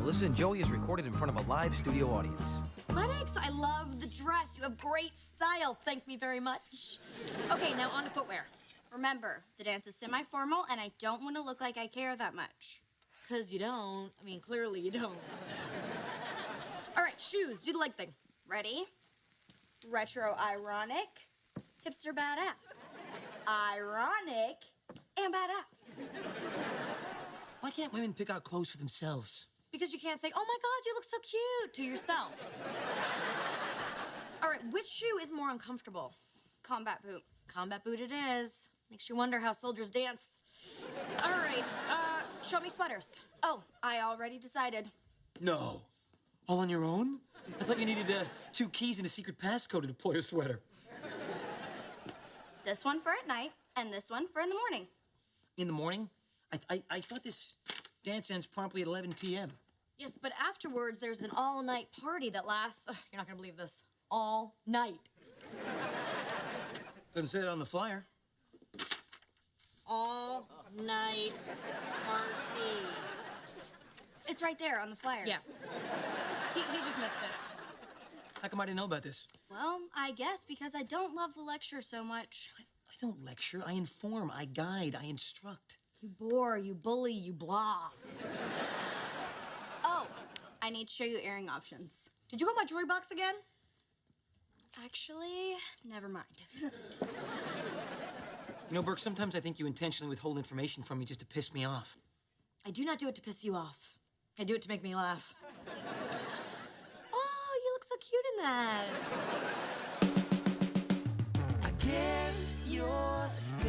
Melissa and Joey is recorded in front of a live studio audience. Lennox, I love the dress. You have great style. Thank me very much. Okay, now on to footwear. Remember, the dance is semi-formal, and I don't want to look like I care that much. 'Cause you don't. I mean, clearly you don't. All right, shoes. Do the leg thing. Ready? Retro ironic, hipster badass. Ironic and badass. Why can't women pick out clothes for themselves? Because you can't say, oh my God, you look so cute to yourself. All right, which shoe is more uncomfortable? Combat boot. Combat boot it is. Makes you wonder how soldiers dance. All right, show me sweaters. Oh, I already decided. No. All on your own? I thought you needed 2 keys and a secret passcode to deploy a sweater. This one for at night, and this one for in the morning. In the morning? I thought this dance ends promptly at 11 p.m. Yes, but afterwards, there's an all-night party that lasts, you're not gonna believe this, all night. Doesn't say that on the flyer. All night party. It's right there on the flyer. Yeah. He just missed it. How come I didn't know about this? Well, I guess because I don't love the lecture so much. I don't lecture. I inform. I guide. I instruct. You bore, you bully, you blah. Oh, I need to show you earring options. Did you go to my jewelry box again? Actually, never mind. You know, Burke, sometimes I think you intentionally withhold information from me just to piss me off. I do not do it to piss you off. I do it to make me laugh. Oh, you look so cute in that. I guess you're stuck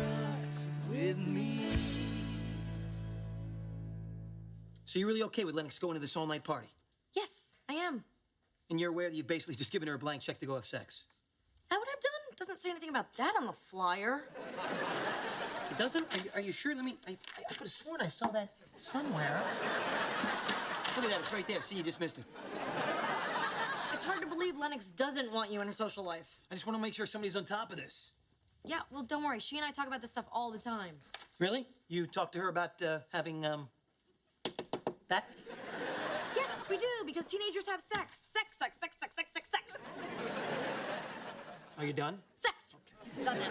with me. So you're really okay with Lennox going to this all-night party? Yes, I am. And you're aware that you've basically just given her a blank check to go have sex? Is that what I've done? It doesn't say anything about that on the flyer. It doesn't? Are you sure? I could have sworn I saw that somewhere. Look at that, it's right there. See, you just missed it. It's hard to believe Lennox doesn't want you in her social life. I just want to make sure somebody's on top of this. Yeah, well, don't worry. She and I talk about this stuff all the time. Really? You talked to her about having, that? Yes, we do, because teenagers have sex. Sex, sex, sex, sex, sex, sex, sex. Are you done? Sex. Okay. Done now.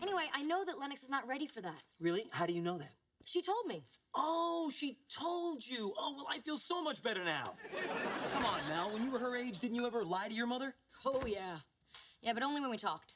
Anyway, I know that Lennox is not ready for that. Really? How do you know that? She told me. Oh, she told you. Oh, well, I feel so much better now. Come on, Mel. When you were her age, didn't you ever lie to your mother? Oh, yeah. Yeah, but only when we talked.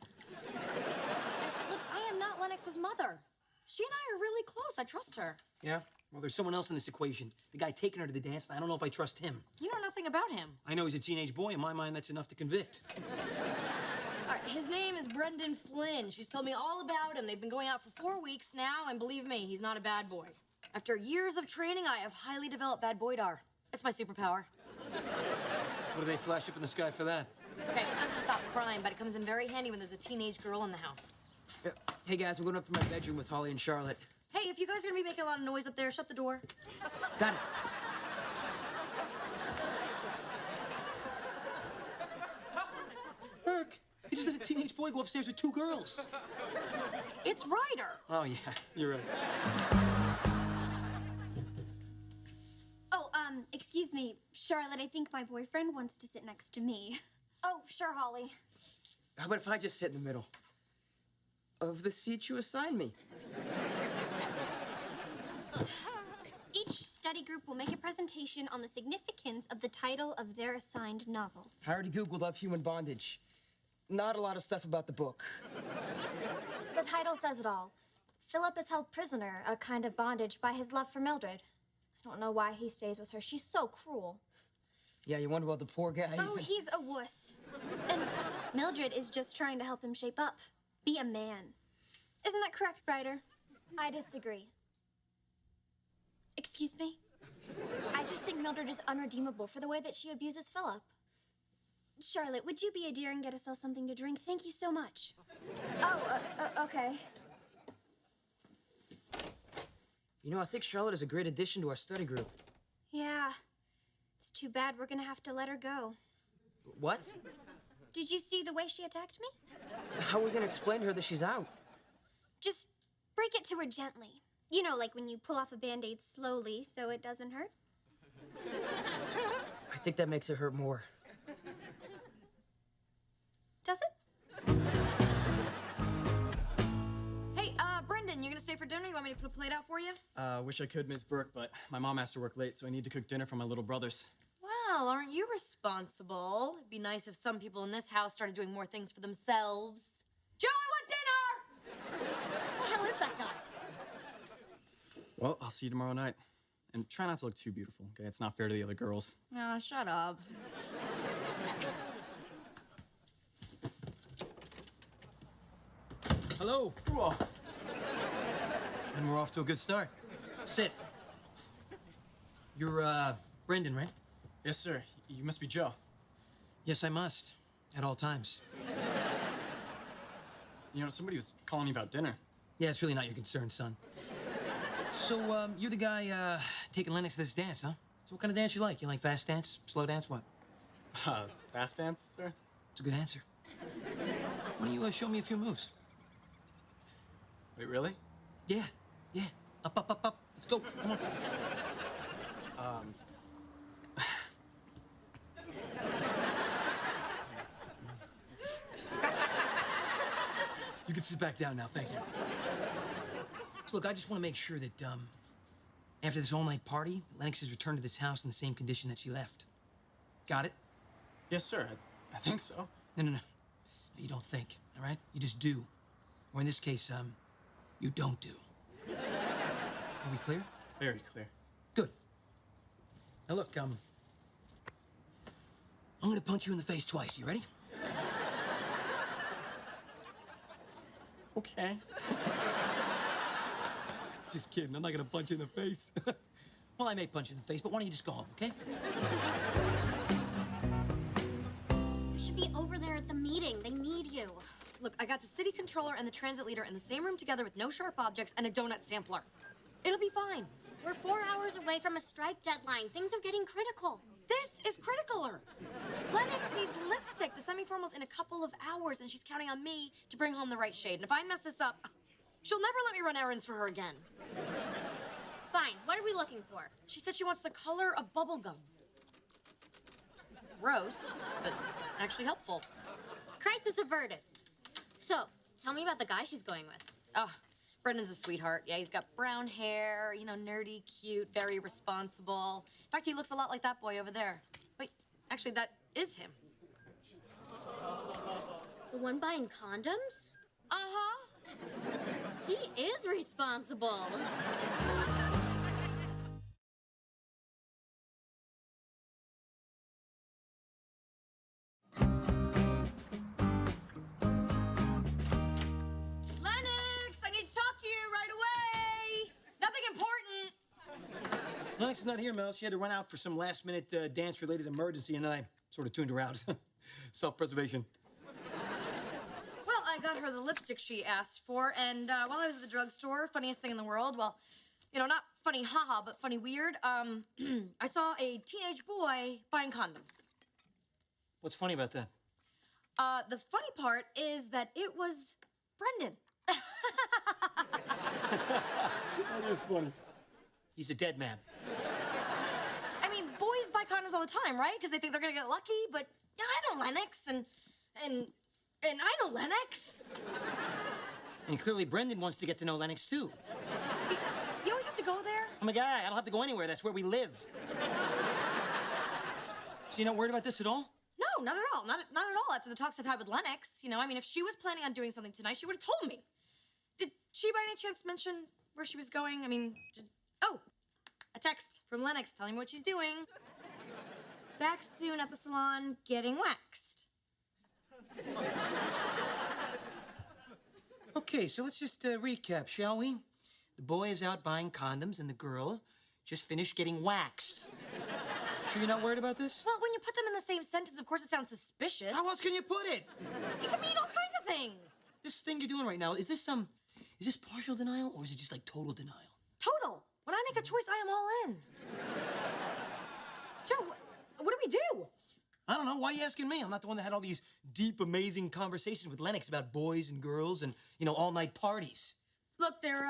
Look, I am not Lennox's mother. She and I are really close. I trust her. Yeah? Well, there's someone else in this equation. The guy taking her to the dance, and I don't know if I trust him. You know nothing about him. I know he's a teenage boy. In my mind, that's enough to convict. All right, his name is Brendan Flynn. She's told me all about him. They've been going out for 4 weeks now, and believe me, he's not a bad boy. After years of training, I have highly developed bad boydar. It's my superpower. What do they flash up in the sky for that? Okay, it doesn't stop crime, but it comes in very handy when there's a teenage girl in the house. Hey, guys, I'm going up to my bedroom with Holly and Charlotte. Hey, if you guys are gonna be making a lot of noise up there, shut the door. Got it. Burke, you just let a teenage boy go upstairs with 2 girls. It's Ryder. Oh, yeah, you're right. Oh, excuse me, Charlotte, I think my boyfriend wants to sit next to me. Oh, sure, Holly. How about if I just sit in the middle of the seat you assigned me? Each study group will make a presentation on the significance of the title of their assigned novel. I already Googled Love Human Bondage. Not a lot of stuff about the book. The title says it all. Philip is held prisoner, a kind of bondage, by his love for Mildred. I don't know why he stays with her. She's so cruel. Yeah, you wonder what the poor guy... Oh, he's a wuss. And Mildred is just trying to help him shape up. Be a man. Isn't that correct, Ryder? I disagree. Excuse me? I just think Mildred is unredeemable for the way that she abuses Philip. Charlotte, would you be a dear and get us all something to drink? Thank you so much. Oh, okay. You know, I think Charlotte is a great addition to our study group. Yeah. It's too bad we're gonna have to let her go. What? Did you see the way she attacked me? How are we gonna explain to her that she's out? Just break it to her gently. You know, like when you pull off a Band-Aid slowly so it doesn't hurt. I think that makes it hurt more. Does it? Hey, Brendan, you gonna stay for dinner? You want me to put a plate out for you? Wish I could, Ms. Burke, but my mom has to work late, so I need to cook dinner for my little brothers. Well, aren't you responsible? It'd be nice if some people in this house started doing more things for themselves. Joe, I want dinner! What the hell is that guy? Well, I'll see you tomorrow night. And try not to look too beautiful, okay? It's not fair to the other girls. Oh, shut up. Hello. Whoa. And we're off to a good start. Sit. You're, Brendan, right? Yes, sir. You must be Joe. Yes, I must. At all times. You know, somebody was calling me about dinner. Yeah, it's really not your concern, son. So, you're the guy, taking Lennox to this dance, huh? So what kind of dance you like? You like fast dance, slow dance, what? Fast dance, sir? It's a good answer. Why don't you, show me a few moves? Wait, really? Yeah, yeah. Up, up, up, up. Let's go. Come on. You can sit back down now, thank you. So look, I just want to make sure that, after this all-night party, Lennox is returned to this house in the same condition that she left. Got it? Yes, sir. I think so. No, no, no. No, you don't think, all right? You just do. Or in this case, you don't do. Are we clear? Very clear. Good. Now look, I'm gonna punch you in the face twice. You ready? Okay. Just kidding. I'm not gonna punch you in the face. Well, I may punch you in the face, but why don't you just go home, okay? You should be over there at the meeting. They need you. Look, I got the city controller and the transit leader in the same room together with no sharp objects and a donut sampler. It'll be fine. We're 4 hours away from a strike deadline. Things are getting critical. This is criticaler. Lennox needs lipstick, the semiformals, in a couple of hours, and she's counting on me to bring home the right shade. And if I mess this up, she'll never let me run errands for her again. Fine. What are we looking for? She said she wants the color of bubble gum. Gross, but actually helpful. Crisis averted. So, tell me about the guy she's going with. Oh, Brendan's a sweetheart. Yeah, he's got brown hair, you know, nerdy, cute, very responsible. In fact, he looks a lot like that boy over there. Wait, actually, that is him. The one buying condoms? Uh-huh. He is responsible. Lennox, I need to talk to you right away. Nothing important. Lennox is not here, Mel. She had to run out for some last-minute dance-related emergency, and then I sort of tuned her out. Self-preservation. Well, I got her the lipstick she asked for, and while I was at the drugstore, funniest thing in the world, well, you know, not funny haha, but funny weird, I saw a teenage boy buying condoms. What's funny about that? The funny part is that it was Brendan. That is funny. He's a dead man. I mean, boys buy condoms all the time, right? Because they think they're gonna get lucky, but yeah, I know Lennox, and I know Lennox. And clearly Brendan wants to get to know Lennox, too. You always have to go there? I'm a guy. I don't have to go anywhere. That's where we live. So you're not worried about this at all? No, not at all. Not at all after the talks I've had with Lennox. You know, I mean, if she was planning on doing something tonight, she would have told me. Did she by any chance mention where she was going? I mean, oh, a text from Lennox telling me what she's doing. Back soon at the salon, getting waxed. Okay, so let's just recap, shall we? The boy is out buying condoms, and the girl just finished getting waxed. Sure you're not worried about this? Well, when you put them in the same sentence, of course it sounds suspicious. How else can you put it? It can mean all kinds of things. This thing you're doing right now, is this partial denial, or is it just like total denial? Total. When I make a choice, I am all in. Joe, what do we do? I don't know. Why are you asking me? I'm not the one that had all these deep, amazing conversations with Lennox about boys and girls and, you know, all-night parties. Look, there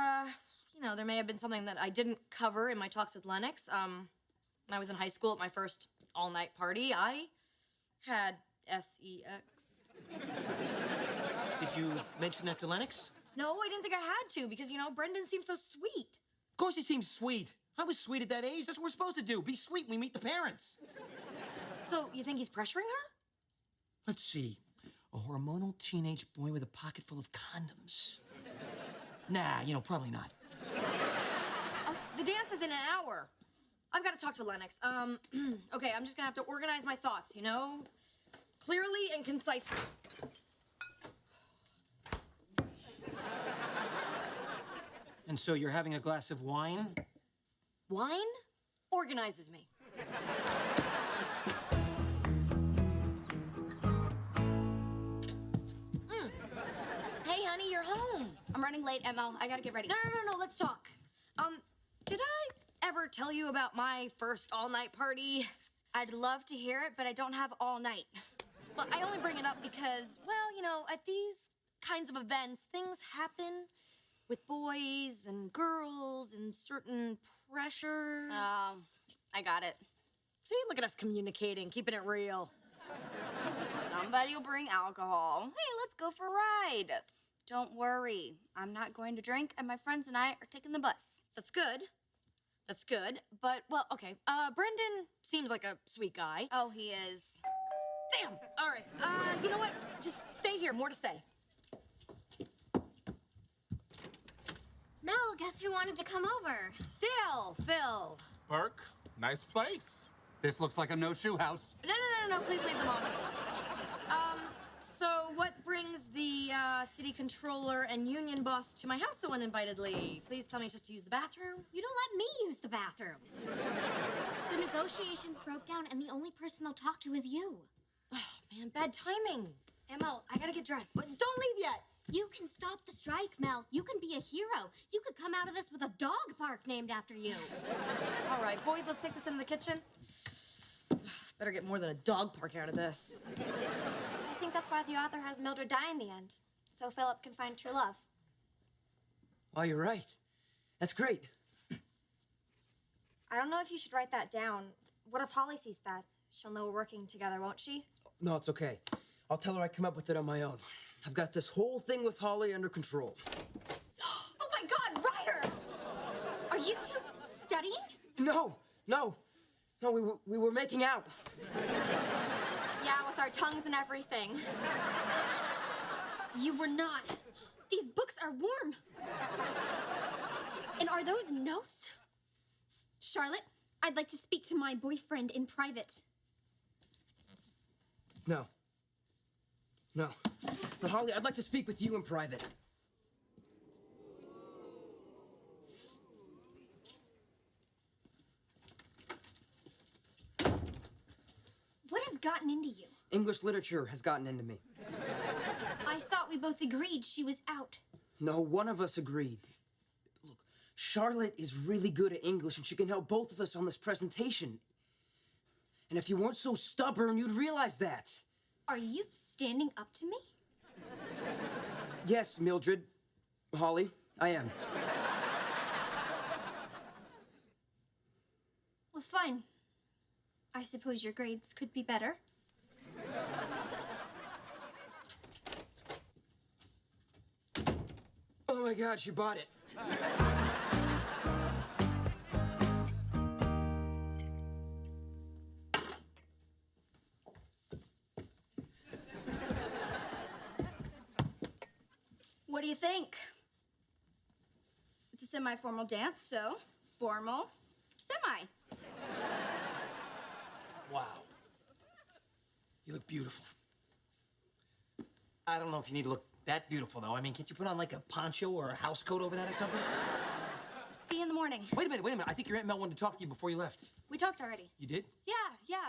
may have been something that I didn't cover in my talks with Lennox. When I was in high school at my first all-night party, I had sex. Did you mention that to Lennox? No, I didn't think I had to because, you know, Brendan seems so sweet. Of course he seems sweet. I was sweet at that age. That's what we're supposed to do. Be sweet when we meet the parents. So, you think he's pressuring her? Let's see. A hormonal teenage boy with a pocket full of condoms. Nah, probably not. The dance is in an hour. I've got to talk to Lennox. Okay, I'm just gonna have to organize my thoughts, clearly and concisely. And so you're having a glass of wine? Wine organizes me. Hey, honey, you're home. I'm running late, ML. I gotta get ready. No, let's talk. Did I ever tell you about my first all-night party? I'd love to hear it, but I don't have all night. Well, I only bring it up because, at these kinds of events, things happen with boys and girls and certain pressures. I got it. See, look at us communicating, keeping it real. Somebody will bring alcohol. Hey, let's go for a ride. Don't worry. I'm not going to drink, and my friends and I are taking the bus. That's good. That's good. But, okay. Brendan seems like a sweet guy. Oh, he is. Damn! All right. You know what? Just stay here. More to say. Mel, guess who wanted to come over? Dale, Phil. Burke, nice place. This looks like a no-shoe house. No. Please leave them on. So what brings the city controller and union boss to my house so uninvitedly? Please tell me just to use the bathroom. You don't let me use the bathroom. The negotiations broke down, and the only person they'll talk to is you. Oh, man, bad timing. Emma, I gotta get dressed. Don't leave yet. You can stop the strike, Mel. You can be a hero. You could come out of this with a dog park named after you. All right, boys, let's take this into the kitchen. Better get more than a dog park out of this. I think that's why the author has Mildred die in the end, so Philip can find true love. Oh, you're right. That's great. I don't know if you should write that down. What if Holly sees that? She'll know we're working together, won't she? No, it's okay. I'll tell her I come up with it on my own. I've got this whole thing with Holly under control. Oh my God, Ryder! Are you two studying? No, we were making out. Yeah, with our tongues and everything. You were not. These books are warm. And are those notes? Charlotte, I'd like to speak to my boyfriend in private. No, Holly, I'd like to speak with you in private. What has gotten into you? English literature has gotten into me. I thought we both agreed she was out. No, one of us agreed. Look, Charlotte is really good at English, and she can help both of us on this presentation. And if you weren't so stubborn, you'd realize that. Are you standing up to me? Yes, Mildred. Holly, I am. Well, fine. I suppose your grades could be better. Oh my God, she bought it. What do you think? It's a semi-formal dance, so formal, semi. Wow. You look beautiful. I don't know if you need to look that beautiful, though. I mean, can't you put on, like, a poncho or a house coat over that or something? See you in the morning. Wait a minute. I think your Aunt Mel wanted to talk to you before you left. We talked already. You did? Yeah.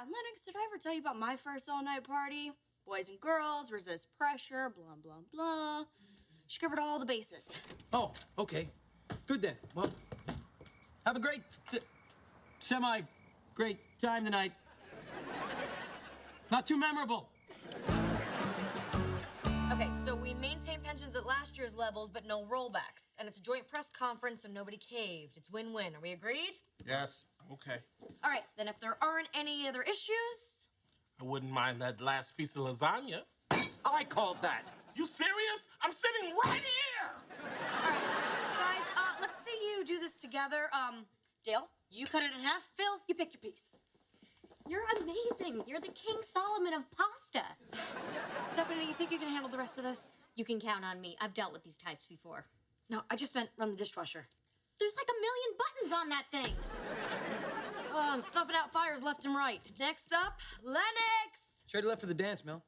Lennox, did I ever tell you about my first all-night party? Boys and girls, resist pressure, blah, blah, blah. She covered all the bases. Oh, okay. Good then. Well, have a great, semi-great time tonight. Not too memorable. Okay, so we may maintain pensions at last year's levels, but no rollbacks. And it's a joint press conference, so nobody caved. It's win-win. Are we agreed? Yes. Okay. All right, then if there aren't any other issues... I wouldn't mind that last piece of lasagna. I called that. You serious? I'm sitting right here. All right, guys, let's see you do this together. Dale, you cut it in half. Phil, you pick your piece. You're amazing. You're the King Solomon of pasta. Stephanie, you think you can handle the rest of this? You can count on me. I've dealt with these types before. No, I just meant run the dishwasher. There's like a million buttons on that thing. Oh, I'm snuffing out fires left and right. Next up, Lennox! She already left for the dance, Mel.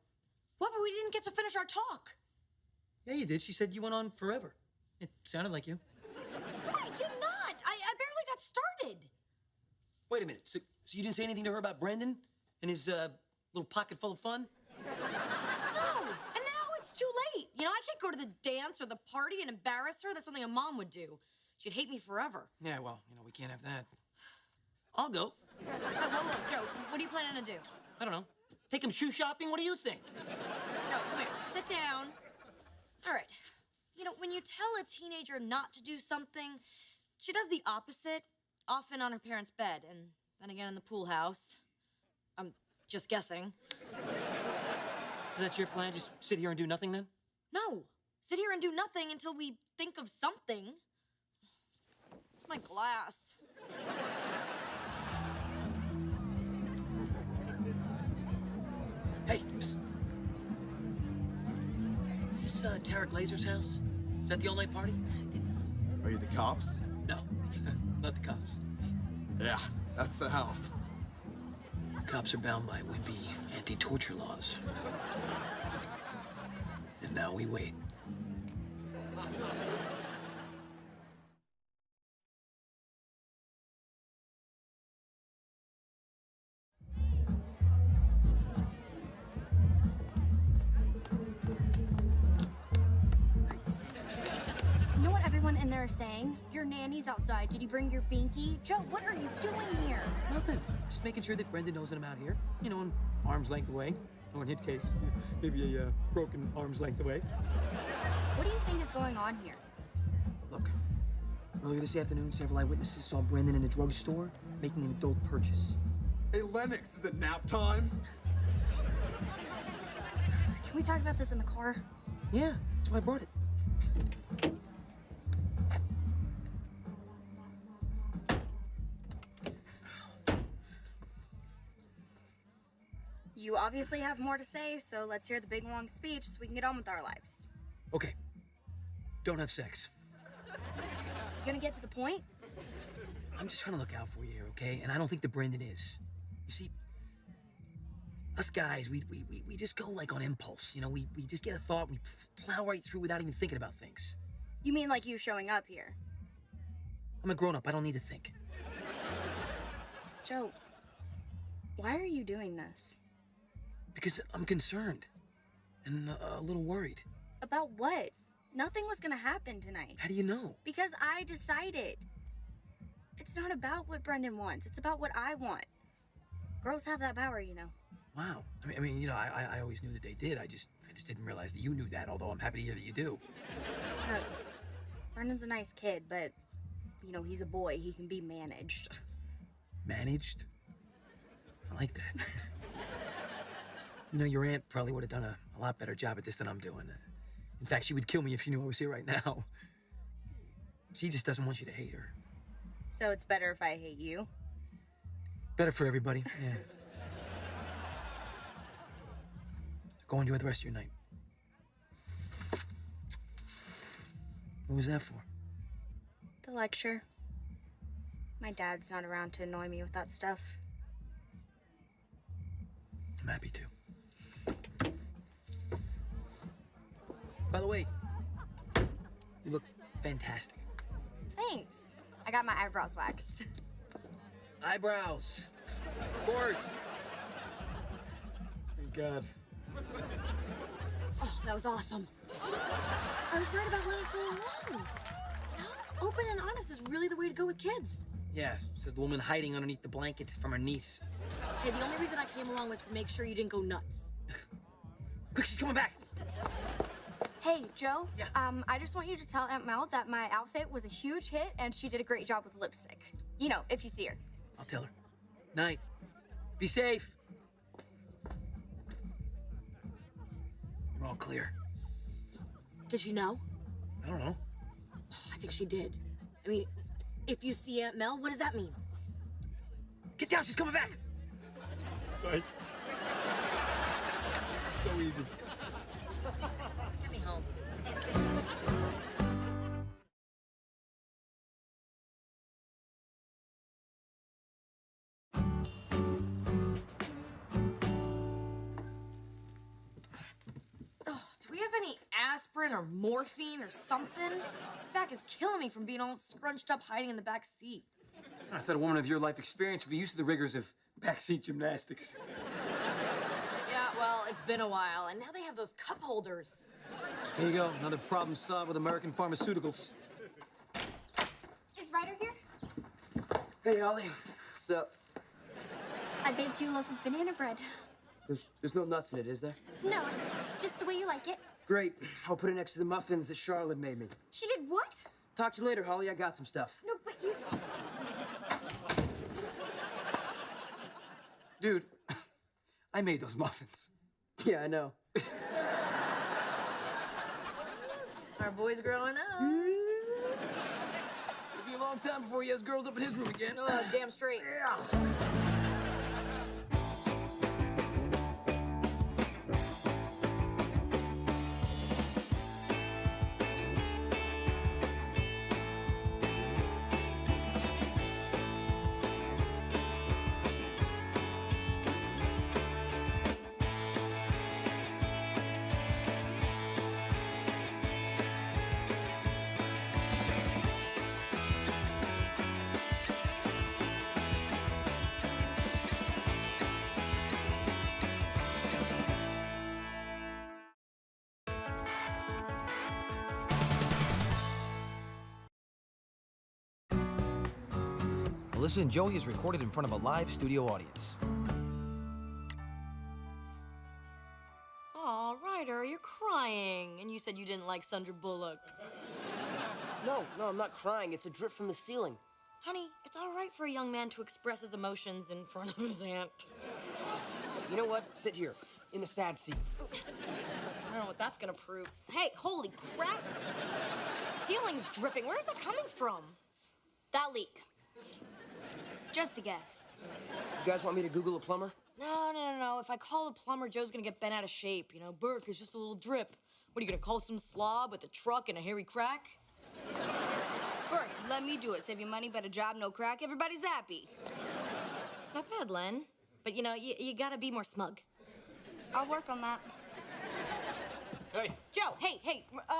What, but we didn't get to finish our talk. Yeah, you did. She said you went on forever. It sounded like you. No, I did not. I barely got started. Wait a minute. So you didn't say anything to her about Brendan and his little pocket full of fun? No, and now it's too late. You know, I can't go to the dance or the party and embarrass her. That's something a mom would do. She'd hate me forever. Yeah, well, we can't have that. I'll go. Whoa, Joe, what are you planning to do? I don't know. Take him shoe shopping? What do you think? Joe, come here. Sit down. All right. You know, when you tell a teenager not to do something, she does the opposite, often on her parents' bed, and then again in the pool house. I'm just guessing. So that's your plan? Just sit here and do nothing then? No. Sit here and do nothing until we think of something. Where's my glass? Hey, psst. Is this Tara Glazer's house? Is that the all-night party? Are you the cops? No, not the cops. Yeah, that's the house. Cops are bound by wimpy anti-torture laws. And now we wait. You know what everyone in there is saying? Your nanny's outside. Did you bring your binky? Joe, what are you doing here? Nothing. Just making sure that Brendan knows that I'm out here. You know, an arm's length away. Or in his case, maybe a broken arm's length away. What do you think is going on here? Look, earlier this afternoon, several eyewitnesses saw Brendan in a drugstore making an adult purchase. Hey, Lennox, is it nap time? Can we talk about this in the car? Yeah, that's why I brought it. You obviously have more to say, so let's hear the big long speech so we can get on with our lives. Okay. Don't have sex. You gonna get to the point? I'm just trying to look out for you here, okay? And I don't think that Brendan is. You see, us guys, we just go like on impulse. You know, we just get a thought, we plow right through without even thinking about things. You mean like you showing up here? I'm a grown-up. I don't need to think. Joe, why are you doing this? Because I'm concerned and a little worried. About what? Nothing was gonna happen tonight. How do you know? Because I decided. It's not about what Brendan wants. It's about what I want. Girls have that power, you know. Wow. I mean, you know, I always knew that they did. I just didn't realize that you knew that, although I'm happy to hear that you do. Look, Brendan's a nice kid, but, you know, he's a boy. He can be managed. Managed? I like that. You know, your aunt probably would have done a lot better job at this than I'm doing. In fact, she would kill me if she knew I was here right now. She just doesn't want you to hate her. So it's better if I hate you? Better for everybody, yeah. Go enjoy the rest of your night. What was that for? The lecture. My dad's not around to annoy me with that stuff. I'm happy to. By the way, you look fantastic. Thanks. I got my eyebrows waxed. Eyebrows. Of course. Thank God. Oh, that was awesome. I was right about Lennox all along. No, open and honest is really the way to go with kids. Yeah, says the woman hiding underneath the blanket from her niece. Hey, the only reason I came along was to make sure you didn't go nuts. Quick, she's coming back. Hey, Joe. Yeah. I just want you to tell Aunt Mel that my outfit was a huge hit and she did a great job with lipstick. You know, if you see her. I'll tell her. Night. Be safe. We're all clear. Did she know? I don't know. I think she did. I mean, if you see Aunt Mel, what does that mean? Get down, she's coming back. Psych. So easy. Get me home. Oh, do we have any aspirin or morphine or something? My back is killing me from being all scrunched up hiding in the back seat. I thought a woman of your life experience would be used to the rigors of backseat gymnastics. Yeah, well, it's been a while, and now they have those cup holders. There you go, another problem solved with American pharmaceuticals. Is Ryder here? Hey, Holly. What's up? I baked you a loaf of banana bread. There's no nuts in it, is there? No, it's just the way you like it. Great. I'll put it next to the muffins that Charlotte made me. She did what? Talk to you later, Holly. I got some stuff. No, but you... Dude, I made those muffins. Yeah, I know. Our boy's growing up. It'll be a long time before he has girls up in his room again. Oh, damn straight. Yeah. Melissa and Joey is recorded in front of a live studio audience. Aw, Ryder, you're crying. And you said you didn't like Sandra Bullock. No, I'm not crying. It's a drip from the ceiling. Honey, it's all right for a young man to express his emotions in front of his aunt. You know what? Sit here, in the sad seat. I don't know what that's gonna prove. Hey, holy crap! The ceiling's dripping. Where's that coming from? That leak. Just a guess. You guys want me to Google a plumber? No. If I call a plumber, Joe's gonna get bent out of shape. You know, Burke is just a little drip. What, are you gonna call some slob with a truck and a hairy crack? Burke, let me do it. Save you money, better job, no crack. Everybody's happy. Not bad, Len. But, you know, you gotta be more smug. I'll work on that. Hey. Joe, hey,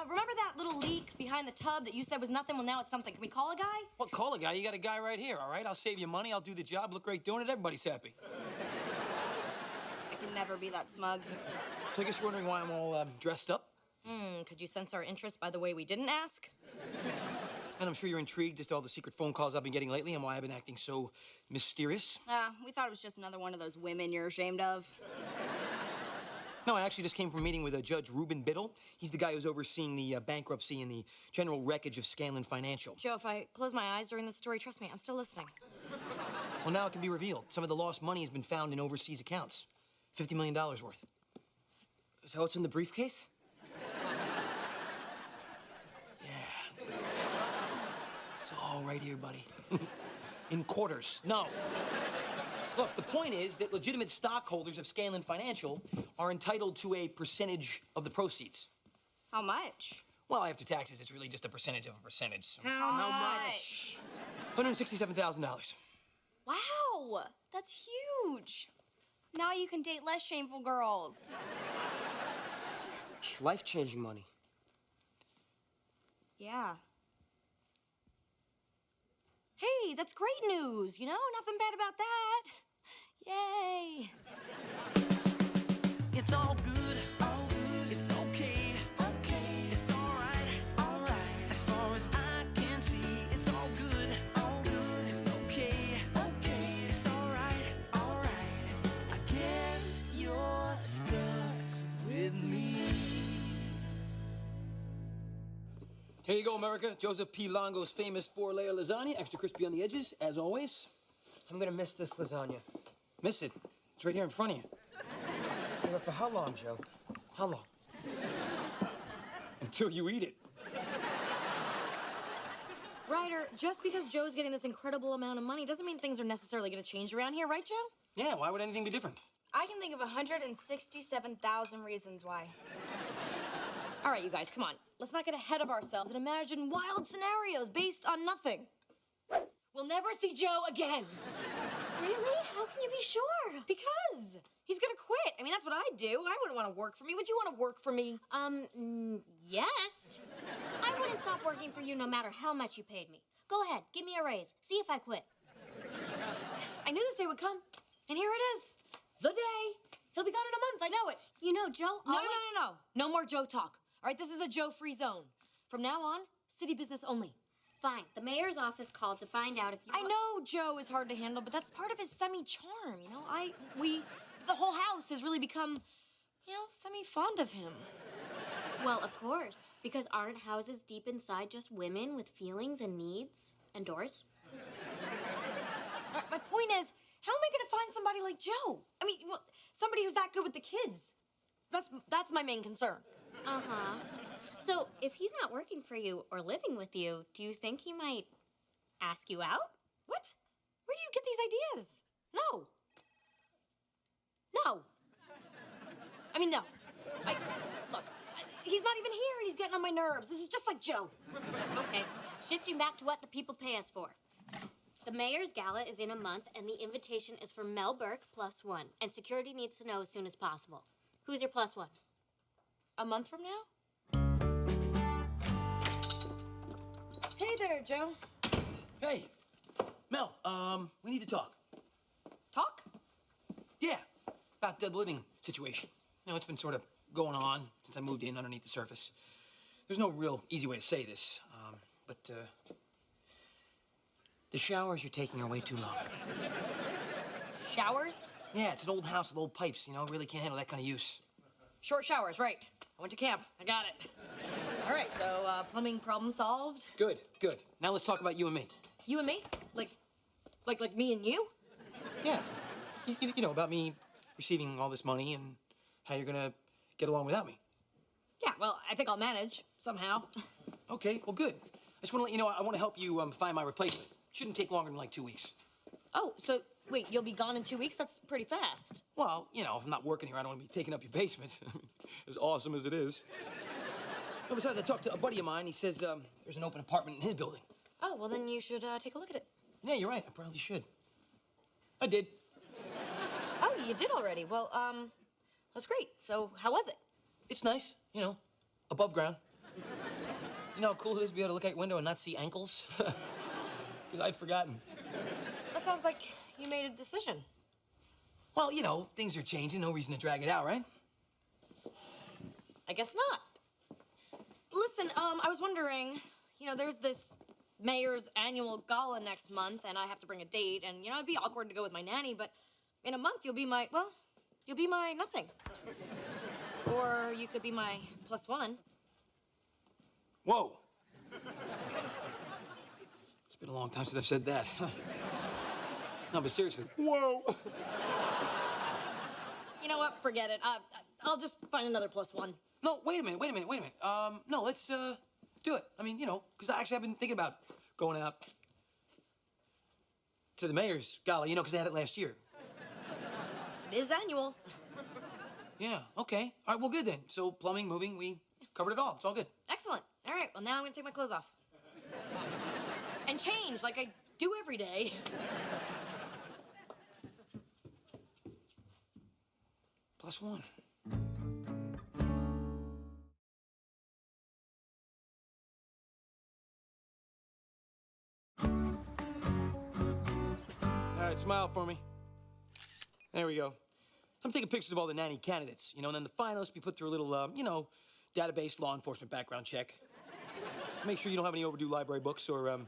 remember that little leak behind the tub that you said was nothing? Well, now it's something. Can we call a guy? Well, call a guy. You got a guy right here, all right? I'll save you money. I'll do the job. Look great doing it. Everybody's happy. I can never be that smug. So I guess you're wondering why I'm all dressed up? Could you sense our interest by the way we didn't ask? And I'm sure you're intrigued as to all the secret phone calls I've been getting lately and why I've been acting so mysterious. We thought it was just another one of those women you're ashamed of. No, I actually just came from a meeting with Judge Reuben Biddle. He's the guy who's overseeing the bankruptcy and the general wreckage of Scanlon Financial. Joe, if I close my eyes during this story, trust me, I'm still listening. Well, now it can be revealed. Some of the lost money has been found in overseas accounts. $50 million worth. So it's in the briefcase? Yeah. It's all right here, buddy. In quarters. No. Look, the point is that legitimate stockholders of Scanlon Financial are entitled to a percentage of the proceeds. How much? Well, after taxes, it's really just a percentage of a percentage. So How much? $167,000. Wow, that's huge. Now you can date less shameful girls. Life-changing money. Yeah. Hey, that's great news, you know? Nothing bad about that. Yay. It's all good, it's okay, it's all right, as far as I can see, it's all good, it's okay, it's all right, I guess you're stuck with me. Here you go, America. Joseph P. Longo's famous 4-layer lasagna, extra crispy on the edges, as always. I'm gonna miss this lasagna. Miss it. It's right here in front of you. Yeah, but for how long, Joe? How long? Until you eat it. Ryder, just because Joe's getting this incredible amount of money doesn't mean things are necessarily going to change around here, right, Joe? Yeah, why would anything be different? I can think of 167,000 reasons why. All right, you guys, come on. Let's not get ahead of ourselves and imagine wild scenarios based on nothing. We'll never see Joe again. Really? How can you be sure? Because he's gonna quit. I mean, that's what I'd do. I wouldn't want to work for me. Would you want to work for me? Yes. I wouldn't stop working for you no matter how much you paid me. Go ahead, give me a raise. See if I quit. I knew this day would come, and here it is. The day. He'll be gone in a month. I know it. You know, Joe No, always... no. No more Joe talk. All right, this is a Joe-free zone. From now on, city business only. Fine. The mayor's office called to find out if you... I know Joe is hard to handle, but that's part of his semi-charm, you know? The whole house has really become, you know, semi-fond of him. Well, of course. Because aren't houses deep inside just women with feelings and needs and doors? My point is, how am I gonna find somebody like Joe? I mean, well, somebody who's that good with the kids. That's my main concern. Uh-huh. So, if he's not working for you or living with you, do you think he might ask you out? What? Where do you get these ideas? No. No. I mean, no. Look, he's not even here and he's getting on my nerves. This is just like Joe. Okay, shifting back to what the people pay us for. The mayor's gala is in a month, and the invitation is for Mel Burke +1, and security needs to know as soon as possible. Who's your +1? A month from now? Hey there, Joe. Hey, Mel, we need to talk. Talk? Yeah, about the living situation. You know, it's been sort of going on since I moved in underneath the surface. There's no real easy way to say this, but the showers you're taking are way too long. Showers? Yeah, it's an old house with old pipes, you know, really can't handle that kind of use. Short showers, right. I went to camp. I got it. All right, so plumbing problem solved. Good, good. Now let's talk about you and me. You and me? Like me and you? Yeah, you know, about me receiving all this money and how you're gonna get along without me. Yeah, well, I think I'll manage somehow. Okay, well, good. I just want to let you know I want to help you find my replacement. Shouldn't take longer than like 2 weeks. Oh, so wait, you'll be gone in 2 weeks? That's pretty fast. Well, you know, if I'm not working here, I don't want to be taking up your basement. As awesome as it is. Well, besides, I talked to a buddy of mine. He says there's an open apartment in his building. Oh, well, then you should take a look at it. Yeah, you're right. I probably should. I did. Oh, you did already? Well, that's great. So how was it? It's nice, you know, above ground. You know how cool it is to be able to look out your window and not see ankles? Because I'd forgotten. That sounds like you made a decision. Well, you know, things are changing. No reason to drag it out, right? I guess not. Listen, I was wondering, you know, there's this mayor's annual gala next month, and I have to bring a date, and, you know, it'd be awkward to go with my nanny, but in a month, you'll be my nothing. Or you could be my +1. Whoa. It's been a long time since I've said that. No, but seriously. Whoa. You know what? Forget it. I'll just find another +1. No, wait a minute. No, let's do it. I mean, you know, because I've been thinking about going out to the mayor's gala, you know, because they had it last year. It is annual. Yeah, okay. All right, well, good then. So plumbing, moving, we covered it all. It's all good. Excellent. All right, well, now I'm gonna take my clothes off. And change like I do every day. +1. All right, smile for me. There we go. So I'm taking pictures of all the nanny candidates, you know, and then the finalists be put through a little, you know, database law enforcement background check. Make sure you don't have any overdue library books or,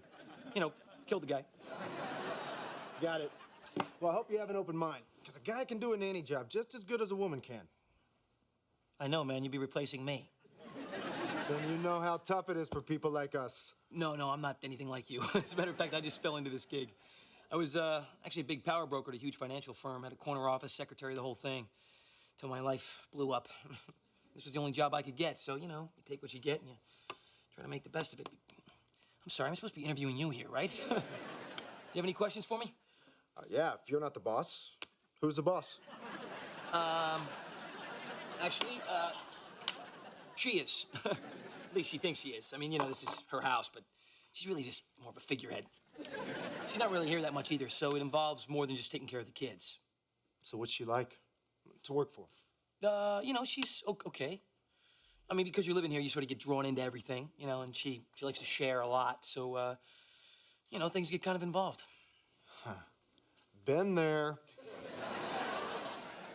you know, killed the guy. Got it. Well, I hope you have an open mind, because a guy can do a nanny job just as good as a woman can. I know, man. You'd be replacing me. Then you know how tough it is for people like us. No, I'm not anything like you. As a matter of fact, I just fell into this gig. I was actually a big power broker at a huge financial firm, had a corner office, secretary, the whole thing, till my life blew up. This was the only job I could get, so, you know, you take what you get and you try to make the best of it. I'm sorry, I'm supposed to be interviewing you here, right? Do you have any questions for me? Yeah, if you're not the boss, who's the boss? Actually, she is. At least she thinks she is. I mean, you know, this is her house, but she's really just more of a figurehead. She's not really here that much either, so it involves more than just taking care of the kids. So what's she like to work for? You know, she's okay. I mean, because you're living here, you sort of get drawn into everything, you know, and she likes to share a lot, so, you know, things get kind of involved. Huh. Been there.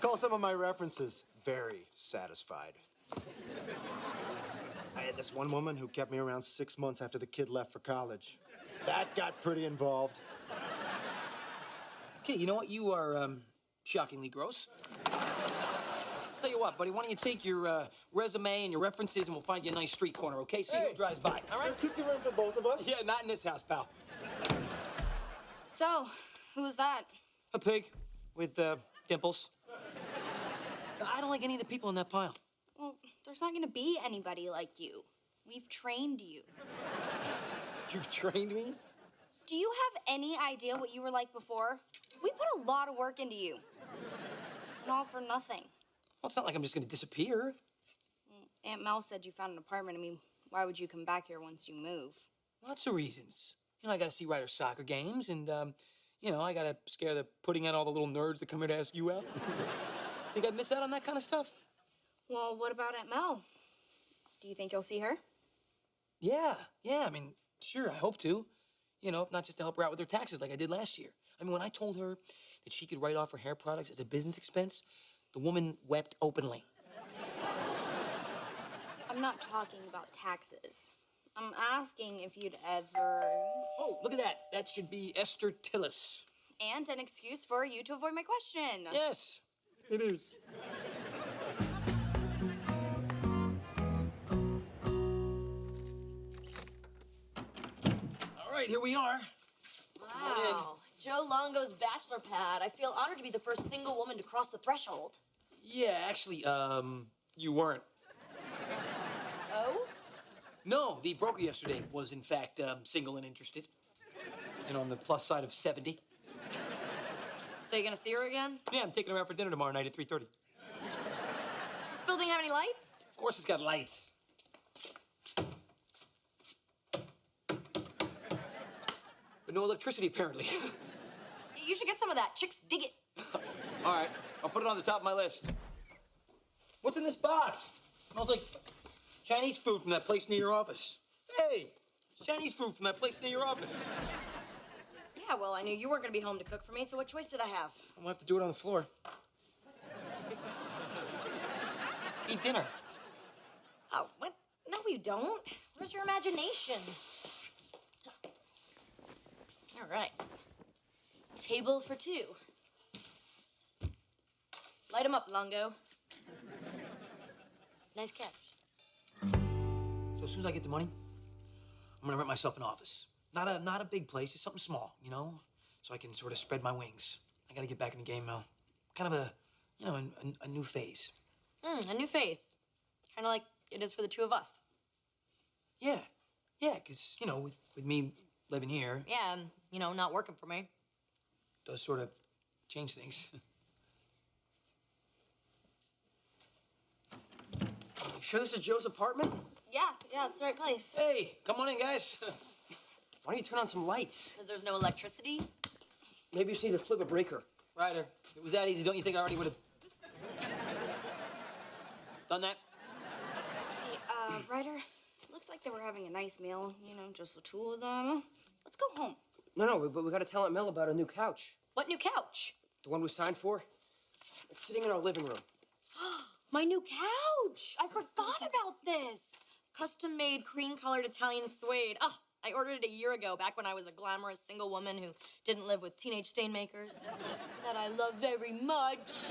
Call some of my references very satisfied. I had this one woman who kept me around 6 months after the kid left for college. That got pretty involved. Okay, you know what? You are, shockingly gross. Tell you what, buddy, why don't you take your resume and your references and we'll find you a nice street corner, okay? See who drives by, all right? Keep the room for both of us. Yeah, not in this house, pal. So, who was that? A pig with, dimples. I don't like any of the people in that pile. Well, there's not gonna be anybody like you. We've trained you. You've trained me? Do you have any idea what you were like before? We put a lot of work into you. And all for nothing. Well, it's not like I'm just gonna disappear. Aunt Mel said you found an apartment. I mean, why would you come back here once you move? Lots of reasons. You know, I gotta see Ryder's soccer games, and, you know, I gotta scare the pudding out all the little nerds that come here to ask you out. Think I'd miss out on that kind of stuff? Well, what about Aunt Mel? Do you think you'll see her? Yeah, I mean, sure, I hope to. You know, if not just to help her out with her taxes like I did last year. I mean, when I told her that she could write off her hair products as a business expense, the woman wept openly. I'm not talking about taxes. I'm asking if you'd ever... Oh, look at that. That should be Esther Tillis. And an excuse for you to avoid my question. Yes, it is. All right, here we are. Wow. Joe Longo's bachelor pad. I feel honored to be the first single woman to cross the threshold. Yeah, actually, you weren't. Oh? No, the broker yesterday was, in fact, single and interested. And on the plus side of 70. So you're gonna see her again? Yeah, I'm taking her out for dinner tomorrow night at 3:30. This building have any lights? Of course it's got lights. But no electricity, apparently. You should get some of that. Chicks dig it. All right, I'll put it on the top of my list. What's in this box? Smells like Chinese food from that place near your office. Hey, it's Chinese food from that place near your office. Yeah, well, I knew you weren't gonna be home to cook for me, so what choice did I have? We'll have to do it on the floor. Eat dinner. Oh, what? No, you don't. Where's your imagination? All right. Table for two. Light 'em up, Longo. Nice catch. So as soon as I get the money, I'm gonna rent myself an office. Not a big place, just something small, you know? So I can sort of spread my wings. I gotta get back in the game, Mel. Kind of a new phase. A new face. Kind of like it is for the two of us. Yeah, because, you know, with me living here, Yeah, and, you know, not working for me. does sort of change things. You sure this is Joe's apartment? Yeah, it's the right place. Hey, come on in, guys. Why don't you turn on some lights? Because there's no electricity. Maybe you just need to flip a breaker. Ryder, if it was that easy, don't you think I already would have done that? Hey, Ryder, looks like they were having a nice meal, you know, just the two of them. Let's go home. No, but we gotta tell Aunt Mel about our new couch. What new couch? The one we signed for. It's sitting in our living room. My new couch! I forgot about this. Custom-made cream-colored Italian suede. Oh, I ordered it a year ago, back when I was a glamorous single woman who didn't live with teenage stain makers. That I love very much.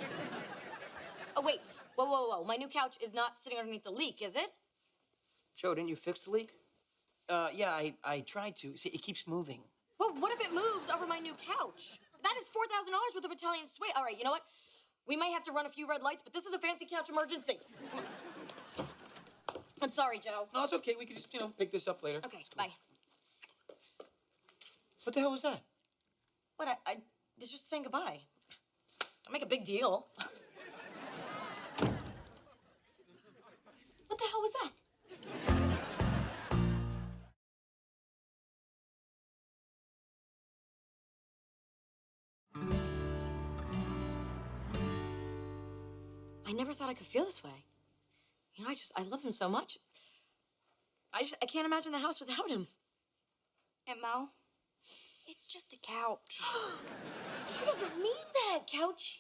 Oh, wait. Whoa. My new couch is not sitting underneath the leak, is it? Joe, didn't you fix the leak? Yeah, I tried to. See, it keeps moving. Well, what if it moves over my new couch? That is $4,000 worth of Italian suede. All right, you know what? We might have to run a few red lights, but this is a fancy couch emergency. I'm sorry, Joe. No, it's okay. We can just, pick this up later. Okay, bye. What the hell was that? What, I was just saying goodbye. Don't make a big deal. What the hell was that? I never thought I could feel this way. I love him so much. I can't imagine the house without him. Aunt Mo, it's just a couch. She doesn't mean that, Couchy.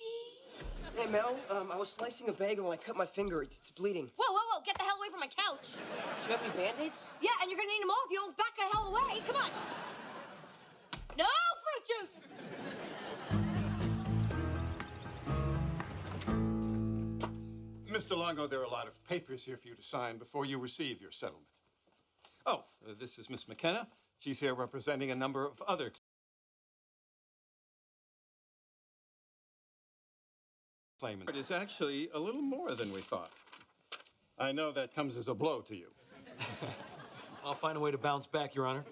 Hey, Mel, I was slicing a bagel and I cut my finger. It's bleeding. Whoa, whoa, whoa, get the hell away from my couch. Do you have any Band-Aids? Yeah, and you're gonna need them all if you don't back the hell away. Come on. No fruit juice. Mr. Longo, there are a lot of papers here for you to sign before you receive your settlement. Oh, this is Miss McKenna. She's here representing a number of other claimants. It is actually a little more than we thought. I know that comes as a blow to you. I'll find a way to bounce back, Your Honor.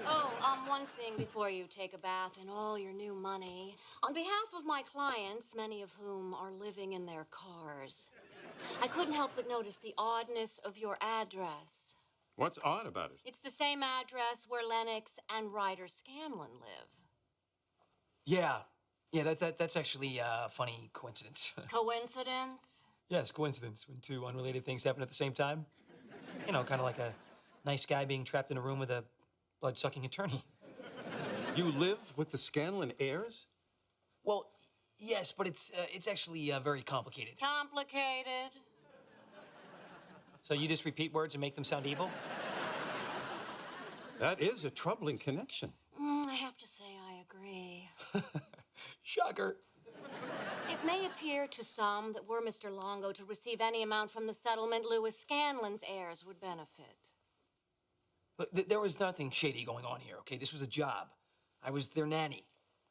Oh, one thing before you take a bath in all your new money. On behalf of my clients, many of whom are living in their cars, I couldn't help but notice the oddness of your address. What's odd about it? It's the same address where Lennox and Ryder Scanlon live. Yeah. Yeah, that's actually a funny coincidence. Coincidence? Yes, coincidence, when two unrelated things happen at the same time. Kind of like a nice guy being trapped in a room with a blood-sucking attorney. You live with the Scanlon heirs? Well, yes, but it's actually very complicated. Complicated? So you just repeat words and make them sound evil? That is a troubling connection. I have to say I agree. Shocker. It may appear to some that were Mr. Longo to receive any amount from the settlement, Louis Scanlon's heirs would benefit. Look, there was nothing shady going on here, okay? This was a job. I was their nanny,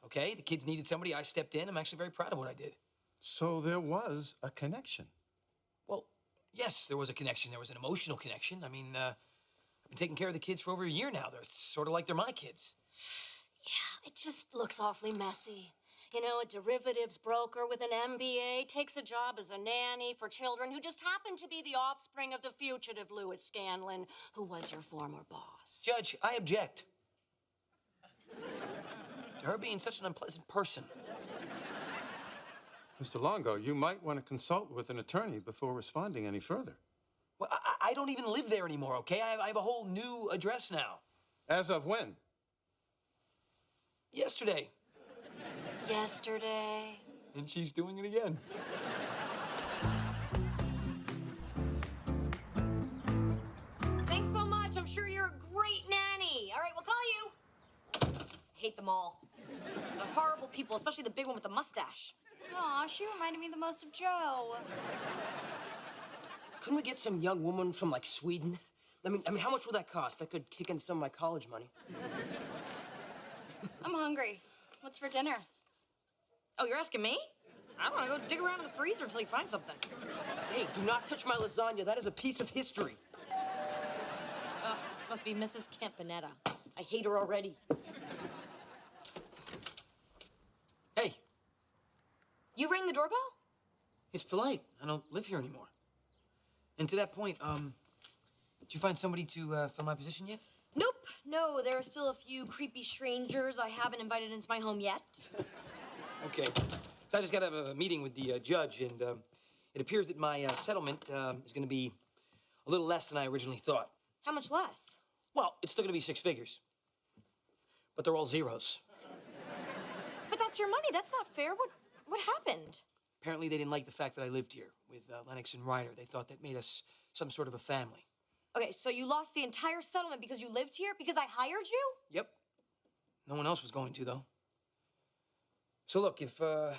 okay? The kids needed somebody. I stepped in. I'm actually very proud of what I did. So there was a connection. Well, yes, there was a connection. There was an emotional connection. I mean, I've been taking care of the kids for over a year now. They're sort of like they're my kids. Yeah, it just looks awfully messy. You know, a derivatives broker with an MBA takes a job as a nanny for children who just happen to be the offspring of the fugitive Louis Scanlon, who was your former boss. Judge, I object to her being such an unpleasant person. Mr. Longo, you might want to consult with an attorney before responding any further. Well, I don't even live there anymore, okay? I have a whole new address now. As of when? Yesterday. Yesterday. And she's doing it again. Thanks so much. I'm sure you're a great nanny. All right, we'll call you. Hate them all. They're horrible people, especially the big one with the mustache. Aw, she reminded me the most of Joe. Couldn't we get some young woman from, like, Sweden? I mean, how much would that cost? That could kick in some of my college money. I'm hungry. What's for dinner? Oh, you're asking me? I don't know. Go dig around in the freezer until you find something. Hey, do not touch my lasagna. That is a piece of history. Ugh, this must be Mrs. Campanetta. I hate her already. Hey. You rang the doorbell? It's polite. I don't live here anymore. And to that point, did you find somebody to fill my position yet? Nope. No, there are still a few creepy strangers I haven't invited into my home yet. Okay. So I just got to have a meeting with the judge, and it appears that my settlement is going to be a little less than I originally thought. How much less? Well, it's still going to be 6 figures. But they're all zeros. But that's your money. That's not fair. What happened? Apparently, they didn't like the fact that I lived here with Lennox and Ryder. They thought that made us some sort of a family. Okay, so you lost the entire settlement because you lived here? Because I hired you? Yep. No one else was going to, though. So look, if the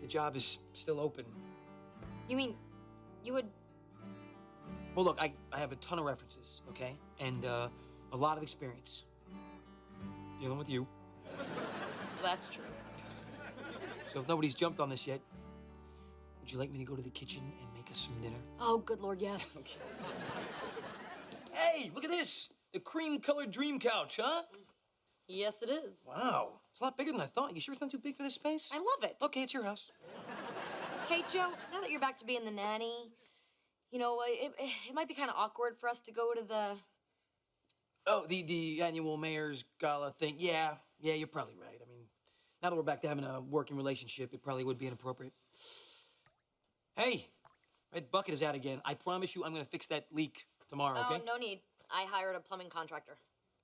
job is still open... You mean you would Well, look, I have a ton of references, okay? And a lot of experience dealing with you. That's true. So if nobody's jumped on this yet, would you like me to go to the kitchen and make us some dinner? Oh, good Lord, yes. Okay. Hey, look at this. The cream-colored dream couch, huh? Yes, it is. Wow. It's a lot bigger than I thought. You sure it's not too big for this space? I love it. Okay, it's your house. Hey, Joe, now that you're back to being the nanny, you know, it might be kind of awkward for us to go to the... Oh, the annual mayor's gala thing. Yeah, you're probably right. I mean, now that we're back to having a working relationship, it probably would be inappropriate. Hey, Red Bucket is out again. I promise you I'm gonna fix that leak tomorrow, okay? Oh, no need. I hired a plumbing contractor.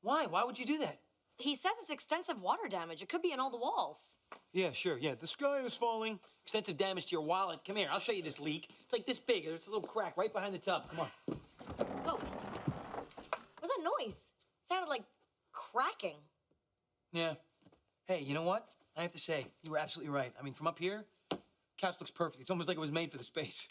Why? Why would you do that? He says it's extensive water damage. It could be in all the walls. Yeah, sure. Yeah, the sky is falling. Extensive damage to your wallet. Come here, I'll show you this leak. It's like this big. There's a little crack right behind the tub. Come on. Whoa. What's that noise? It sounded like cracking. Yeah. Hey, you know what? I have to say, you were absolutely right. I mean, from up here, couch looks perfect. It's almost like it was made for the space.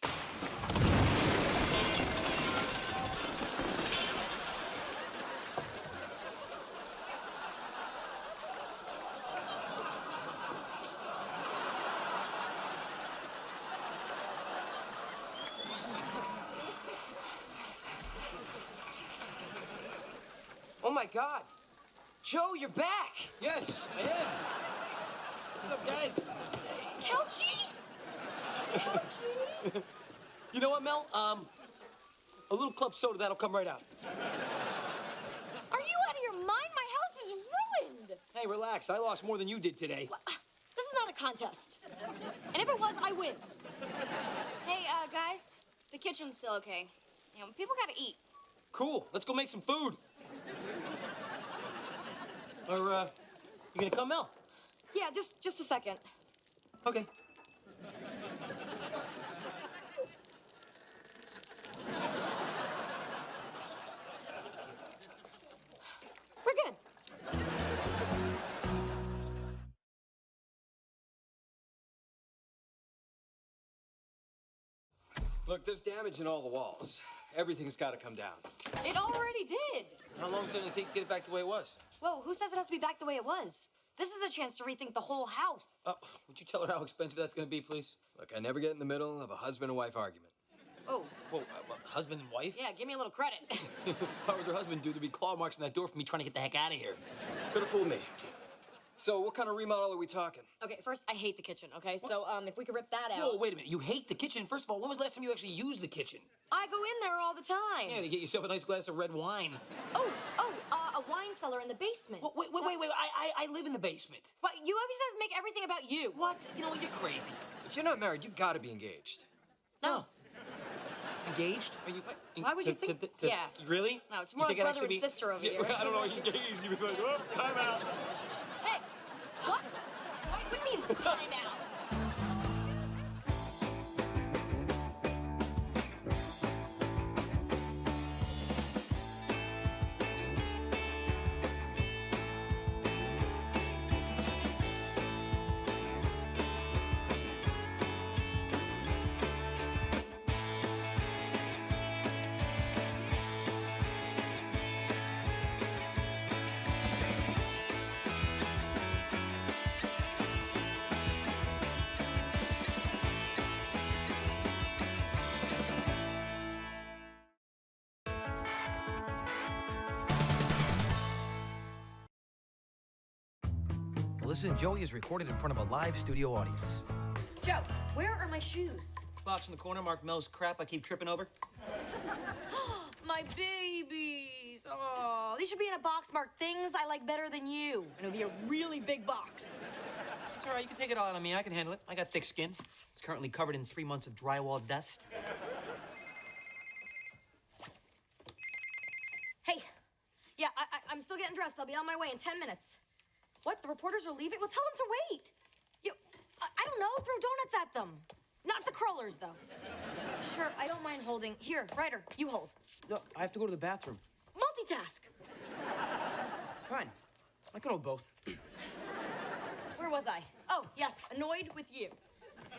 Oh my God. Joe, you're back. Yes, I am. What's up, guys? Ouchie! Ouchie! You know what, Mel? A little club soda, that'll come right out. Are you out of your mind? My house is ruined! Hey, relax. I lost more than you did today. Well, this is not a contest. And if it was, I win. Hey, guys, the kitchen's still okay. You know, people gotta eat. Cool. Let's go make some food. Or, you gonna come, Mel? Yeah, just a second. Okay. We're good. Look, there's damage in all the walls. Everything's got to come down. It already did. How long is it gonna take to get it back the way it was? Whoa, who says it has to be back the way it was? This is a chance to rethink the whole house. Would you tell her how expensive that's gonna be, please? Look, I never get in the middle of a husband and wife argument. Oh. Whoa, husband and wife? Yeah, give me a little credit. What would her husband do to be claw marks in that door for me trying to get the heck out of here? Could have fooled me. So, what kind of remodel are we talking? Okay, first, I hate the kitchen, okay? So, if we could rip that out. Whoa, wait a minute. You hate the kitchen? First of all, when was the last time you actually used the kitchen? I go in there all the time. Yeah, to get yourself a nice glass of red wine. A wine cellar in the basement. Well, wait. I live in the basement. But you obviously have to make everything about you. What? You know what? You're crazy. If you're not married, you got to be engaged. No. Engaged? Are you? Why would you think? Yeah. Really? No, it's more like brother and sister over here. I don't know. Engaged. You'd be like, oh, time out. Hey, what? What do you mean, time out? Melissa and Joey is recorded in front of a live studio audience. Joe, where are my shoes? Box in the corner marked Mel's crap I keep tripping over. My babies. Oh, these should be in a box marked things I like better than you. And it'll be a really big box. It's all right. You can take it all out on me. I can handle it. I got thick skin. It's currently covered in 3 months of drywall dust. Hey, yeah, I'm still getting dressed. I'll be on my way in 10 minutes. What, the reporters are leaving? Well, tell them to wait. I don't know, throw donuts at them. Not the crawlers, though. Sure, I don't mind holding. Here, Ryder, you hold. No, I have to go to the bathroom. Multitask. Fine. I can hold both. Where was I? Oh, yes, annoyed with you.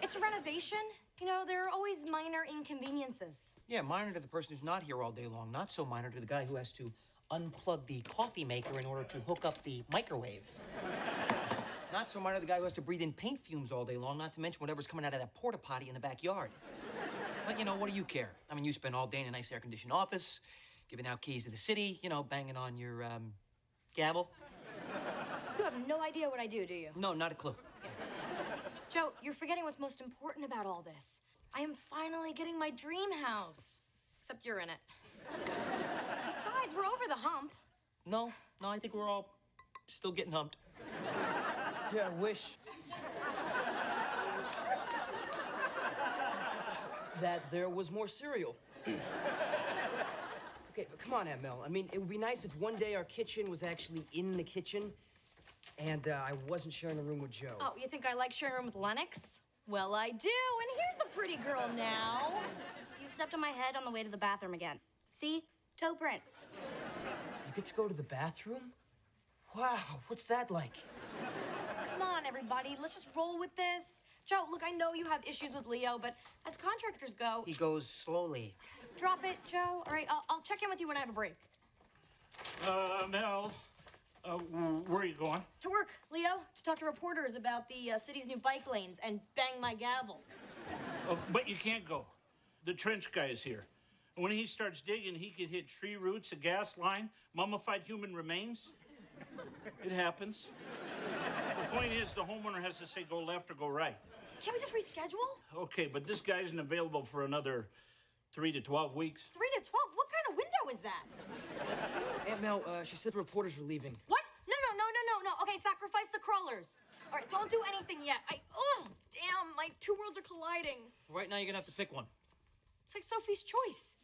It's a renovation. You know, there are always minor inconveniences. Yeah, minor to the person who's not here all day long. Not so minor to the guy who has to unplug the coffee maker in order to hook up the microwave. Not so minor to the guy who has to breathe in paint fumes all day long, not to mention whatever's coming out of that porta potty in the backyard. But, you know, what do you care? I mean, you spend all day in a nice air-conditioned office, giving out keys to the city, you know, banging on your, gavel. You have no idea what I do you? No, not a clue. Joe, you're forgetting what's most important about all this. I am finally getting my dream house. Except you're in it. Besides, we're over the hump. No, I think we're all still getting humped. Yeah, I wish that there was more cereal. Okay, but come on, Aunt Mel. I mean, it would be nice if one day our kitchen was actually in the kitchen and I wasn't sharing a room with Joe. Oh, you think I like sharing a room with Lennox? Well, I do, and here's the pretty girl now. You stepped on my head on the way to the bathroom again. See? Toe prints. You get to go to the bathroom? Wow, what's that like? Come on, everybody, let's just roll with this. Joe, look, I know you have issues with Leo, but as contractors go... He goes slowly. Drop it, Joe. All right, I'll check in with you when I have a break. Mel, where are you going? To work, Leo, to talk to reporters about the city's new bike lanes and bang my gavel. Oh, but you can't go. The trench guy is here. And when he starts digging, he could hit tree roots, a gas line, mummified human remains. It happens. The point is, the homeowner has to say go left or go right. Can't we just reschedule? Okay, but this guy isn't available for another 3 to 12 weeks. 3 to 12? What kind of window is that? Aunt Mel, she said the reporters were leaving. What? No. Okay, sacrifice the crawlers. All right, don't do anything yet. Oh, damn, my two worlds are colliding. Right now, you're gonna have to pick one. It's like Sophie's choice.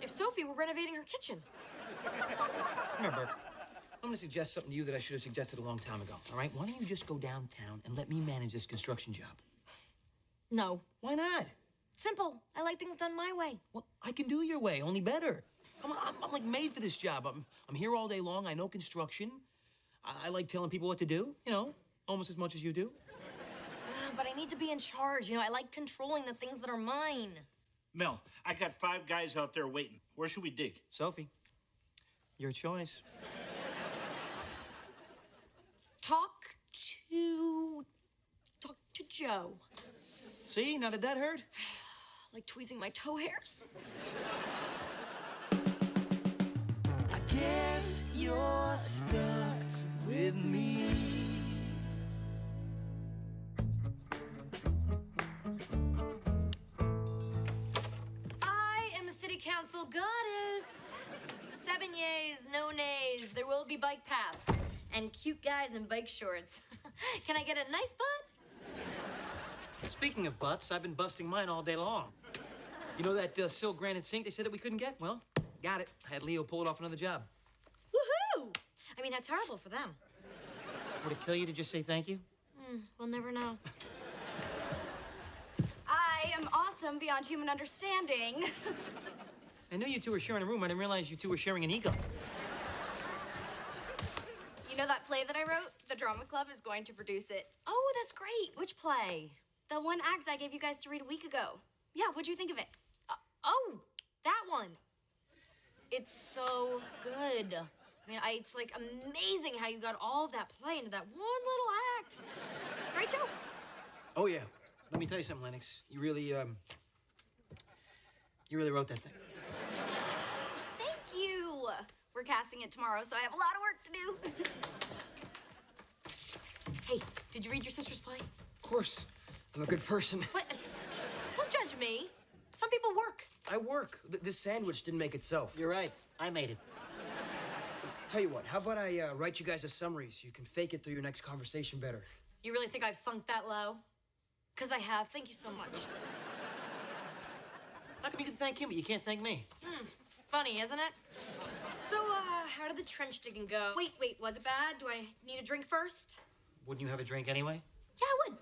If Sophie were renovating her kitchen. Remember, I'm gonna suggest something to you that I should have suggested a long time ago, all right? Why don't you just go downtown and let me manage this construction job? No. Why not? Simple. I like things done my way. Well, I can do your way, only better. Come on, I'm like made for this job. I'm here all day long. I know construction. I like telling people what to do, you know, almost as much as you do. But I need to be in charge. You know, I like controlling the things that are mine. Mel, I got 5 guys out there waiting. Where should we dig? Sophie, your choice. Talk to Joe. See, now did that hurt? Like tweezing my toe hairs. I guess you're stuck with me. I am a city council goddess. 7 yays, no nays. There will be bike paths and cute guys in bike shorts. Can I get a nice butt? Speaking of butts, I've been busting mine all day long. You know that silk granite sink they said that we couldn't get? Well, got it. I had Leo pull it off another job. Woohoo! I mean, how terrible for them. Would it kill you to just say thank you? We'll never know. I am awesome beyond human understanding. I knew you two were sharing a room. I didn't realize you two were sharing an ego. You know that play that I wrote? The drama club is going to produce it. Oh, that's great. Which play? The one act I gave you guys to read a week ago. Yeah, what'd you think of it? Oh, that one. It's so good. I mean, it's like amazing how you got all of that play into that one little act. Right, Joe? Oh, yeah. Let me tell you something, Lennox. You really wrote that thing. Thank you. We're casting it tomorrow, so I have a lot of work to do. Hey, did you read your sister's play? Of course. I'm a good person. What? Don't judge me. Some people work. I work. This sandwich didn't make itself. You're right. I made it. Tell you what, how about I write you guys a summary so you can fake it through your next conversation better? You really think I've sunk that low? Because I have. Thank you so much. How come you can thank him, but you can't thank me? Funny, isn't it? So, how did the trench digging go? Wait, was it bad? Do I need a drink first? Wouldn't you have a drink anyway? Yeah, I would.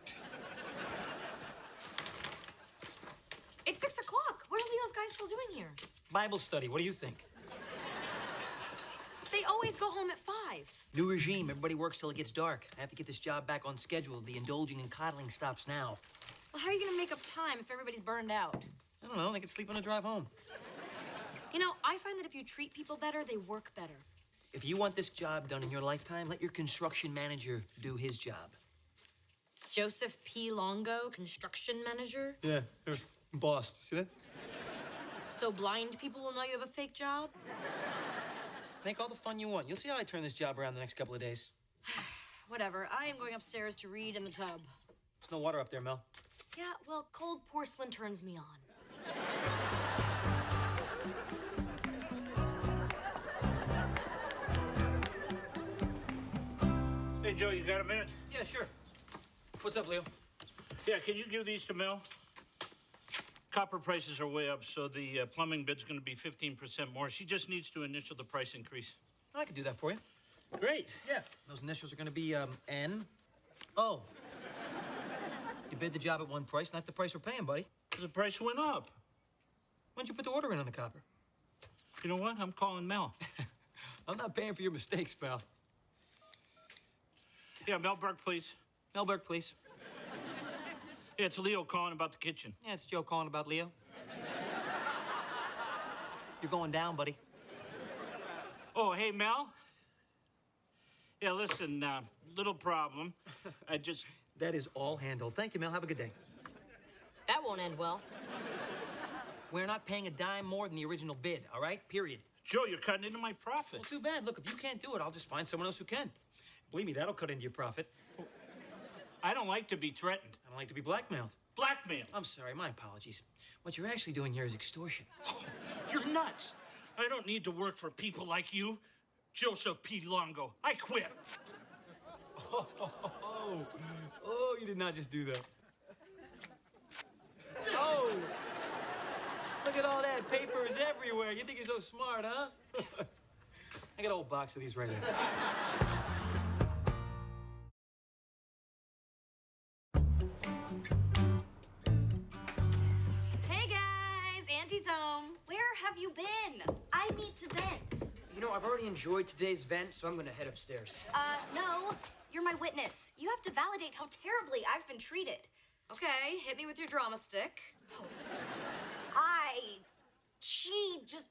It's 6 o'clock. What are Leo's guys still doing here? Bible study. What do you think? They always go home at 5. New regime. Everybody works till it gets dark. I have to get this job back on schedule. The indulging and coddling stops now. Well, how are you going to make up time if everybody's burned out? I don't know. They could sleep on the drive home. You know, I find that if you treat people better, they work better. If you want this job done in your lifetime, let your construction manager do his job. Joseph P. Longo, construction manager. Yeah, boss. See that? So blind people will know you have a fake job? Make all the fun you want. You'll see how I turn this job around the next couple of days. Whatever. I am going upstairs to read in the tub. There's no water up there, Mel. Yeah, well, cold porcelain turns me on. Hey, Joe, you got a minute? Yeah, sure. What's up, Leo? Yeah, can you give these to Mel? Copper prices are way up, so the plumbing bid's going to be 15% more. She just needs to initial the price increase. I can do that for you. Great. Yeah. Those initials are going to be N. O. You bid the job at one price, and that's the price we're paying, buddy. The price went up. When'd you put the order in on the copper? You know what? I'm calling Mel. I'm not paying for your mistakes, pal. Yeah, Mel Burke, please. Mel Burke, please. Yeah, it's Leo calling about the kitchen. Yeah, it's Joe calling about Leo. You're going down, buddy. Oh, hey, Mel? Yeah, listen, little problem. I just... That is all handled. Thank you, Mel. Have a good day. That won't end well. We're not paying a dime more than the original bid, all right? Period. Joe, you're cutting into my profit. Well, too bad. Look, if you can't do it, I'll just find someone else who can. Believe me, that'll cut into your profit. I don't like to be threatened. I don't like to be blackmailed. Blackmail? I'm sorry, my apologies. What you're actually doing here is extortion. Oh, you're nuts. I don't need to work for people like you. Joseph P. Longo. I quit. Oh, you did not just do that. Oh! Look at all that. Paper is everywhere. You think you're so smart, huh? I got a whole box of these right here. Hey, guys. Auntie's home. Where have you been? I need to vent. You know, I've already enjoyed today's vent, so I'm gonna head upstairs. No. You're my witness. You have to validate how terribly I've been treated. Okay, hit me with your drama stick. She just...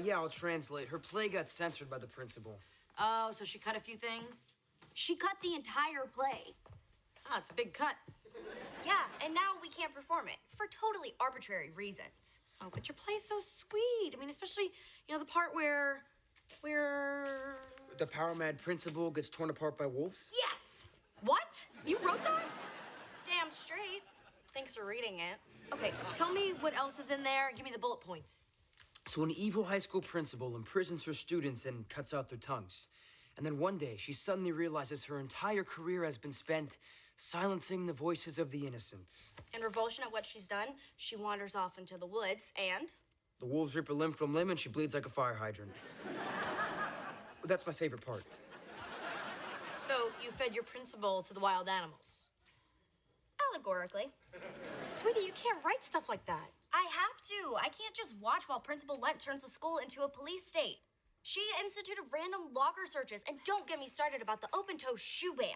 Yeah, I'll translate. Her play got censored by the principal. Oh, so she cut a few things? She cut the entire play. Ah, it's a big cut. Yeah, and now we can't perform it for totally arbitrary reasons. Oh, but your play's so sweet. I mean, especially, you know, the part where... The power mad principal gets torn apart by wolves? Yes! What? You wrote that? Damn straight. Thanks for reading it. Okay, tell me what else is in there. Give me the bullet points. So an evil high school principal imprisons her students and cuts out their tongues. And then one day, she suddenly realizes her entire career has been spent silencing the voices of the innocent. In revulsion at what she's done, she wanders off into the woods and... The wolves rip her limb from limb and she bleeds like a fire hydrant. But that's my favorite part. So you fed your principal to the wild animals? Allegorically. Sweetie, you can't write stuff like that. I have to. I can't just watch while Principal Lent turns the school into a police state. She instituted random locker searches, and don't get me started about the open-toe shoe ban.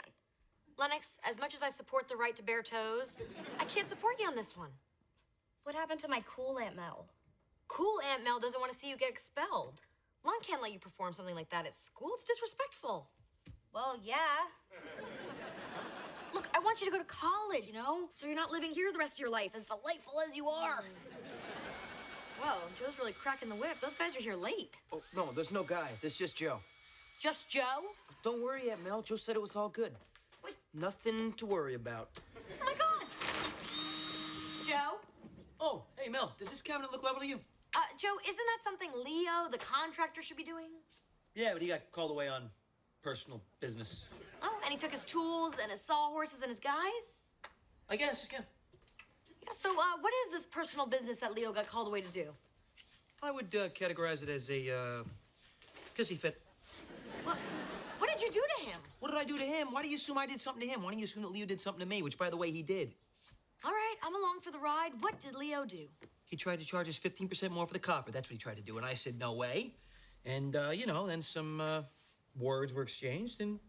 Lennox, as much as I support the right to bare toes, I can't support you on this one. What happened to my cool Aunt Mel? Cool Aunt Mel doesn't want to see you get expelled. Lon can't let you perform something like that at school. It's disrespectful. Well, yeah. Look, I want you to go to college, you know? So you're not living here the rest of your life, as delightful as you are. Whoa, Joe's really cracking the whip. Those guys are here late. Oh, no, there's no guys. It's just Joe. Just Joe? Don't worry, Aunt Mel. Joe said it was all good. What? Nothing to worry about. Oh, my God. Joe? Oh, hey, Mel, does this cabinet look level to you? Joe, isn't that something Leo, the contractor, should be doing? Yeah, but he got called away on personal business. Oh, and he took his tools and his sawhorses and his guys? I guess, yeah. Yeah, so, what is this personal business that Leo got called away to do? I would categorize it as a pissy fit. What did you do to him? What did I do to him? Why do you assume I did something to him? Why do you assume that Leo did something to me, which, by the way, he did? All right, I'm along for the ride. What did Leo do? He tried to charge us 15% more for the copper. That's what he tried to do. And I said, no way. And, you know, then some words were exchanged, and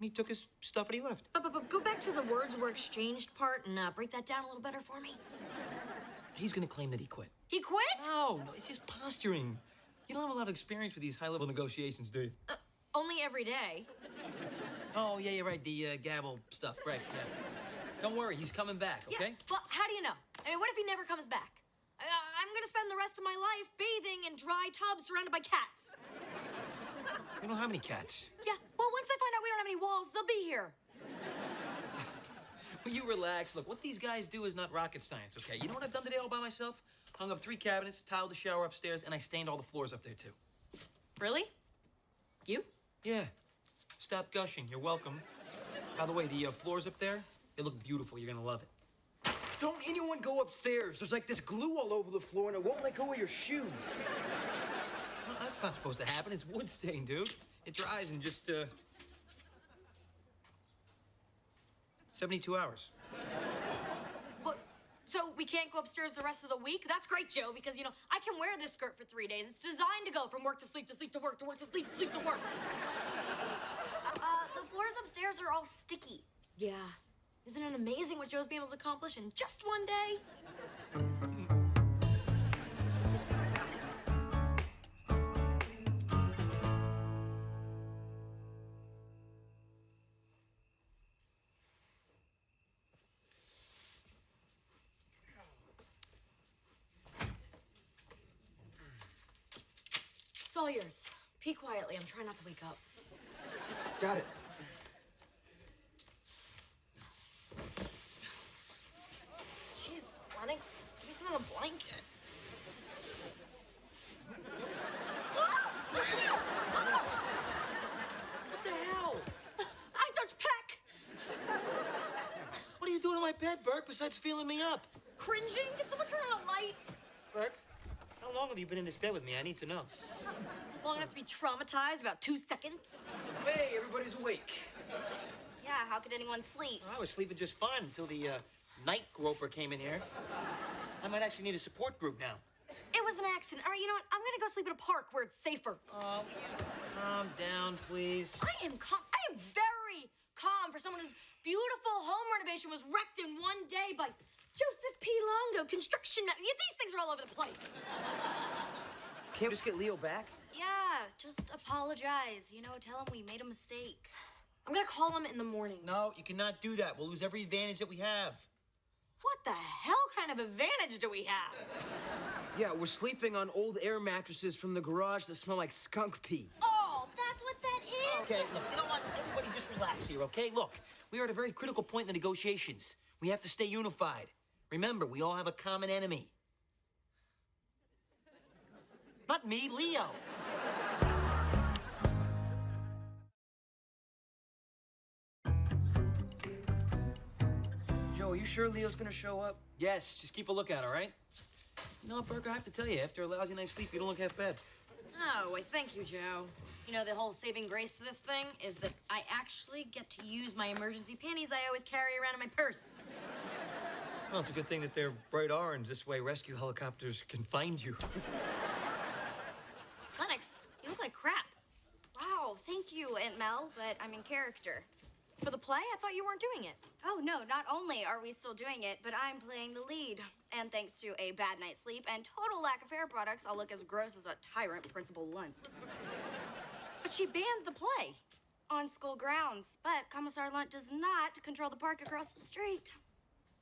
He took his stuff and he left. But go back to the words were exchanged part and break that down a little better for me. He's gonna claim that he quit. He quit? No, it's just posturing. You don't have a lot of experience with these high-level negotiations, do you? Only every day. Oh, yeah, you're right. The gavel stuff, right, yeah. Don't worry, he's coming back, okay? Yeah. Well, how do you know? I mean, what if he never comes back? I'm gonna spend the rest of my life bathing in dry tubs surrounded by cats. We don't have any cats. Yeah, well, once I find out we don't have any walls, they'll be here. Will you relax? Look, what these guys do is not rocket science, okay? You know what I've done today all by myself? Hung up 3 cabinets, tiled the shower upstairs, and I stained all the floors up there, too. Really? You? Yeah. Stop gushing. You're welcome. By the way, the floors up there, they look beautiful. You're gonna love it. Don't anyone go upstairs. There's like this glue all over the floor and it won't let go of your shoes. Well, that's not supposed to happen. It's wood stain, dude. It dries in just, 72 hours. But, so we can't go upstairs the rest of the week? That's great, Joe, because, you know, I can wear this skirt for 3 days. It's designed to go from work to sleep to sleep to work to work to sleep to sleep to work. The floors upstairs are all sticky. Yeah. Isn't it amazing what Joe's been able to accomplish in just one day? It's all yours. Pee quietly. I'm trying not to wake up. Got it. Jeez, Lennox, give me some of the blanket. What the hell? I touched Peck! What are you doing in my bed, Burke, besides feeling me up? Cringing? Can someone turn on a light? Burke, how long have you been in this bed with me? I need to know. Long enough to be traumatized, about 2 seconds. Hey, everybody's awake. Yeah, how could anyone sleep? I was sleeping just fine until the night groper came in here. I might actually need a support group now. It was an accident. All right, you know what? I'm gonna go sleep in a park where it's safer. Oh, calm down, please. I am calm. I am very calm for someone whose beautiful home renovation was wrecked in one day by Joseph P. Longo, construction. These things are all over the place. Can't we just get Leo back? Yeah, just apologize. You know, tell him we made a mistake. I'm gonna call him in the morning. No, you cannot do that. We'll lose every advantage that we have. What the hell kind of advantage do we have? Yeah, we're sleeping on old air mattresses from the garage that smell like skunk pee. Oh, that's what that is? Okay, look, you know what? Everybody just relax here, okay? Look, we are at a very critical point in the negotiations. We have to stay unified. Remember, we all have a common enemy. Not me, Leo. Joe, are you sure Leo's gonna show up? Yes, just keep a lookout, all right? You know, Burke, I have to tell you, after a lousy night's sleep, you don't look half bad. Oh, wait, thank you, Joe. You know, the whole saving grace to this thing is that I actually get to use my emergency panties I always carry around in my purse. Well, it's a good thing that they're bright orange. This way, rescue helicopters can find you. Lennox, you look like crap. Wow, thank you, Aunt Mel, but I'm in character. For the play? I thought you weren't doing it. Oh, no, not only are we still doing it, but I'm playing the lead. And thanks to a bad night's sleep and total lack of hair products, I'll look as gross as a tyrant Principal Lunt. But she banned the play. On school grounds, but Commissar Lunt does not control the park across the street.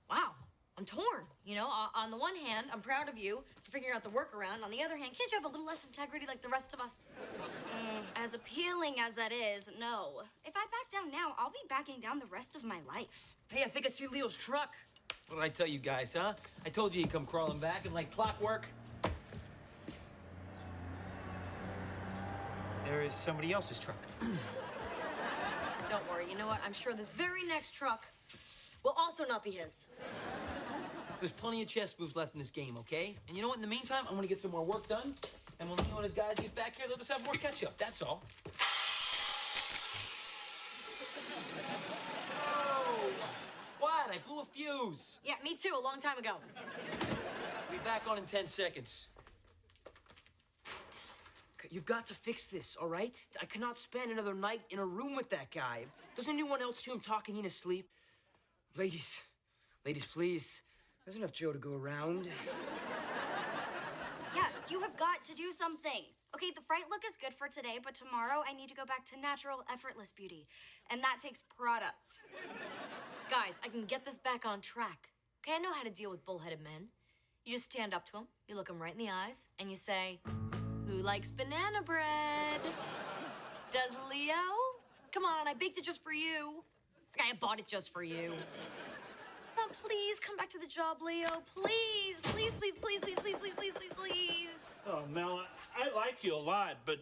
Wow, I'm torn. You know, on the one hand, I'm proud of you for figuring out the workaround. On the other hand, can't you have a little less integrity like the rest of us? As appealing as that is, no. If I back down now, I'll be backing down the rest of my life. Hey, I think I see Leo's truck. What did I tell you guys, huh? I told you he'd come crawling back and like clockwork. There is somebody else's truck. Don't worry, you know what? I'm sure the very next truck will also not be his. There's plenty of chess moves left in this game, okay? And you know what? In the meantime, I'm gonna get some more work done. And when Leo and his guys get back here, they'll just have more catch-up. That's all. Oh! What? I blew a fuse. Yeah, me too, a long time ago. Be back on in 10 seconds. Okay, you've got to fix this, all right? I cannot spend another night in a room with that guy. Does anyone else hear him talking in his sleep? Ladies, please. There's enough Joe to go around. Yeah, you have got to do something. Okay, the bright look is good for today, but tomorrow I need to go back to natural, effortless beauty. And that takes product. Guys, I can get this back on track. Okay, I know how to deal with bullheaded men. You just stand up to them, you look them right in the eyes, and you say, "Who likes banana bread? Does Leo? Come on, I baked it just for you. I bought it just for you. Oh, please come back to the job, Leo. Please, please, please, please, please, please, please, please, please, please." Oh, Mel, I like you a lot, but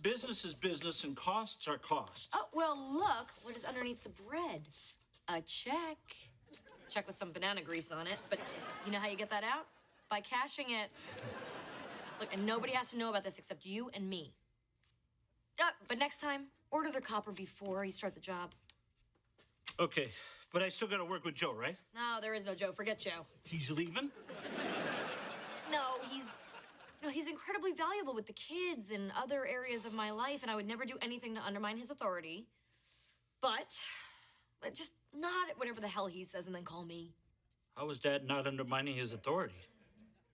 business is business and costs are costs. Oh, well, look what is underneath the bread. A check. Check with some banana grease on it, but you know how you get that out? By cashing it. Look, and nobody has to know about this except you and me. But next time, order the copper before you start the job. Okay, but I still got to work with Joe, right? No, there is no Joe. Forget Joe. He's leaving? No, he's incredibly valuable with the kids and other areas of my life, and I would never do anything to undermine his authority. But just nod at whatever the hell he says and then call me. How is that not undermining his authority?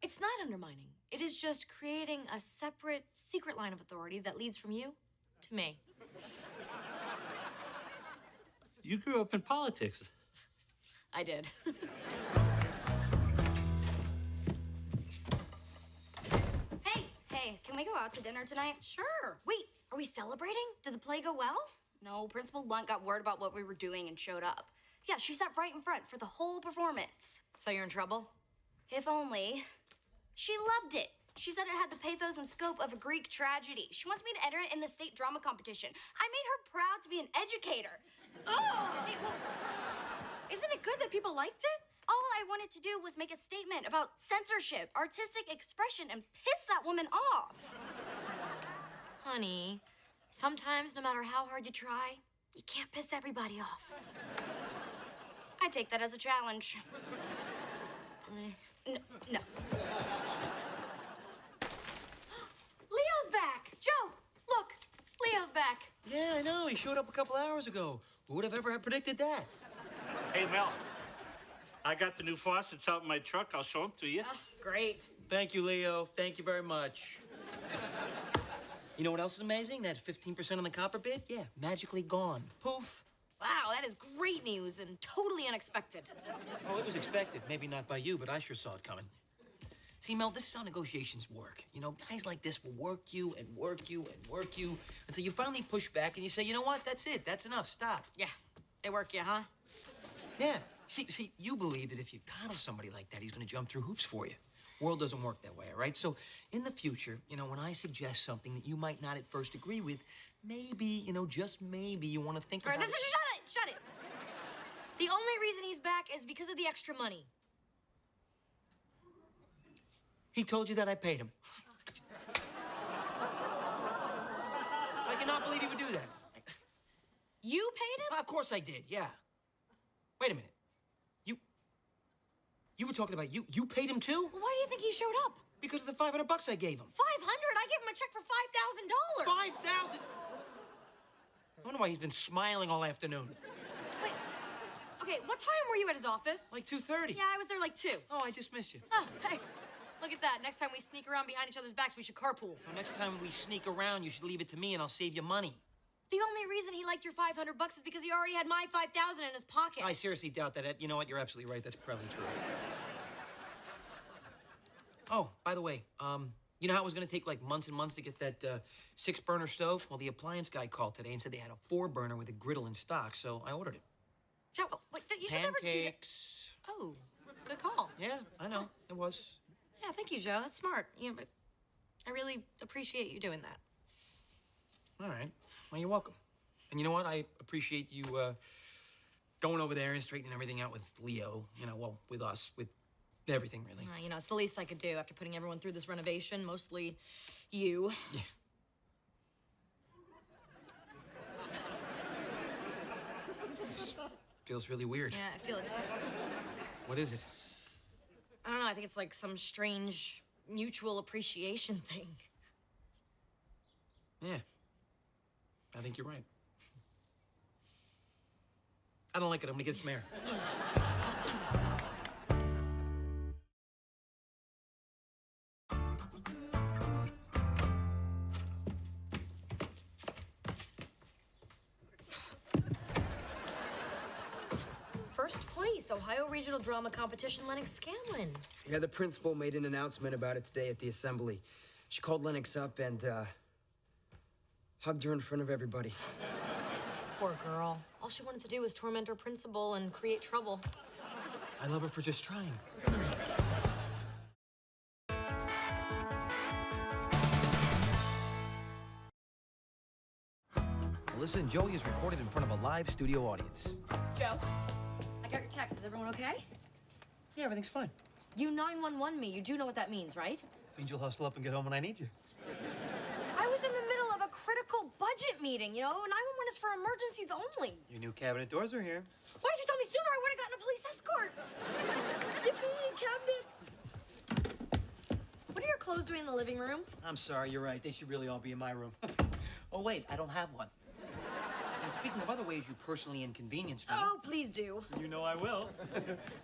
It's not undermining. It is just creating a separate, secret line of authority that leads from you to me. You grew up in politics. I did. Hey, can we go out to dinner tonight? Sure. Wait, are we celebrating? Did the play go well? No, Principal Lunt got word about what we were doing and showed up. Yeah, she sat right in front for the whole performance. So you're in trouble? If only. She loved it. She said it had the pathos and scope of a Greek tragedy. She wants me to enter it in the state drama competition. I made her proud to be an educator. Oh! Hey, well, isn't it good that people liked it? All I wanted to do was make a statement about censorship, artistic expression, and piss that woman off. Honey, sometimes no matter how hard you try, you can't piss everybody off. I take that as a challenge. No. Leo's back! Joe, look, Leo's back. Yeah, I know. He showed up a couple hours ago. Who would have ever predicted that? Hey, Mel, I got the new faucets out in my truck. I'll show them to you. Oh, great. Thank you, Leo. Thank you very much. You know what else is amazing? That 15% on the copper bid? Yeah, magically gone. Poof. Wow, that is great news and totally unexpected. Oh, it was expected. Maybe not by you, but I sure saw it coming. See, Mel, this is how negotiations work. You know, guys like this will work you and work you and work you until you finally push back and you say, you know what? That's it. That's enough. Stop. Yeah, they work you, huh? Yeah. See, you believe that if you coddle somebody like that, he's going to jump through hoops for you. World doesn't work that way, all right? So in the future, you know, when I suggest something that you might not at first agree with, maybe, you know, just maybe you want to think All right, about it. Shut it. The only reason he's back is because of the extra money. He told you that I paid him. I cannot believe he would do that. You paid him? Of course I did, yeah. Wait a minute. You were talking about you paid him too? Well, why do you think he showed up? Because of the $500 I gave him. 500? I gave him a check for $5,000. $5,000? I wonder why he's been smiling all afternoon. Wait. Okay, what time were you at his office? Like 2:30. Yeah, I was there like 2. Oh, I just missed you. Oh, hey. Look at that. Next time we sneak around behind each other's backs, we should carpool. Well, next time we sneak around, you should leave it to me and I'll save you money. The only reason he liked your $500 is because he already had my $5,000 in his pocket. I seriously doubt that. You know what? You're absolutely right. That's probably true. Oh, by the way, you know how it was going to take like months and months to get that 6-burner stove? Well, the appliance guy called today and said they had a 4-burner with a griddle in stock, so I ordered it. Joe, wait, you should never do that. Pancakes. Oh, good call. Yeah, I know. It was. Yeah, thank you, Joe. That's smart. You know, but I really appreciate you doing that. All right. Well, you're welcome. And you know what? I appreciate you going over there and straightening everything out with Leo. You know, well, with us, with everything, really. You know, it's the least I could do after putting everyone through this renovation, mostly you. Yeah. This feels really weird. Yeah, I feel it too. What is it? I don't know. I think it's like some strange mutual appreciation thing. Yeah. I think you're right. I don't like it. I'm gonna get some air. First place, Ohio Regional Drama Competition, Lennox Scanlon. Yeah, the principal made an announcement about it today at the assembly. She called Lennox up and, hugged her in front of everybody. Poor girl. All she wanted to do was torment her principal and create trouble. I love her for just trying. Melissa and Joey is recorded in front of a live studio audience. Joe, I got your text. Is everyone okay? Yeah, everything's fine. You 911 me. You do know what that means, right? Means you'll hustle up and get home when I need you. I was in the middle of a critical budget meeting, you know? 911 is for emergencies only. Your new cabinet doors are here. Why didn't you tell me sooner? I would have gotten a police escort. Yippee, cabinets. What are your clothes doing in the living room? I'm sorry, you're right. They should really all be in my room. Oh, wait, I don't have one. And speaking of other ways you personally inconvenience me... Oh, please do. You know I will.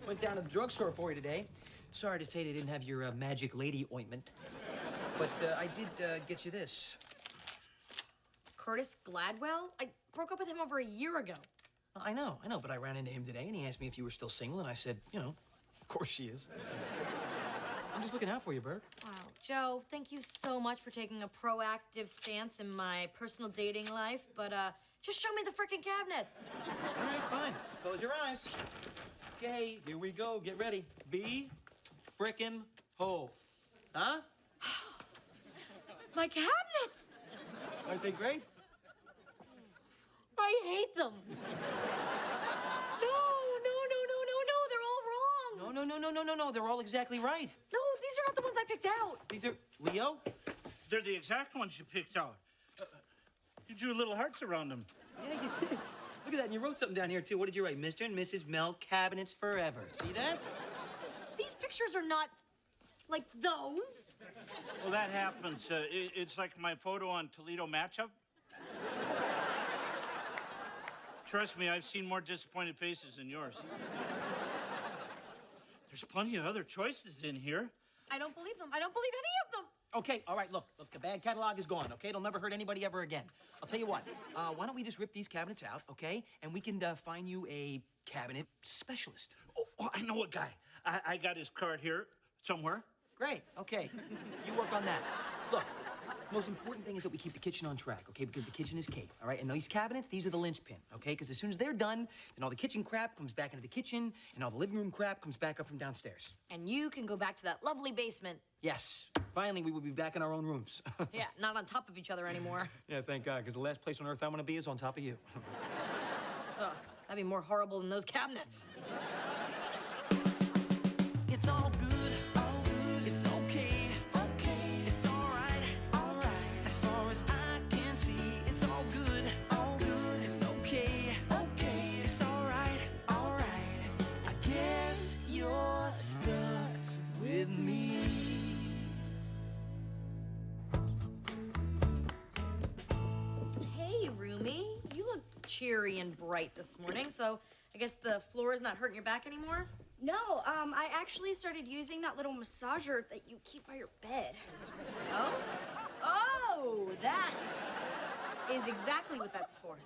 Went down to the drugstore for you today. Sorry to say they didn't have your magic lady ointment. But I did get you this. Curtis Gladwell? I broke up with him over a year ago. I know, but I ran into him today, and he asked me if you were still single, and I said, you know, of course she is. I'm just looking out for you, Burke. Wow. Joe, thank you so much for taking a proactive stance in my personal dating life, but just show me the frickin' cabinets. All right, fine. Close your eyes. Okay, here we go. Get ready. Be frickin' ho. Huh? My cabinets! Aren't they great? I hate them. No, they're all wrong. No. They're all exactly right. No, these are not the ones I picked out. These are... Leo? They're the exact ones you picked out. You drew little hearts around them. Yeah, you did. Look at that, and you wrote something down here, too. What did you write? Mr. and Mrs. Mel Cabinets Forever. See that? These pictures are not like those. Well, that happens. It's like my photo on Toledo Matchup. Trust me, I've seen more disappointed faces than yours. There's plenty of other choices in here. I don't believe them. I don't believe any of them. Okay, all right, look, the bad catalog is gone, okay? It'll never hurt anybody ever again. I'll tell you what, why don't we just rip these cabinets out, okay? And we can find you a cabinet specialist. Oh, I know a guy. I got his card here somewhere. Great, okay. You work on that. Look, most important thing is that we keep the kitchen on track, okay? Because the kitchen is key, all right? And these cabinets, these are the linchpin, okay? Because as soon as they're done, then all the kitchen crap comes back into the kitchen, and all the living room crap comes back up from downstairs. And you can go back to that lovely basement. Yes. Finally, we will be back in our own rooms. Yeah, not on top of each other anymore. Yeah, thank God, because the last place on earth I want to be is on top of you. Ugh, that'd be more horrible than those cabinets. It's all good, it's okay, it's all right, as far as I can see, it's all good, it's okay, it's all right, I guess you're stuck with me. Hey, Rumi, you look cheery and bright this morning, so I guess the floor is not hurting your back anymore? No, I actually started using that little massager that you keep by your bed. Oh? Oh, that is exactly what that's for.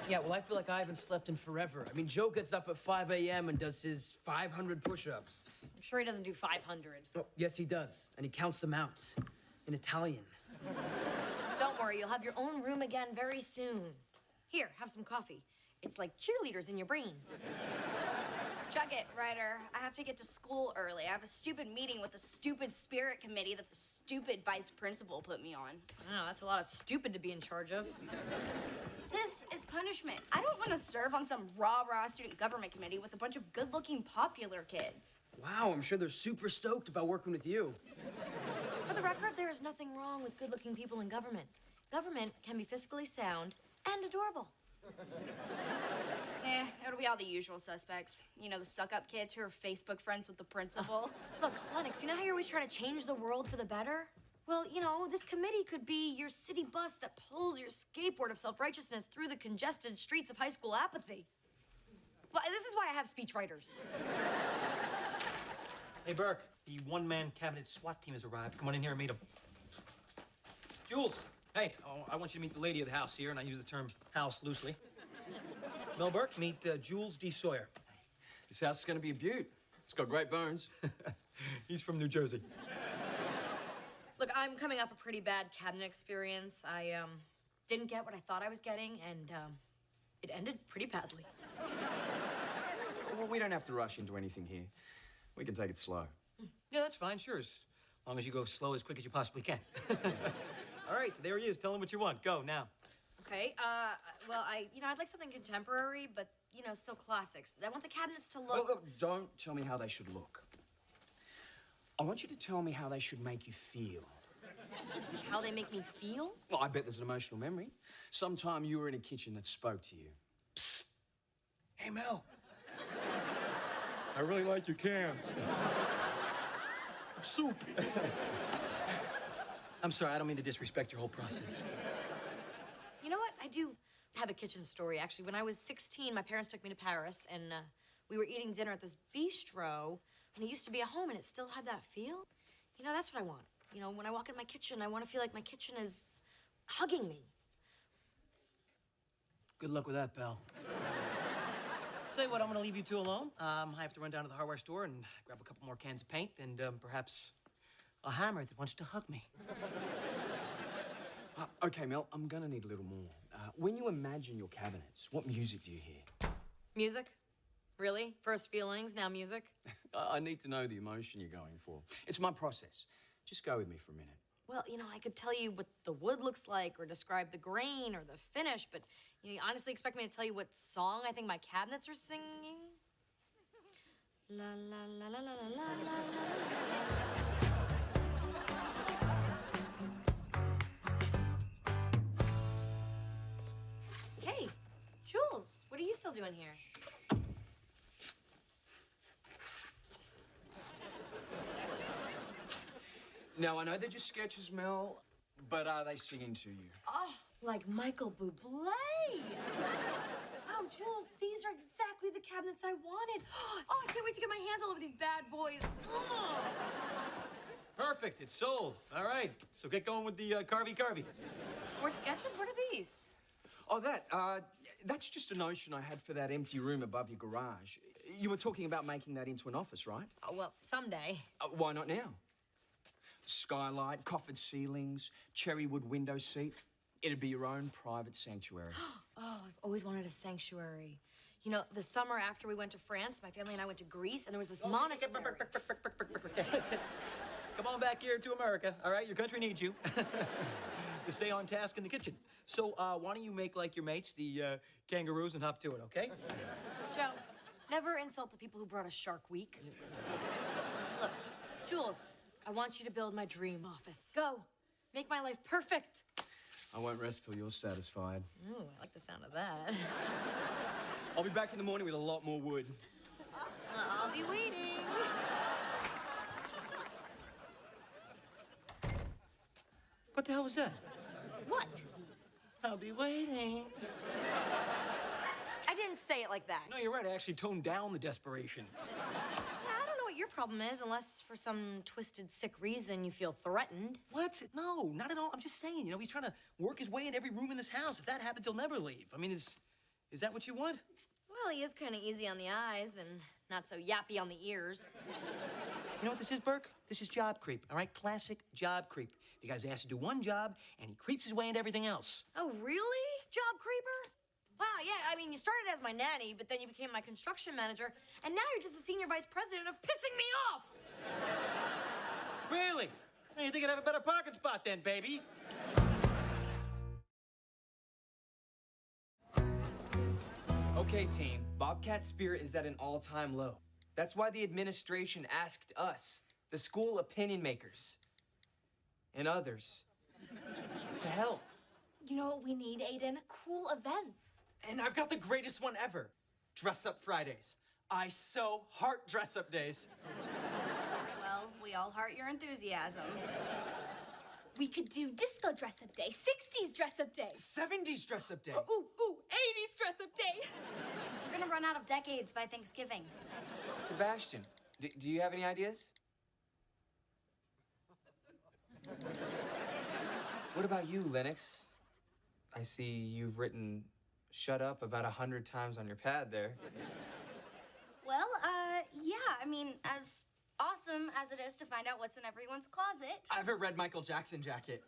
Yeah, well, I feel like I haven't slept in forever. I mean, Joe gets up at 5 a.m. and does his 500 push-ups. I'm sure he doesn't do 500. Oh, yes, he does. And he counts them out in Italian. Don't worry, you'll have your own room again very soon. Here, have some coffee. It's like cheerleaders in your brain. Chug it, Ryder. I have to get to school early. I have a stupid meeting with the stupid spirit committee that the stupid vice principal put me on. Wow, that's a lot of stupid to be in charge of. This is punishment. I don't want to serve on some rah-rah student government committee with a bunch of good-looking, popular kids. Wow, I'm sure they're super stoked about working with you. For the record, there is nothing wrong with good-looking people in government. Government can be fiscally sound and adorable. It'll be all the usual suspects. You know, the suck-up kids who are Facebook friends with the principal. Look, Lennox, you know how you're always trying to change the world for the better? Well, you know, this committee could be your city bus that pulls your skateboard of self-righteousness through the congested streets of high school apathy. Well, this is why I have speechwriters. Hey, Burke, the one-man cabinet SWAT team has arrived. Come on in here and meet them. Jules, hey, I want you to meet the lady of the house here, and I use the term house loosely. Mel Burke, meet Jules D. Sawyer. This house is going to be a beaut. It's got great bones. He's from New Jersey. Look, I'm coming off a pretty bad cabinet experience. I didn't get what I thought I was getting, and it ended pretty badly. Well, we don't have to rush into anything here. We can take it slow. Yeah, that's fine, sure, as long as you go slow as quick as you possibly can. All right, so there he is. Tell him what you want. Go, now. Okay, well, I'd like something contemporary, but, still classics. I want the cabinets to look... Oh, don't tell me how they should look. I want you to tell me how they should make you feel. How they make me feel? Well, I bet there's an emotional memory. Sometime you were in a kitchen that spoke to you. Psst. Hey, Mel. I really like your cans. Soup. I'm sorry, I don't mean to disrespect your whole process. You know what? I do have a kitchen story, actually. When I was 16, my parents took me to Paris, and we were eating dinner at this bistro, and it used to be a home, and it still had that feel. That's what I want. When I walk in my kitchen, I want to feel like my kitchen is hugging me. Good luck with that, pal. Tell you what, I'm gonna leave you two alone. I have to run down to the hardware store and grab a couple more cans of paint and perhaps a hammer that wants to hug me. Okay, Mel, I'm gonna need a little more. When you imagine your cabinets, what music do you hear? Music? Really? First feelings, now music? I need to know the emotion you're going for. It's my process. Just go with me for a minute. Well, I could tell you what the wood looks like or describe the grain or the finish, but you honestly expect me to tell you what song I think my cabinets are singing? La la la la la la la la. Hey, Jules, what are you still doing here? Now, I know they're just sketches, Mel, but are they singing to you? Oh, like Michael Bublé. Oh, Jules, these are exactly the cabinets I wanted. Oh, I can't wait to get my hands all over these bad boys. Oh. Perfect, it's sold. All right, so get going with the carvy. More sketches? What are these? Oh, that's just a notion I had for that empty room above your garage. You were talking about making that into an office, right? Oh, well, someday. Why not now? Skylight, coffered ceilings, cherry wood window seat. It'd be your own private sanctuary. Oh, I've always wanted a sanctuary. The summer after we went to France, my family and I went to Greece, and there was this monastery. Come on back here to America, all right? Your country needs you to stay on task in the kitchen. So why don't you make like your mates, the kangaroos, and hop to it, okay? Joe, never insult the people who brought us Shark Week. Look, Jules, I want you to build my dream office. Go. Make my life perfect. I won't rest till you're satisfied. Ooh, I like the sound of that. I'll be back in the morning with a lot more wood. I'll be waiting. What the hell was that? What? I'll be waiting. I didn't say it like that. No, you're right. I actually toned down the desperation. I don't know what your problem is, unless for some twisted, sick reason you feel threatened. What? No, not at all. I'm just saying, he's trying to work his way in every room in this house. If that happens, he'll never leave. I mean, is that what you want? Well, he is kind of easy on the eyes and not so yappy on the ears. You know what this is, Burke? This is job creep, all right? Classic job creep. The guy's asked to do one job, and he creeps his way into everything else. Oh, really? Job creeper? Wow, yeah, you started as my nanny, but then you became my construction manager, and now you're just a senior vice president of pissing me off! Really? Hey, you think I'd have a better parking spot then, baby? Okay, team, Bobcat spirit is at an all-time low. That's why the administration asked us, the school opinion makers, and others, to help. You know what we need, Aiden? Cool events. And I've got the greatest one ever. Dress Up Fridays. I so heart dress-up days. Well, we all heart your enthusiasm. We could do disco dress-up day, 60s dress-up day. 70s dress-up day. Ooh, 80s dress-up day. We're gonna run out of decades by Thanksgiving. Sebastian, do you have any ideas? What about you, Lennox? I see you've written "shut up" about 100 times on your pad there. Well, yeah, I mean, as awesome as it is to find out what's in everyone's closet, I have a red Michael Jackson jacket.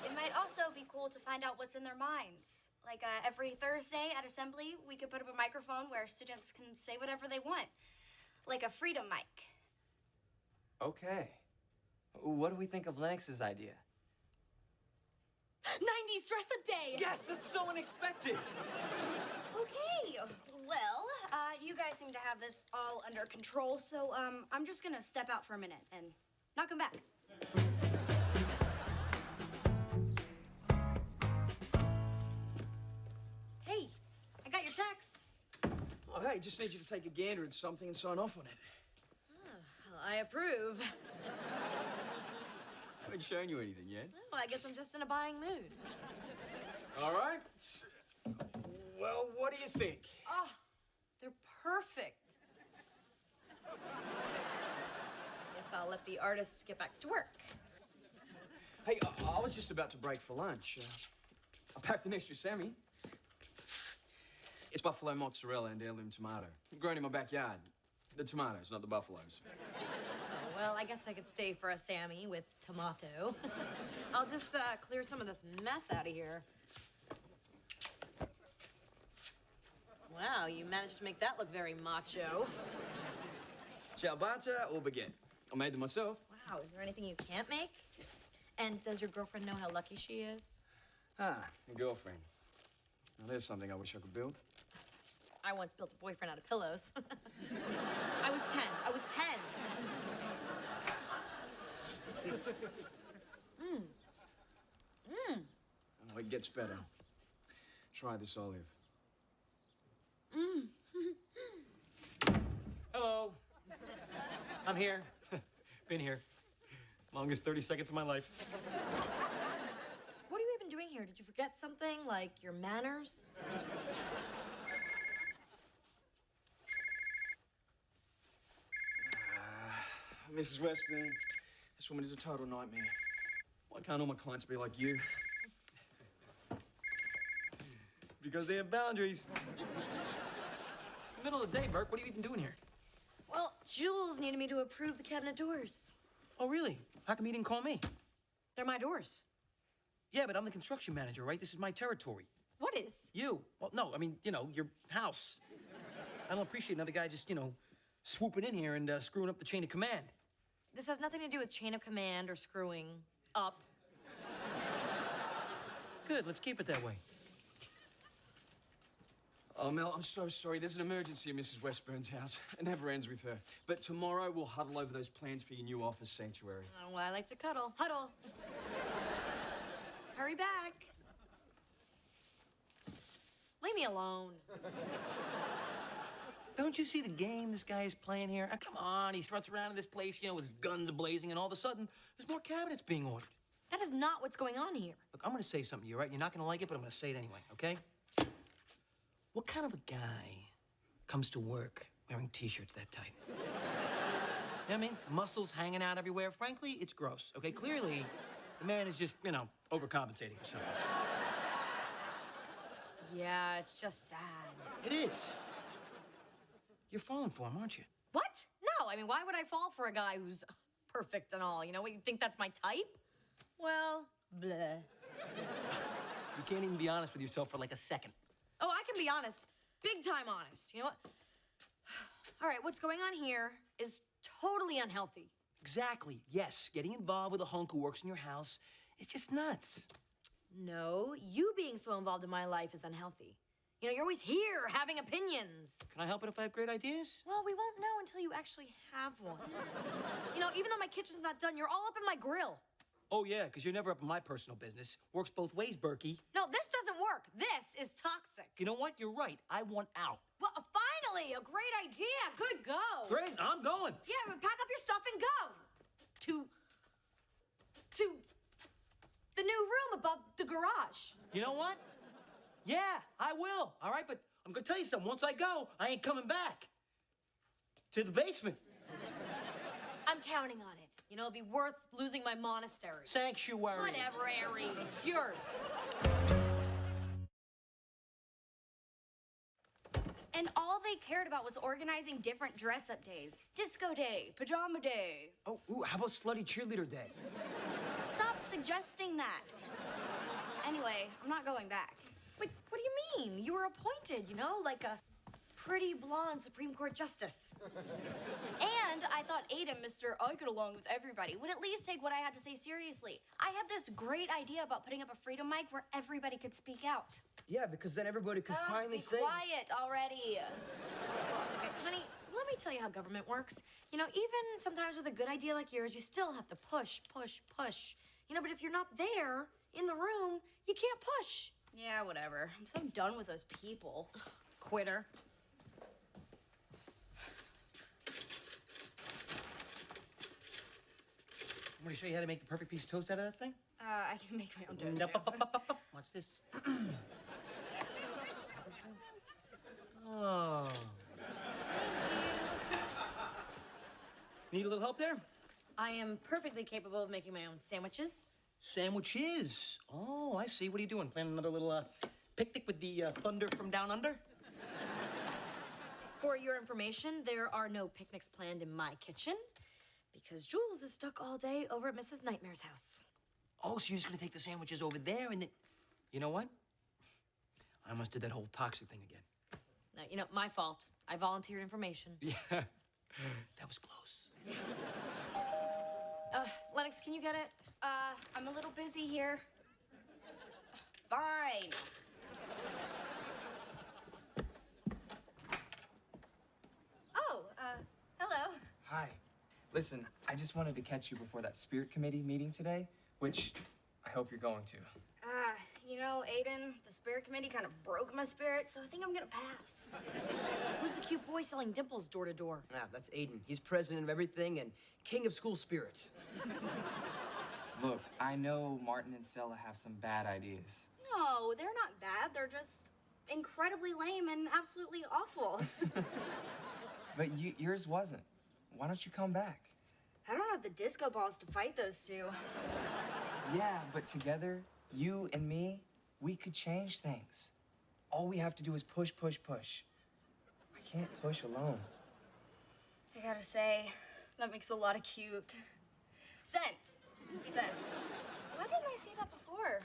it might also be cool to find out what's in their minds. Like, every Thursday at assembly, we could put up a microphone where students can say whatever they want. Like a freedom mic. Okay. What do we think of Lennox's idea? 90s dress-up day. Yes, that's so unexpected. Okay, well, you guys seem to have this all under control, so, I'm just gonna step out for a minute and not come back. Hey, I got your text. Oh, hey, just need you to take a gander at something and sign off on it. I approve. I haven't shown you anything yet. Well, I guess I'm just in a buying mood. All right. Well, what do you think? Oh, they're perfect. Guess I'll let the artists get back to work. Hey, I was just about to break for lunch. I packed an extra Sammy. It's buffalo mozzarella and heirloom tomato. Grown in my backyard. The tomatoes, not the buffaloes. Oh, well, I guess I could stay for a Sammy with tomato. I'll just clear some of this mess out of here. Wow, you managed to make that look very macho. Ciabatta or baguette? I made them myself. Wow, is there anything you can't make? And does your girlfriend know how lucky she is? Ah, a girlfriend. Now, there's something I wish I could build. I once built a boyfriend out of pillows. I was 10. I was 10. Oh, it gets better. Try this olive. Hello. I'm here. Been here. Longest 30 seconds of my life. What are you even doing here? Did you forget something, like your manners? Mrs. Westburn, this woman is a total nightmare. Why can't all my clients be like you? Because they have boundaries. It's the middle of the day, Burke. What are you even doing here? Well, Jules needed me to approve the cabinet doors. Oh, really? How come he didn't call me? They're my doors. Yeah, but I'm the construction manager, right? This is my territory. What is? You. Well, no, I mean, your house. I don't appreciate another guy just, swooping in here and screwing up the chain of command. This has nothing to do with chain of command or screwing up. Good, let's keep it that way. Oh, Mel, I'm so sorry. There's an emergency at Mrs. Westburn's house. It never ends with her. But tomorrow we'll huddle over those plans for your new office sanctuary. Oh, well, I like to cuddle. Huddle. Hurry back. Leave me alone. Don't you see the game this guy is playing here? Come on, he struts around in this place, with his guns blazing, and all of a sudden, there's more cabinets being ordered. That is not what's going on here. Look, I'm gonna say something to you, right? You're not gonna like it, but I'm gonna say it anyway, okay? What kind of a guy comes to work wearing t-shirts that tight? You know what I mean? Muscles hanging out everywhere. Frankly, it's gross, okay? Clearly, the man is just, overcompensating for something. Yeah, it's just sad. It is. You're falling for him, aren't you? What? No, I mean, why would I fall for a guy who's perfect and all? You think that's my type? Well, bleh. You can't even be honest with yourself for like a second. Oh, I can be honest. Big time honest. You know what? All right, what's going on here is totally unhealthy. Exactly. Yes, getting involved with a hunk who works in your house is just nuts. No, you being so involved in my life is unhealthy. You're always here having opinions. Can I help it if I have great ideas? Well, we won't know until you actually have one. Even though my kitchen's not done, you're all up in my grill. Oh, yeah, because you're never up in my personal business. Works both ways, Berkey. No, this doesn't work. This is toxic. You know what? You're right. I want out. Well, finally, a great idea. Good go. Great, I'm going. Yeah, pack up your stuff and go. To garage. You know what? Yeah, I will, all right? But I'm gonna tell you something. Once I go, I ain't coming back. To the basement. I'm counting on it. You know, it'll be worth losing my monastery. Sanctuary. Whatever, Ari. It's yours. And all they cared about was organizing different dress-up days. Disco day, pajama day. Oh, ooh, how about slutty cheerleader day? Stop suggesting that. Anyway, I'm not going back. Wait, what do you mean? You were appointed, you know, like a pretty blonde Supreme Court justice. And I thought Aiden, Mr. I get along with everybody, would at least take what I had to say seriously. I had this great idea about putting up a freedom mic where everybody could speak out. Yeah, because then everybody could finally be say... quiet already. Okay, honey, let me tell you how government works. You know, even sometimes with a good idea like yours, you still have to push, push, push. You know, but if you're not there in the room, you can't push. Yeah, whatever. I'm so done with those people. Quitter. I'm gonna show you how to make the perfect piece of toast out of that thing. I can make my own toast. Watch this. Oh. Need a little help there? I am perfectly capable of making my own sandwiches. Sandwiches. Oh, I see. What are you doing? Planning another little picnic with the thunder from down under? For your information, there are no picnics planned in my kitchen because Jules is stuck all day over at Mrs. Nightmare's house. Oh, so you're just gonna take the sandwiches over there and then... You know what? I almost did that whole toxic thing again. No, you know, my fault. I volunteered information. Yeah, that was close. Lennox, can you get it? I'm a little busy here. Fine. Oh, hello. Hi. Listen, I just wanted to catch you before that spirit committee meeting today, which I hope you're going to. You know, Aiden, the spirit committee kind of broke my spirit, so I think I'm gonna pass. Who's the cute boy selling dimples door to door? Yeah, that's Aiden. He's president of everything and king of school spirits. Look, I know Martin and Stella have some bad ideas. No, they're not bad. They're just incredibly lame and absolutely awful. But yours wasn't. Why don't you come back? I don't have the disco balls to fight those two. Yeah, but together, you and me, we could change things. All we have to do is push, push, push. I can't push alone. I gotta say, that makes a lot of cute sense. Sense. Why didn't I see that before?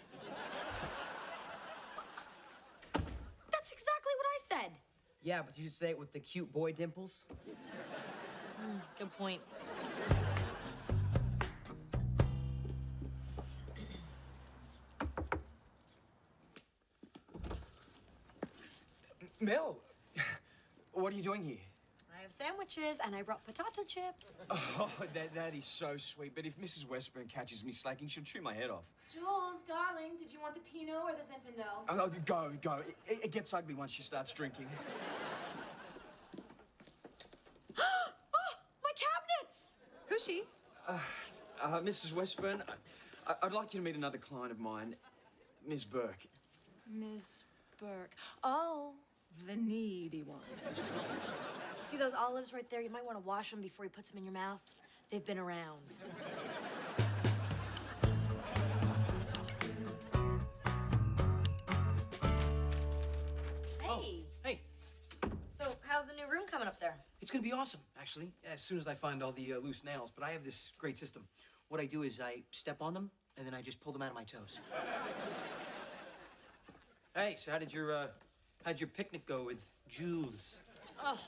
That's exactly what I said. Yeah, but you just say it with the cute boy dimples? Good point. Mel, what are you doing here? I have sandwiches and I brought potato chips. Oh, that is so sweet. But if Mrs. Westburn catches me slacking, she'll chew my head off. Jules, darling, did you want the Pinot or the Zinfandel? Oh, go. It gets ugly once she starts drinking. My cabinets! Who's she? Mrs. Westburn, I'd like you to meet another client of mine, Ms. Burke. Miss Burke. Oh, the needy one. See those olives right there? You might want to wash them before he puts them in your mouth. They've been around. Hey. Oh, hey. So, how's the new room coming up there? It's gonna be awesome, actually, as soon as I find all the loose nails. But I have this great system. What I do is I step on them, and then I just pull them out of my toes. Hey, so how'd your picnic go with Jules? Oh,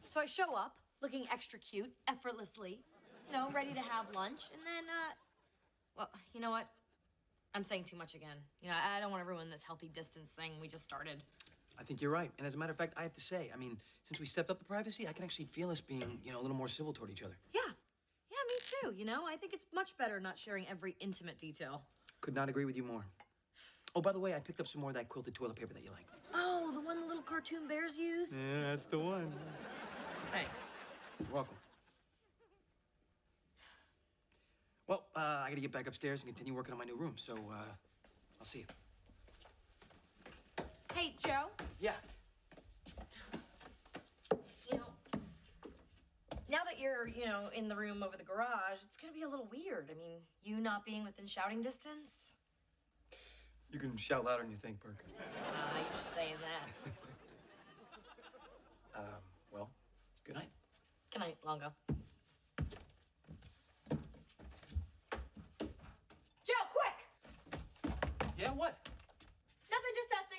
so I show up looking extra cute, effortlessly, you know, ready to have lunch, and then, well, you know what? I'm saying too much again. You know, I don't want to ruin this healthy distance thing we just started. I think you're right. And as a matter of fact, I have to say, I mean, since we stepped up the privacy, I can actually feel us being, you know, a little more civil toward each other. Yeah, me too, you know? I think it's much better not sharing every intimate detail. Could not agree with you more. Oh, by the way, I picked up some more of that quilted toilet paper that you like. Oh, the one the little cartoon bears use? Yeah, that's the one. Thanks. You're welcome. Well, I gotta get back upstairs and continue working on my new room, so, I'll see you. Hey, Joe. Yeah. You know, now that you're, in the room over the garage, it's gonna be a little weird. I mean, you not being within shouting distance. You can shout louder than you think, Perk. You're just saying that. Well, good night. Good night, Longo. Joe, quick! Yeah, what? Nothing, just testing.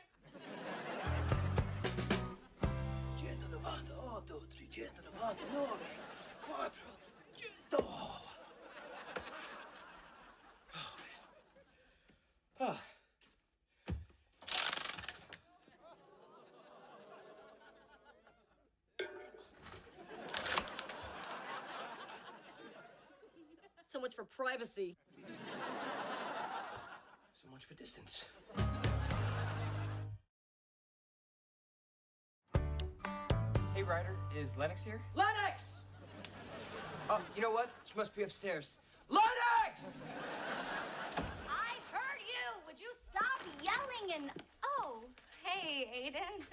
198, 399, 400. Ah. So much for privacy. So much for distance. Hey, Ryder, is Lennox here? Lennox! Oh, you know what? She must be upstairs. Lennox! I heard you. Would you stop yelling and... Oh, hey, Aiden.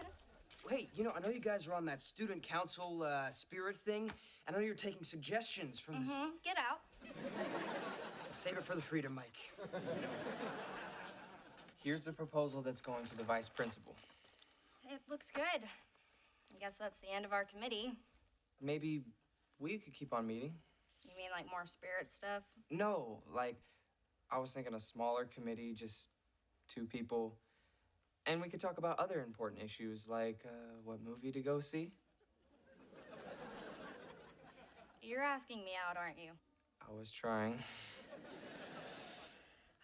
Hey, I know you guys are on that student council spirit thing. I know you're taking suggestions from this. Get out. Save it for the freedom mic. Here's the proposal that's going to the vice principal. It looks good. I guess that's the end of our committee. Maybe we could keep on meeting. You mean like more spirit stuff? No, I was thinking a smaller committee, just 2 people. And we could talk about other important issues, like what movie to go see. You're asking me out, aren't you? I was trying.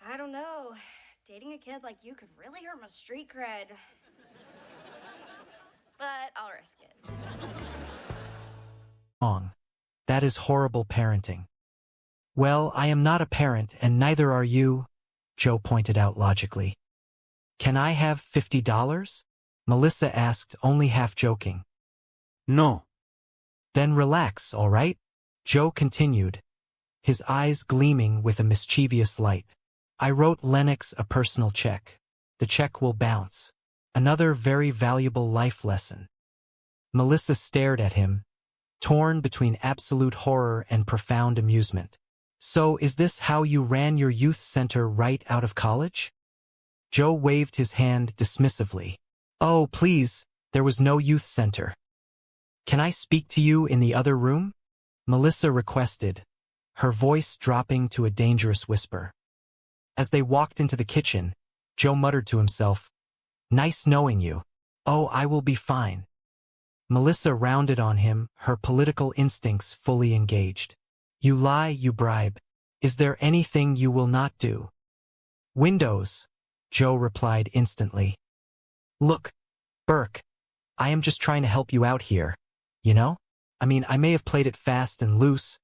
I don't know. Dating a kid like you could really hurt my street cred. But I'll risk it. Wrong. That is horrible parenting. Well, I am not a parent, and neither are you, Joe pointed out logically. Can I have $50? Melissa asked, only half joking. No. Then relax, all right? Joe continued, his eyes gleaming with a mischievous light. I wrote Lennox a personal check. The check will bounce. Another very valuable life lesson. Melissa stared at him, torn between absolute horror and profound amusement. So is this how you ran your youth center right out of college? Joe waved his hand dismissively. Oh, please, there was no youth center. Can I speak to you in the other room? Melissa requested, her voice dropping to a dangerous whisper. As they walked into the kitchen, Joe muttered to himself, nice knowing you. Oh, I will be fine. Melissa rounded on him, her political instincts fully engaged. You lie, you bribe. Is there anything you will not do? Windows, Joe replied instantly. Look, Burke, I am just trying to help you out here, you know? I mean, I may have played it fast and loose,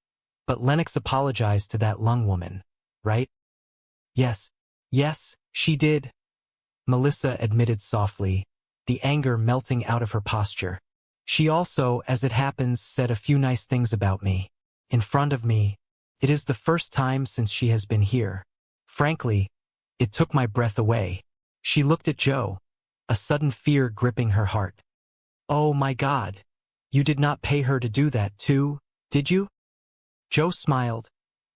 but Lennox apologized to that lung woman, right? Yes, she did. Melissa admitted softly, the anger melting out of her posture. She also, as it happens, said a few nice things about me. In front of me. It is the first time since she has been here. Frankly, it took my breath away. She looked at Joe, a sudden fear gripping her heart. Oh my God. You did not pay her to do that too, did you? Joe smiled,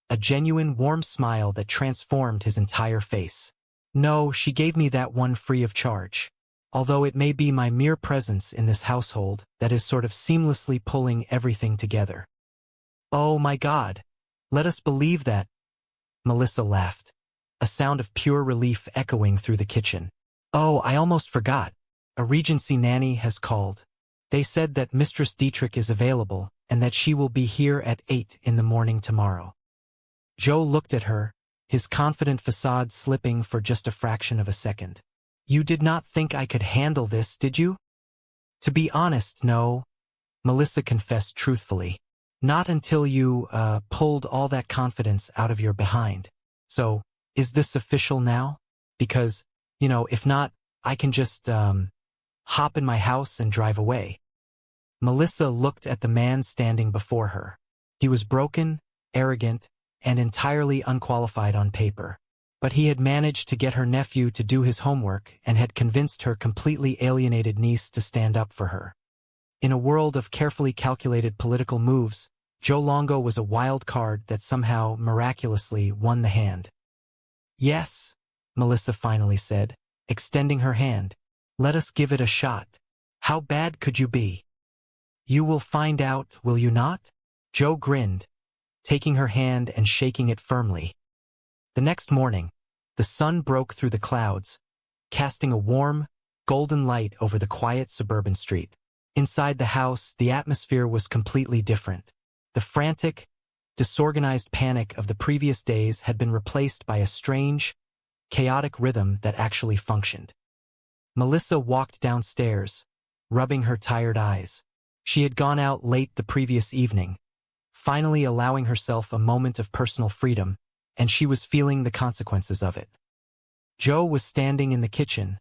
a genuine warm smile that transformed his entire face. No, she gave me that one free of charge. Although it may be my mere presence in this household that is sort of seamlessly pulling everything together. Oh my God. Let us believe that. Melissa laughed, a sound of pure relief echoing through the kitchen. Oh, I almost forgot. A Regency nanny has called. They said that Mistress Dietrich is available and that she will be here at 8 in the morning tomorrow. Joe looked at her, his confident facade slipping for just a fraction of a second. You did not think I could handle this, did you? To be honest, no, Melissa confessed truthfully. Not until you, pulled all that confidence out of your behind. So, is this official now? Because, if not, I can just, hop in my house and drive away. Melissa looked at the man standing before her. He was broken, arrogant, and entirely unqualified on paper. but he had managed to get her nephew to do his homework and had convinced her completely alienated niece to stand up for her. In a world of carefully calculated political moves, Joe Longo was a wild card that somehow miraculously won the hand. "Yes," Melissa finally said, extending her hand. "Let us give it a shot. How bad could you be?" "You will find out, will you not?" Joe grinned, taking her hand and shaking it firmly. The next morning, the sun broke through the clouds, casting a warm, golden light over the quiet suburban street. Inside the house, the atmosphere was completely different. The frantic, disorganized panic of the previous days had been replaced by a strange, chaotic rhythm that actually functioned. Melissa walked downstairs, rubbing her tired eyes. She had gone out late the previous evening, finally allowing herself a moment of personal freedom, and she was feeling the consequences of it. Joe was standing in the kitchen,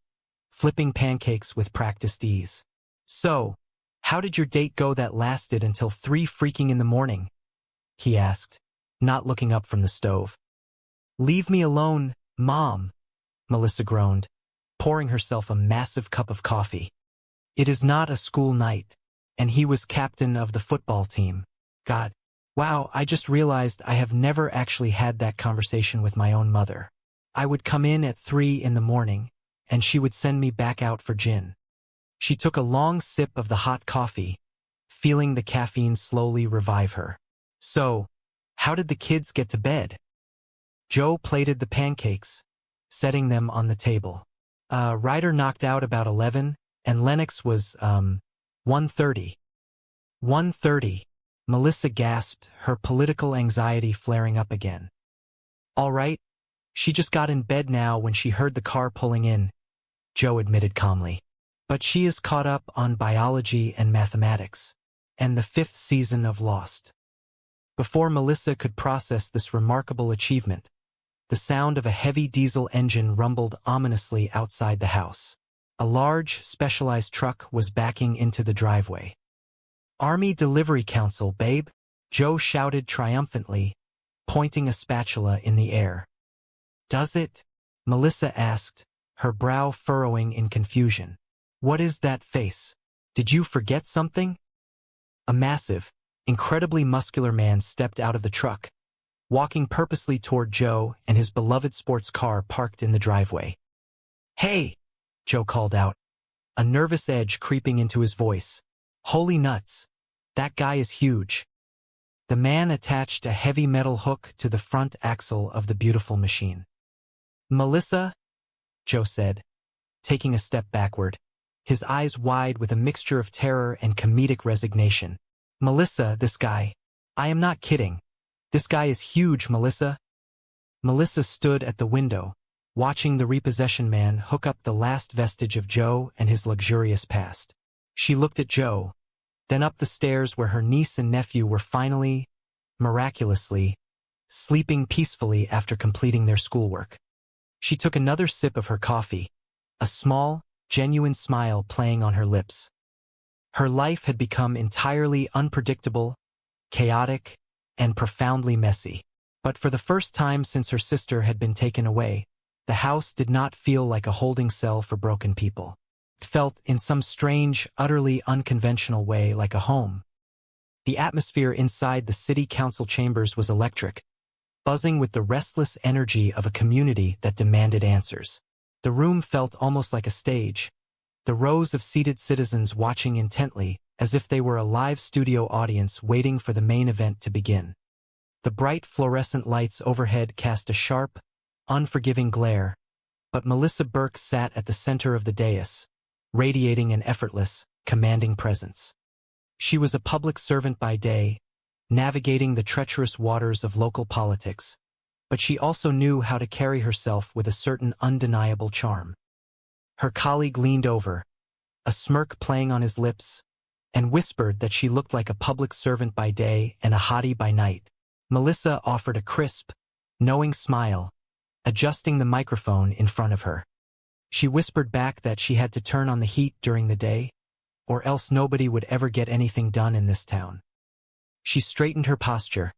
flipping pancakes with practiced ease. "So, how did your date go that lasted until 3 freaking in the morning?" he asked, not looking up from the stove. "Leave me alone, Mom," Melissa groaned, pouring herself a massive cup of coffee. It is not a school night, and he was captain of the football team. God, wow, I just realized I have never actually had that conversation with my own mother. I would come in at 3 in the morning, and she would send me back out for gin. She took a long sip of the hot coffee, feeling the caffeine slowly revive her. "So, how did the kids get to bed?" Joe plated the pancakes, setting them on the table. Ryder knocked out about 11, and Lennox was, 1:30. 1:30, Melissa gasped, her political anxiety flaring up again. "All right, she just got in bed now when she heard the car pulling in," Joe admitted calmly. "But she is caught up on biology and mathematics, and the 5th season of Lost." Before Melissa could process this remarkable achievement, the sound of a heavy diesel engine rumbled ominously outside the house. A large, specialized truck was backing into the driveway. "Army Delivery Council, babe," Joe shouted triumphantly, pointing a spatula in the air. "Does it?" Melissa asked, her brow furrowing in confusion. "What is that face? Did you forget something?" A massive, incredibly muscular man stepped out of the truck, walking purposely toward Joe and his beloved sports car parked in the driveway. "Hey!" Joe called out, a nervous edge creeping into his voice. "Holy nuts! That guy is huge." The man attached a heavy metal hook to the front axle of the beautiful machine. "Melissa?" Joe said, taking a step backward, his eyes wide with a mixture of terror and comedic resignation. "Melissa, this guy. I am not kidding. This guy is huge, Melissa." Melissa stood at the window, watching the repossession man hook up the last vestige of Joe and his luxurious past. She looked at Joe, then up the stairs where her niece and nephew were finally, miraculously, sleeping peacefully after completing their schoolwork. She took another sip of her coffee, a small, genuine smile playing on her lips. Her life had become entirely unpredictable, chaotic, and profoundly messy. But for the first time since her sister had been taken away, the house did not feel like a holding cell for broken people. It felt in some strange, utterly unconventional way like a home. The atmosphere inside the city council chambers was electric, buzzing with the restless energy of a community that demanded answers. The room felt almost like a stage, the rows of seated citizens watching intently as if they were a live studio audience waiting for the main event to begin. The bright fluorescent lights overhead cast a sharp, unforgiving glare, but Melissa Burke sat at the center of the dais, radiating an effortless, commanding presence. She was a public servant by day, navigating the treacherous waters of local politics, but she also knew how to carry herself with a certain undeniable charm. Her colleague leaned over, a smirk playing on his lips, and whispered that she looked like a public servant by day and a hottie by night. Melissa offered a crisp, knowing smile, adjusting the microphone in front of her. She whispered back that she had to turn on the heat during the day, or else nobody would ever get anything done in this town. She straightened her posture,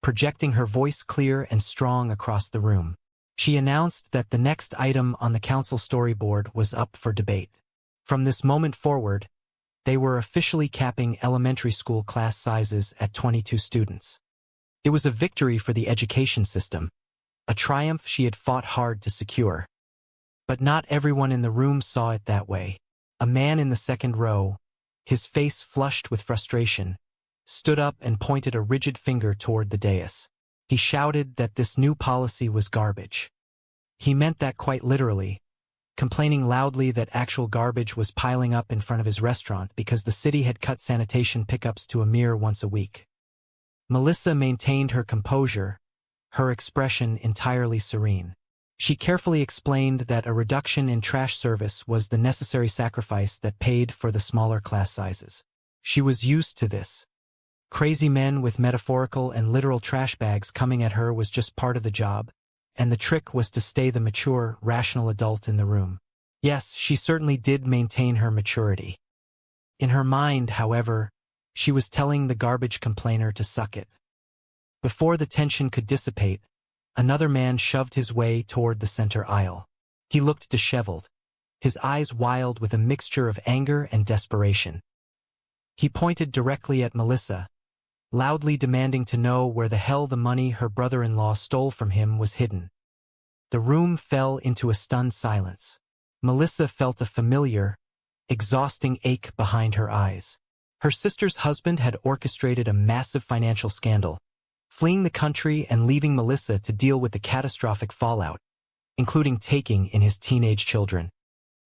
projecting her voice clear and strong across the room. She announced that the next item on the council storyboard was up for debate. From this moment forward, they were officially capping elementary school class sizes at 22 students. It was a victory for the education system, a triumph she had fought hard to secure. But not everyone in the room saw it that way. A man in the second row, his face flushed with frustration, stood up and pointed a rigid finger toward the dais. He shouted that this new policy was garbage. He meant that quite literally, complaining loudly that actual garbage was piling up in front of his restaurant because the city had cut sanitation pickups to a mere once a week. Melissa maintained her composure, her expression entirely serene. She carefully explained that a reduction in trash service was the necessary sacrifice that paid for the smaller class sizes. She was used to this. Crazy men with metaphorical and literal trash bags coming at her was just part of the job, and the trick was to stay the mature, rational adult in the room. Yes, she certainly did maintain her maturity. In her mind, however, she was telling the garbage complainer to suck it. Before the tension could dissipate, another man shoved his way toward the center aisle. He looked disheveled, his eyes wild with a mixture of anger and desperation. He pointed directly at Melissa, loudly demanding to know where the hell the money her brother-in-law stole from him was hidden. The room fell into a stunned silence. Melissa felt a familiar, exhausting ache behind her eyes. Her sister's husband had orchestrated a massive financial scandal, fleeing the country and leaving Melissa to deal with the catastrophic fallout, including taking in his teenage children.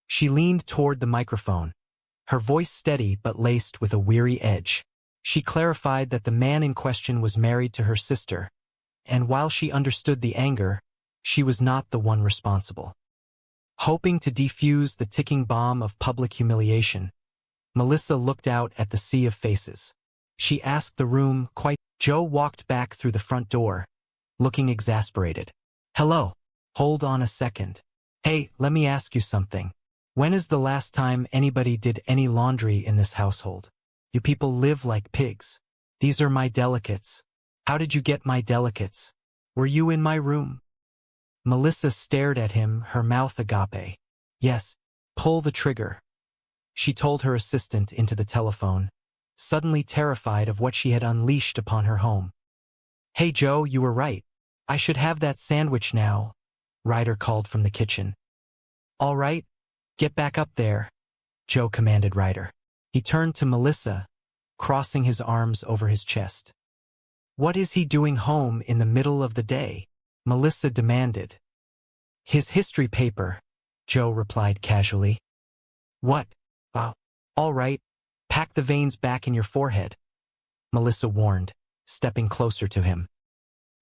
She leaned toward the microphone, her voice steady but laced with a weary edge. She clarified that the man in question was married to her sister, and while she understood the anger, she was not the one responsible. Hoping to defuse the ticking bomb of public humiliation, Melissa looked out at the sea of faces. She asked the room quite. Joe walked back through the front door, looking exasperated. Hello. Hold on a second. Hey, let me ask you something. When is the last time anybody did any laundry in this household? You people live like pigs. These are my delicates. How did you get my delicates? Were you in my room? Melissa stared at him, her mouth agape. Yes, pull the trigger. She told her assistant into the telephone, suddenly terrified of what she had unleashed upon her home. Hey Joe, you were right. I should have that sandwich now, Ryder called from the kitchen. All right, get back up there, Joe commanded Ryder. He turned to Melissa, crossing his arms over his chest. What is he doing home in the middle of the day? Melissa demanded. His history paper, Joe replied casually. What? All right, pack the veins back in your forehead, Melissa warned, stepping closer to him.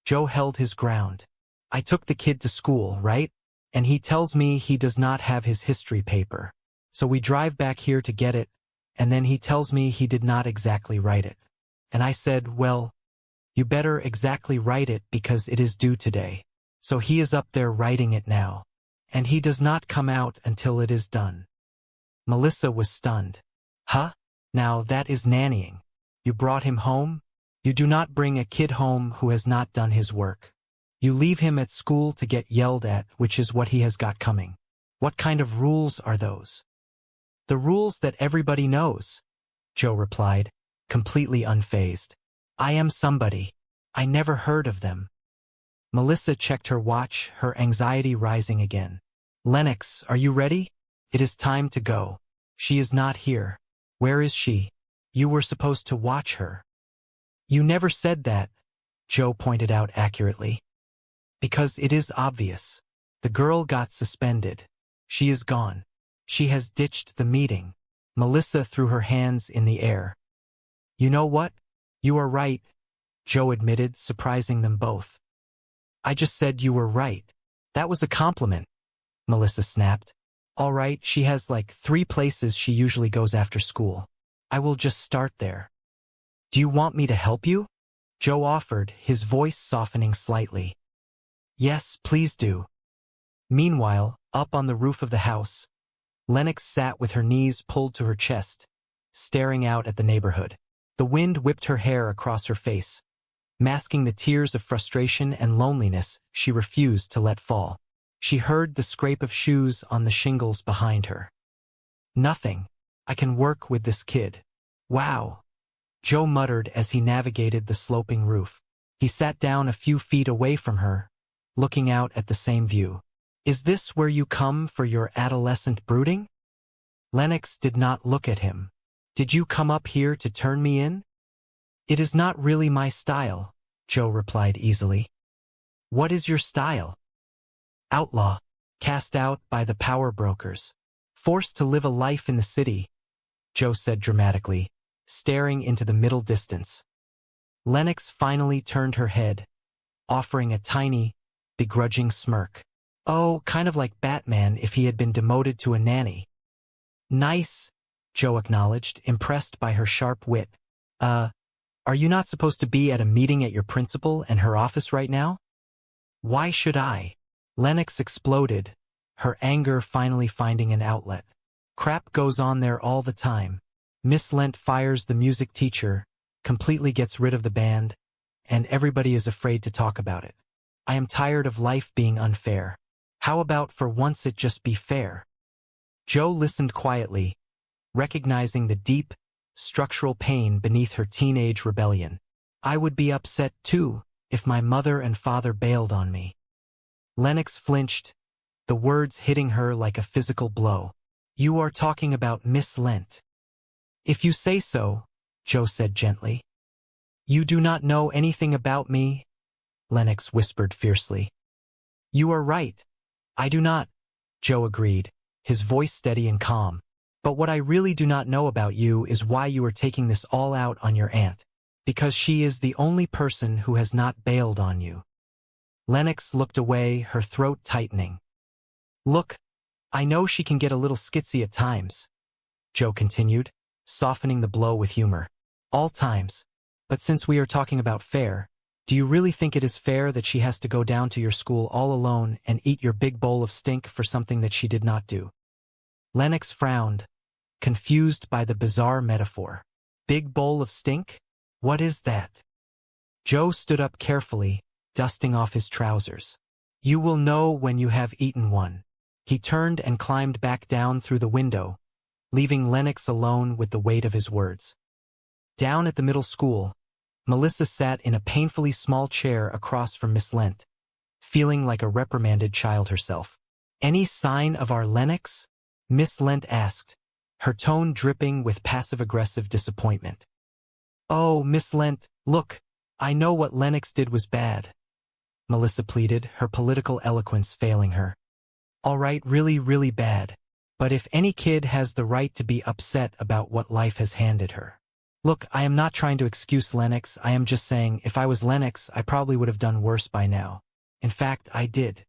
Joe held his ground. I took the kid to school, right? And he tells me he does not have his history paper. So we drive back here to get it, and then he tells me he did not exactly write it. And I said, well, you better exactly write it because it is due today. So he is up there writing it now, and he does not come out until it is done. Melissa was stunned. Huh? Now that is nannying. You brought him home? You do not bring a kid home who has not done his work. You leave him at school to get yelled at, which is what he has got coming. What kind of rules are those? The rules that everybody knows, Joe replied, completely unfazed. I am somebody. I never heard of them. Melissa checked her watch, her anxiety rising again. Lennox, are you ready? It is time to go. She is not here. Where is she? You were supposed to watch her. You never said that, Joe pointed out accurately. Because it is obvious. The girl got suspended. She is gone. She has ditched the meeting. Melissa threw her hands in the air. You know what? You are right, Joe admitted, surprising them both. I just said you were right. That was a compliment, Melissa snapped. All right, she has like 3 places she usually goes after school. I will just start there. Do you want me to help you? Joe offered, his voice softening slightly. Yes, please do. Meanwhile, up on the roof of the house, Lennox sat with her knees pulled to her chest, staring out at the neighborhood. The wind whipped her hair across her face, masking the tears of frustration and loneliness she refused to let fall. She heard the scrape of shoes on the shingles behind her. Nothing. I can work with this kid. Wow. Joe muttered as he navigated the sloping roof. He sat down a few feet away from her, looking out at the same view. Is this where you come for your adolescent brooding? Lennox did not look at him. Did you come up here to turn me in? It is not really my style, Joe replied easily. What is your style? Outlaw, cast out by the power brokers, forced to live a life in the city, Joe said dramatically, staring into the middle distance. Lennox finally turned her head, offering a tiny, begrudging smirk. Oh, kind of like Batman if he had been demoted to a nanny. Nice, Joe acknowledged, impressed by her sharp wit. Are you not supposed to be at a meeting at your principal and her office right now? Why should I? Lennox exploded, her anger finally finding an outlet. Crap goes on there all the time. Miss Lent fires the music teacher, completely gets rid of the band, and everybody is afraid to talk about it. I am tired of life being unfair. How about for once it just be fair? Joe listened quietly, recognizing the deep, structural pain beneath her teenage rebellion. I would be upset too if my mother and father bailed on me. Lennox flinched, the words hitting her like a physical blow. You are talking about Miss Lent. If you say so, Joe said gently. You do not know anything about me, Lennox whispered fiercely. You are right. I do not, Joe agreed, his voice steady and calm. But what I really do not know about you is why you are taking this all out on your aunt. Because she is the only person who has not bailed on you. Lennox looked away, her throat tightening. Look, I know she can get a little skitsy at times, Joe continued, softening the blow with humor. All times. But since we are talking about fair, do you really think it is fair that she has to go down to your school all alone and eat your big bowl of stink for something that she did not do? Lennox frowned, confused by the bizarre metaphor. Big bowl of stink? What is that? Joe stood up carefully, dusting off his trousers. You will know when you have eaten one. He turned and climbed back down through the window, leaving Lennox alone with the weight of his words. Down at the middle school, Melissa sat in a painfully small chair across from Miss Lent, feeling like a reprimanded child herself. Any sign of our Lennox? Miss Lent asked, her tone dripping with passive-aggressive disappointment. Oh, Miss Lent, look, I know what Lennox did was bad, Melissa pleaded, her political eloquence failing her. All right, really, really bad. But if any kid has the right to be upset about what life has handed her. Look, I am not trying to excuse Lennox, I am just saying if I was Lennox, I probably would have done worse by now. In fact, I did.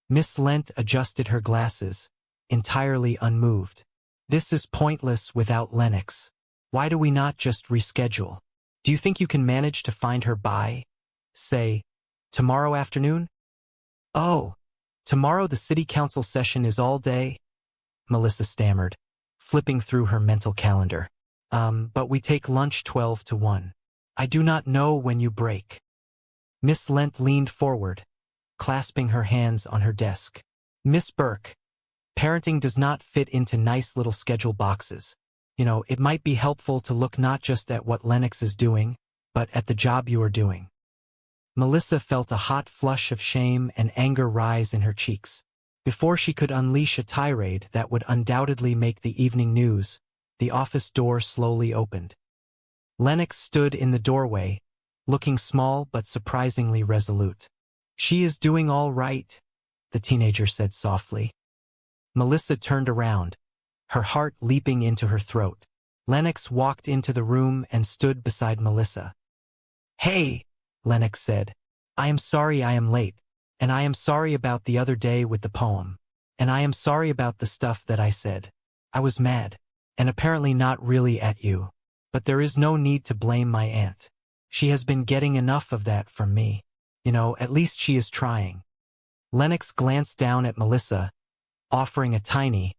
Miss Lent adjusted her glasses, entirely unmoved. This is pointless without Lennox. Why do we not just reschedule? Do you think you can manage to find her by, say, tomorrow afternoon? Oh, tomorrow the city council session is all day? Melissa stammered, flipping through her mental calendar. But we take lunch 12 to 1. I do not know when you break. Miss Lent leaned forward, clasping her hands on her desk. Miss Burke, parenting does not fit into nice little schedule boxes. You know, it might be helpful to look not just at what Lennox is doing, but at the job you are doing. Melissa felt a hot flush of shame and anger rise in her cheeks. Before she could unleash a tirade that would undoubtedly make the evening news, the office door slowly opened. Lennox stood in the doorway, looking small but surprisingly resolute. She is doing all right, the teenager said softly. Melissa turned around, her heart leaping into her throat. Lennox walked into the room and stood beside Melissa. Hey, Lennox said. I am sorry I am late, and I am sorry about the other day with the poem, and I am sorry about the stuff that I said. I was mad, and apparently not really at you, but there is no need to blame my aunt. She has been getting enough of that from me. You know, at least she is trying. Lennox glanced down at Melissa, offering a tiny,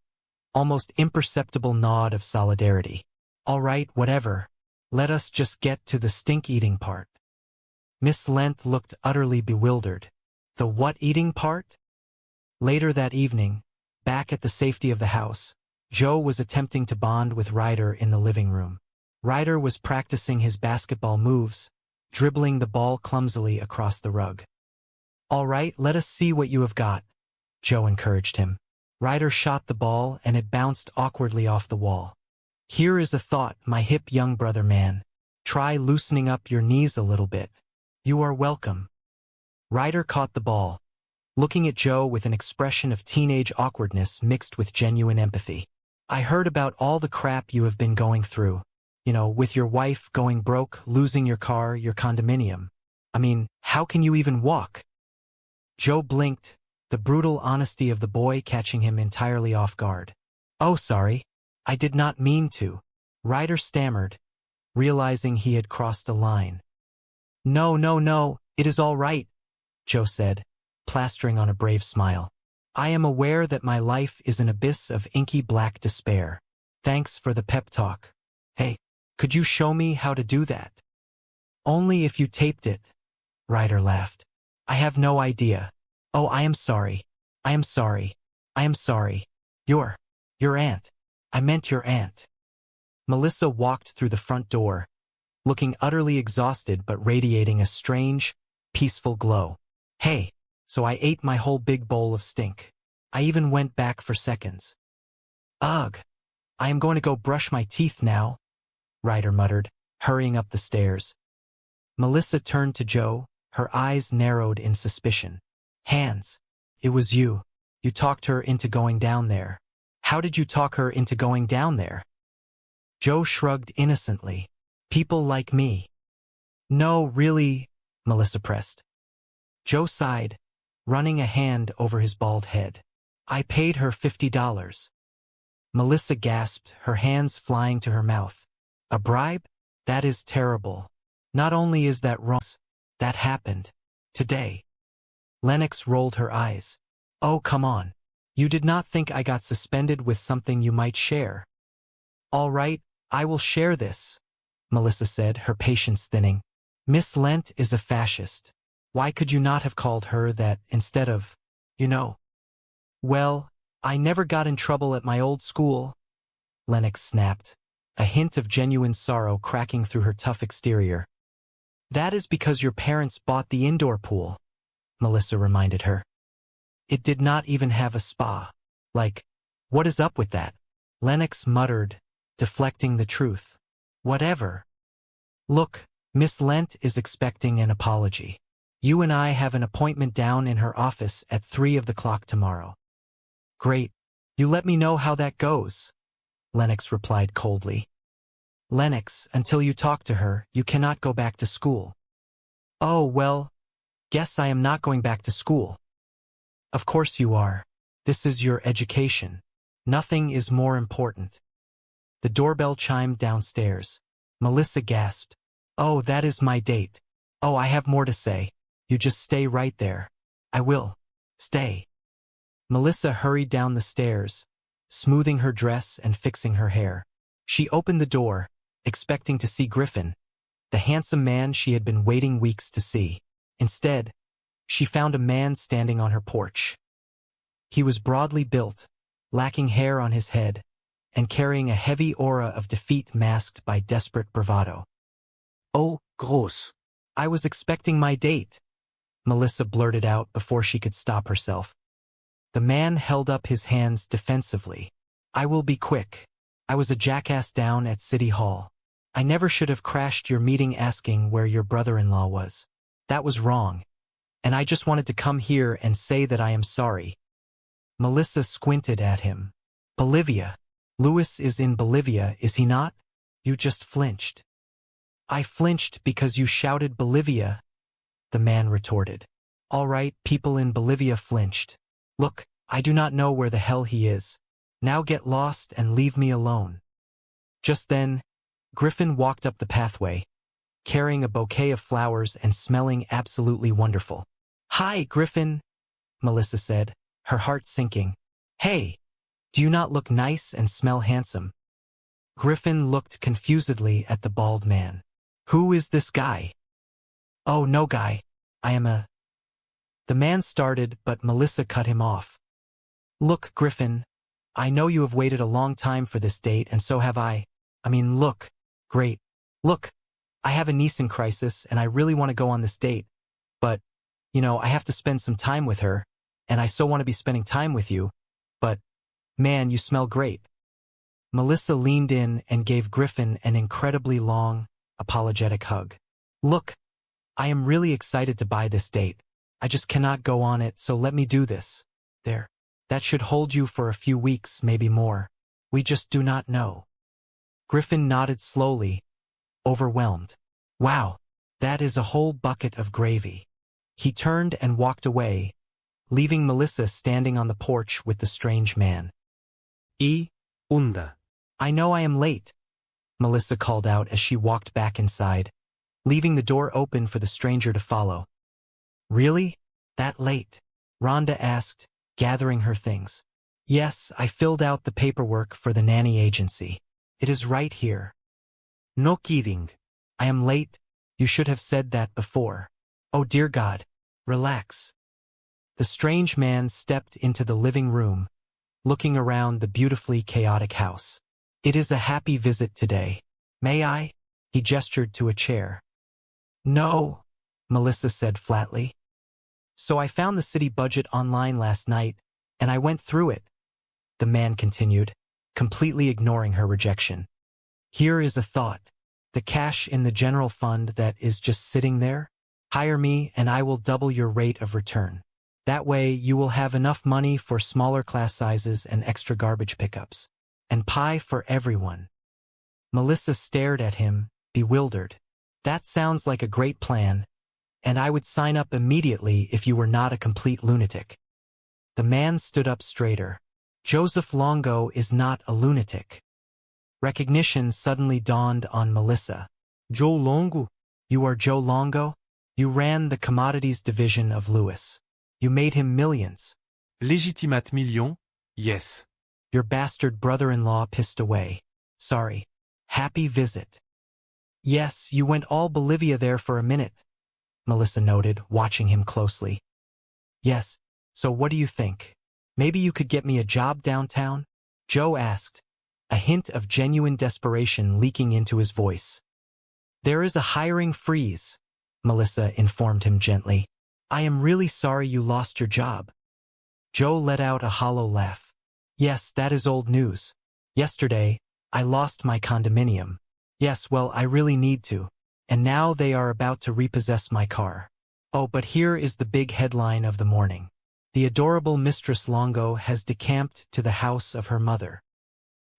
almost imperceptible nod of solidarity. All right, whatever. Let us just get to the stink-eating part. Miss Lent looked utterly bewildered. The what-eating part? Later that evening, back at the safety of the house, Joe was attempting to bond with Ryder in the living room. Ryder was practicing his basketball moves, dribbling the ball clumsily across the rug. "All right, let us see what you have got," Joe encouraged him. Ryder shot the ball and it bounced awkwardly off the wall. "Here is a thought, my hip young brother man. Try loosening up your knees a little bit. You are welcome." Ryder caught the ball, looking at Joe with an expression of teenage awkwardness mixed with genuine empathy. "I heard about all the crap you have been going through. You know, with your wife going broke, losing your car, your condominium. I mean, how can you even walk?" Joe blinked, the brutal honesty of the boy catching him entirely off guard. "Oh, sorry. I did not mean to," Ryder stammered, realizing he had crossed a line. No, it is all right," Joe said, plastering on a brave smile. "I am aware that my life is an abyss of inky black despair. Thanks for the pep talk. Hey, could you show me how to do that?" "Only if you taped it," Ryder laughed. "I have no idea. Oh, I am sorry. I am sorry. I am sorry. Your aunt. I meant your aunt." Melissa walked through the front door, looking utterly exhausted but radiating a strange, peaceful glow. "Hey, so I ate my whole big bowl of stink. I even went back for seconds. Ugh. I am going to go brush my teeth now," Ryder muttered, hurrying up the stairs. Melissa turned to Joe, her eyes narrowed in suspicion. "Hands. It was you. You talked her into going down there. How did you talk her into going down there?" Joe shrugged innocently. "People like me." "No, really," Melissa pressed. Joe sighed, running a hand over his bald head. "I paid her $50. Melissa gasped, her hands flying to her mouth. "A bribe? That is terrible. Not only is that wrong, that happened. Today." Lennox rolled her eyes. "Oh, come on. You did not think I got suspended with something you might share." "All right, I will share this," Melissa said, her patience thinning. "Miss Lent is a fascist. Why could you not have called her that instead of, you know?" "Well, I never got in trouble at my old school," Lennox snapped, a hint of genuine sorrow cracking through her tough exterior. "That is because your parents bought the indoor pool," Melissa reminded her. "It did not even have a spa. Like, what is up with that?" Lennox muttered, deflecting the truth. "Whatever. Look, Miss Lent is expecting an apology. You and I have an appointment down in her office at 3:00 tomorrow." "Great. You let me know how that goes," Lennox replied coldly. "Lennox, until you talk to her, you cannot go back to school." "Oh, well, guess I am not going back to school." "Of course you are. This is your education. Nothing is more important." The doorbell chimed downstairs. Melissa gasped. "Oh, that is my date. Oh, I have more to say. You just stay right there." "I will. Stay." Melissa hurried down the stairs, smoothing her dress and fixing her hair. She opened the door, expecting to see Griffin, the handsome man she had been waiting weeks to see. Instead, she found a man standing on her porch. He was broadly built, lacking hair on his head, and carrying a heavy aura of defeat masked by desperate bravado. "Oh, gross. I was expecting my date," Melissa blurted out before she could stop herself. The man held up his hands defensively. "I will be quick. I was a jackass down at City Hall. I never should have crashed your meeting asking where your brother-in-law was. That was wrong. And I just wanted to come here and say that I am sorry." Melissa squinted at him. "Bolivia. Louis is in Bolivia, is he not? You just flinched." "I flinched because you shouted Bolivia," the man retorted. "All right, people in Bolivia flinched. Look, I do not know where the hell he is. Now get lost and leave me alone." Just then, Griffin walked up the pathway, carrying a bouquet of flowers and smelling absolutely wonderful. "Hi, Griffin," Melissa said, her heart sinking. "Hey, do you not look nice and smell handsome?" Griffin looked confusedly at the bald man. "Who is this guy?" "Oh, no guy. I am a—" The man started, but Melissa cut him off. Look, Griffin, I know you have waited a long time for this date, and so have I. I mean, look, great. Look, I have a niece in crisis, and I really want to go on this date. But, I have to spend some time with her, and I so want to be spending time with you. But, man, you smell great. Melissa leaned in and gave Griffin an incredibly long, apologetic hug. Look, I am really excited to buy this date. I just cannot go on it, so let me do this. There. That should hold you for a few weeks, maybe more. We just do not know. Griffin nodded slowly, overwhelmed. Wow, that is a whole bucket of gravy. He turned and walked away, leaving Melissa standing on the porch with the strange man. Unda. I know I am late, Melissa called out as she walked back inside, leaving the door open for the stranger to follow. Really? That late? Rhonda asked, gathering her things. Yes, I filled out the paperwork for the nanny agency. It is right here. No kidding. I am late. You should have said that before. Oh dear God. Relax. The strange man stepped into the living room, looking around the beautifully chaotic house. It is a happy visit today. May I? He gestured to a chair. No, Melissa said flatly. So I found the city budget online last night, and I went through it. The man continued, completely ignoring her rejection. Here is a thought. The cash in the general fund that is just sitting there? Hire me and I will double your rate of return. That way you will have enough money for smaller class sizes and extra garbage pickups. And pie for everyone. Melissa stared at him, bewildered. That sounds like a great plan, and I would sign up immediately if you were not a complete lunatic. The man stood up straighter. Joseph Longo is not a lunatic. Recognition suddenly dawned on Melissa. Joe Longo? You are Joe Longo? You ran the commodities division of Lewis. You made him millions. Legitimat million? Yes. Your bastard brother-in-law pissed away. Sorry. Happy visit. Yes, you went all Bolivia there for a minute, Melissa noted, watching him closely. Yes, so what do you think? Maybe you could get me a job downtown? Joe asked, a hint of genuine desperation leaking into his voice. There is a hiring freeze, Melissa informed him gently. I am really sorry you lost your job. Joe let out a hollow laugh. Yes, that is old news. Yesterday, I lost my condominium. Yes, well, I really need to. And now they are about to repossess my car. Oh, but here is the big headline of the morning. The adorable Mistress Longo has decamped to the house of her mother.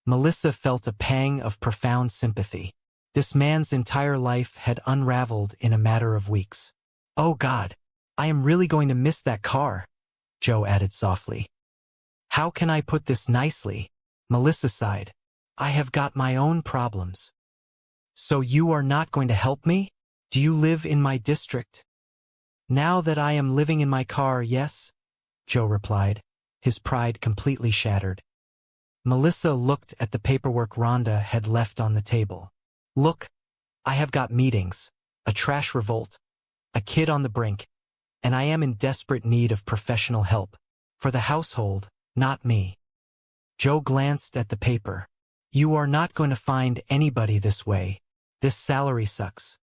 Melissa felt a pang of profound sympathy. This man's entire life had unraveled in a matter of weeks. Oh God, I am really going to miss that car, Joe added softly. How can I put this nicely? Melissa sighed. I have got my own problems. So you are not going to help me? Do you live in my district? Now that I am living in my car, yes, Joe replied, his pride completely shattered. Melissa looked at the paperwork Rhonda had left on the table. Look, I have got meetings, a trash revolt, a kid on the brink, and I am in desperate need of professional help. For the household, not me. Joe glanced at the paper. You are not going to find anybody this way. This salary sucks.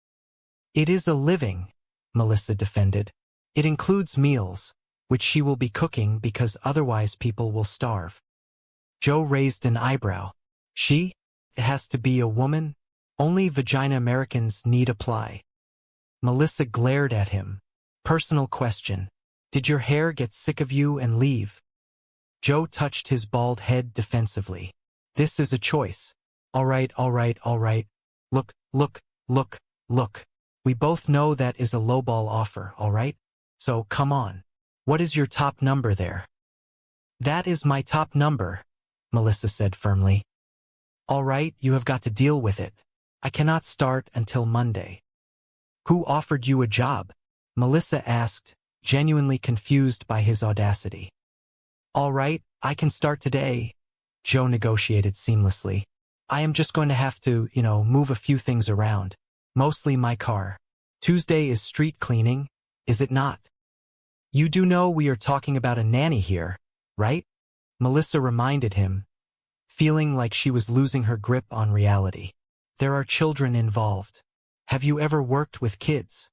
It is a living, Melissa defended. It includes meals, which she will be cooking because otherwise people will starve. Joe raised an eyebrow. She? It has to be a woman? Only vagina Americans need apply. Melissa glared at him. Personal question. Did your hair get sick of you and leave? Joe touched his bald head defensively. This is a choice. All right. Look. We both know that is a lowball offer, all right? So come on. What is your top number there? That is my top number, Melissa said firmly. All right, you have got to deal with it. I cannot start until Monday. Who offered you a job? Melissa asked, genuinely confused by his audacity. All right, I can start today, Joe negotiated seamlessly. I am just going to have to, move a few things around. Mostly my car. Tuesday is street cleaning, is it not? You do know we are talking about a nanny here, right? Melissa reminded him, feeling like she was losing her grip on reality. There are children involved. Have you ever worked with kids?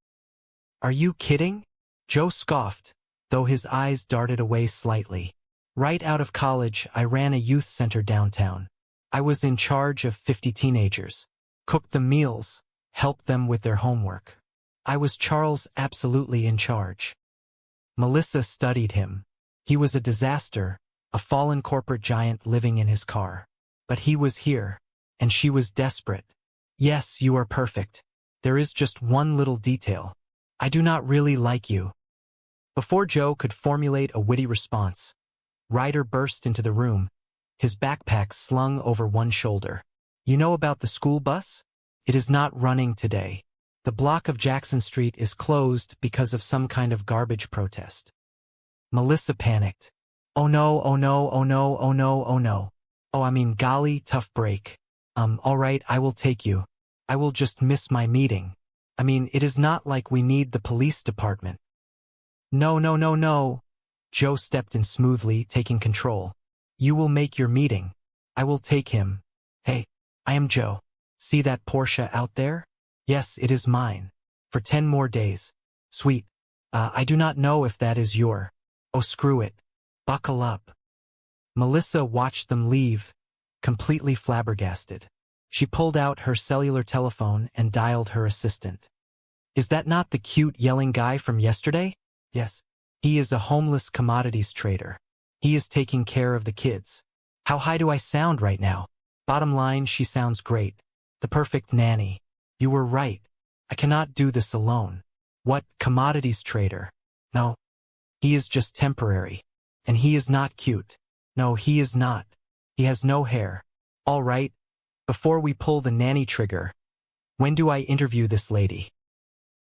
Are you kidding? Joe scoffed, though his eyes darted away slightly. Right out of college, I ran a youth center downtown. I was in charge of 50 teenagers. Cooked them meals, helped them with their homework. I was Charles absolutely in charge. Melissa studied him. He was a disaster, a fallen corporate giant living in his car. But he was here, and she was desperate. Yes, you are perfect. There is just one little detail. I do not really like you. Before Joe could formulate a witty response, Ryder burst into the room, his backpack slung over one shoulder. You know about the school bus? It is not running today. The block of Jackson Street is closed because of some kind of garbage protest. Melissa panicked. Oh no, oh no, oh no, oh no, oh no. Oh, I mean, golly, tough break. All right, I will take you. I will just miss my meeting. I mean, it is not like we need the police department. No, no, no, no. Joe stepped in smoothly, taking control. You will make your meeting. I will take him. Hey, I am Joe. See that Porsche out there? Yes, it is mine. For 10 more days. Sweet. I do not know if that is your. Oh, screw it. Buckle up. Melissa watched them leave, completely flabbergasted. She pulled out her cellular telephone and dialed her assistant. Is that not the cute yelling guy from yesterday? Yes. He is a homeless commodities trader. He is taking care of the kids. How high do I sound right now? Bottom line, she sounds great. The perfect nanny. You were right. I cannot do this alone. What commodities trader? No. He is just temporary. And he is not cute. No, he is not. He has no hair. All right. Before we pull the nanny trigger, when do I interview this lady?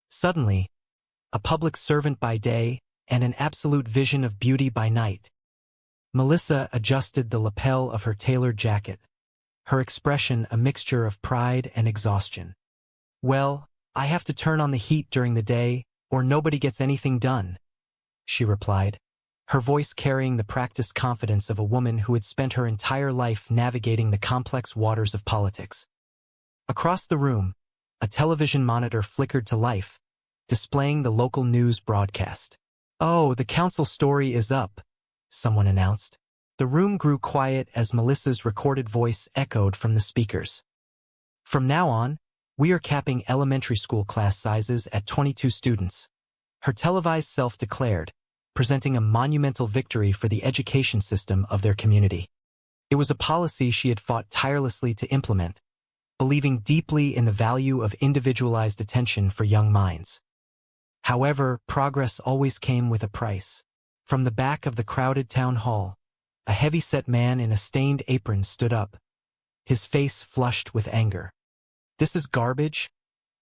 Suddenly, a public servant by day and an absolute vision of beauty by night. Melissa adjusted the lapel of her tailored jacket, her expression a mixture of pride and exhaustion. Well, I have to turn on the heat during the day, or nobody gets anything done, she replied, her voice carrying the practiced confidence of a woman who had spent her entire life navigating the complex waters of politics. Across the room, a television monitor flickered to life, displaying the local news broadcast. Oh, the council story is up, someone announced. The room grew quiet as Melissa's recorded voice echoed from the speakers. From now on, we are capping elementary school class sizes at 22 students. Her televised self declared, presenting a monumental victory for the education system of their community. It was a policy she had fought tirelessly to implement, believing deeply in the value of individualized attention for young minds. However, progress always came with a price. From the back of the crowded town hall, a heavy-set man in a stained apron stood up, his face flushed with anger. This is garbage,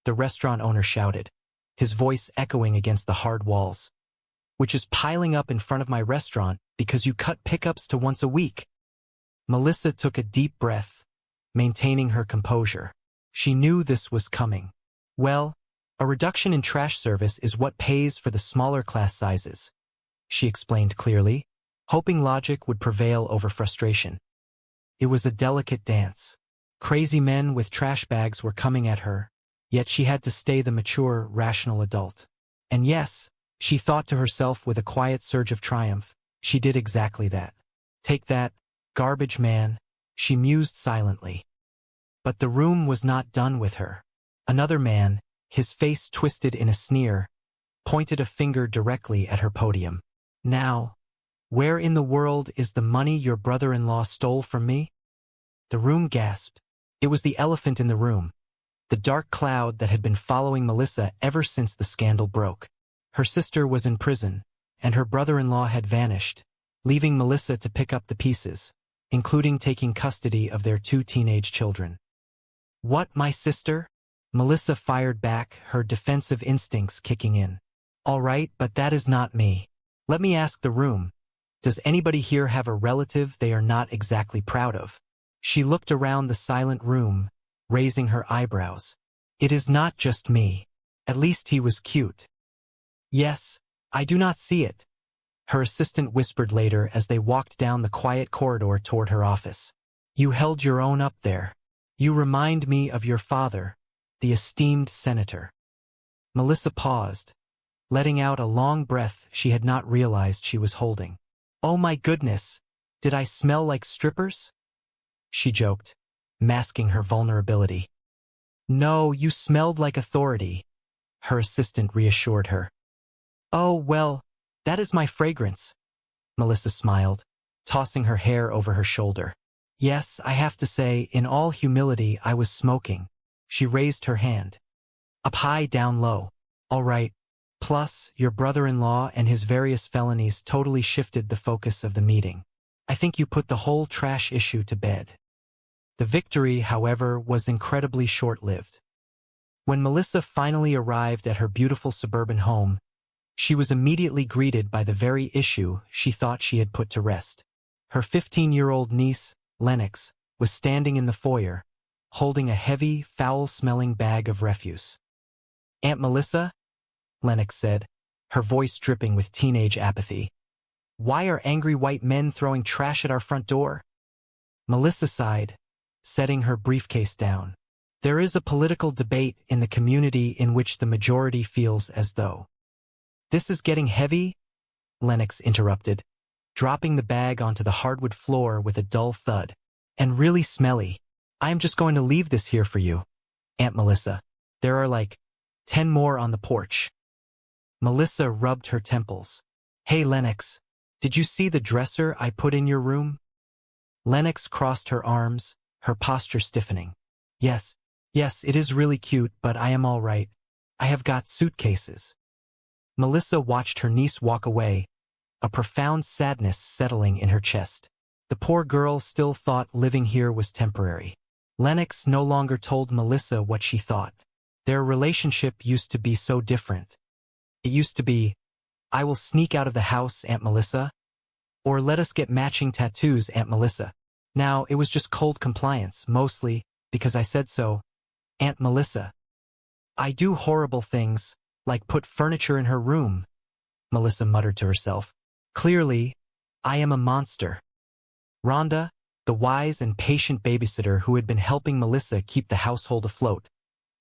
the restaurant owner shouted, his voice echoing against the hard walls. Which is piling up in front of my restaurant because you cut pickups to once a week. Melissa took a deep breath, maintaining her composure. She knew this was coming. Well, a reduction in trash service is what pays for the smaller class sizes, she explained clearly, hoping logic would prevail over frustration. It was a delicate dance. Crazy men with trash bags were coming at her, yet she had to stay the mature, rational adult. And yes, she thought to herself with a quiet surge of triumph, she did exactly that. Take that, garbage man, she mused silently. But the room was not done with her. Another man, his face twisted in a sneer, pointed a finger directly at her podium. Now, where in the world is the money your brother-in-law stole from me? The room gasped. It was the elephant in the room, the dark cloud that had been following Melissa ever since the scandal broke. Her sister was in prison, and her brother-in-law had vanished, leaving Melissa to pick up the pieces, including taking custody of their 2 teenage children. What, my sister? Melissa fired back, her defensive instincts kicking in. All right, but that is not me. Let me ask the room. Does anybody here have a relative they are not exactly proud of? She looked around the silent room, raising her eyebrows. It is not just me. At least he was cute. Yes, I do not see it. her assistant whispered later as they walked down the quiet corridor toward her office. You held your own up there. You remind me of your father, the esteemed senator. Melissa paused, letting out a long breath she had not realized she was holding. Oh my goodness, did I smell like strippers? She joked, masking her vulnerability. No, you smelled like authority, her assistant reassured her. Oh, well, that is my fragrance, Melissa smiled, tossing her hair over her shoulder. Yes, I have to say, in all humility, I was smoking. She raised her hand. Up high, down low. All right. Plus, your brother-in-law and his various felonies totally shifted the focus of the meeting. I think you put the whole trash issue to bed. The victory, however, was incredibly short-lived. When Melissa finally arrived at her beautiful suburban home, she was immediately greeted by the very issue she thought she had put to rest. Her 15-year-old niece, Lennox, was standing in the foyer, holding a heavy, foul-smelling bag of refuse. Aunt Melissa? Lennox said, her voice dripping with teenage apathy. Why are angry white men throwing trash at our front door? Melissa sighed, setting her briefcase down. There is a political debate in the community in which the majority feels as though. This is getting heavy, Lennox interrupted, dropping the bag onto the hardwood floor with a dull thud. And really smelly. I am just going to leave this here for you, Aunt Melissa. There are like 10 more on the porch. Melissa rubbed her temples. Hey, Lennox, did you see the dresser I put in your room? Lennox crossed her arms, her posture stiffening. Yes, it is really cute, but I am all right. I have got suitcases. Melissa watched her niece walk away, a profound sadness settling in her chest. The poor girl still thought living here was temporary. Lennox no longer told Melissa what she thought. Their relationship used to be so different. It used to be, I will sneak out of the house, Aunt Melissa, or let us get matching tattoos, Aunt Melissa. Now, it was just cold compliance, mostly, because I said so, Aunt Melissa. I do horrible things, like put furniture in her room, Melissa muttered to herself. Clearly, I am a monster. Rhonda, the wise and patient babysitter who had been helping Melissa keep the household afloat,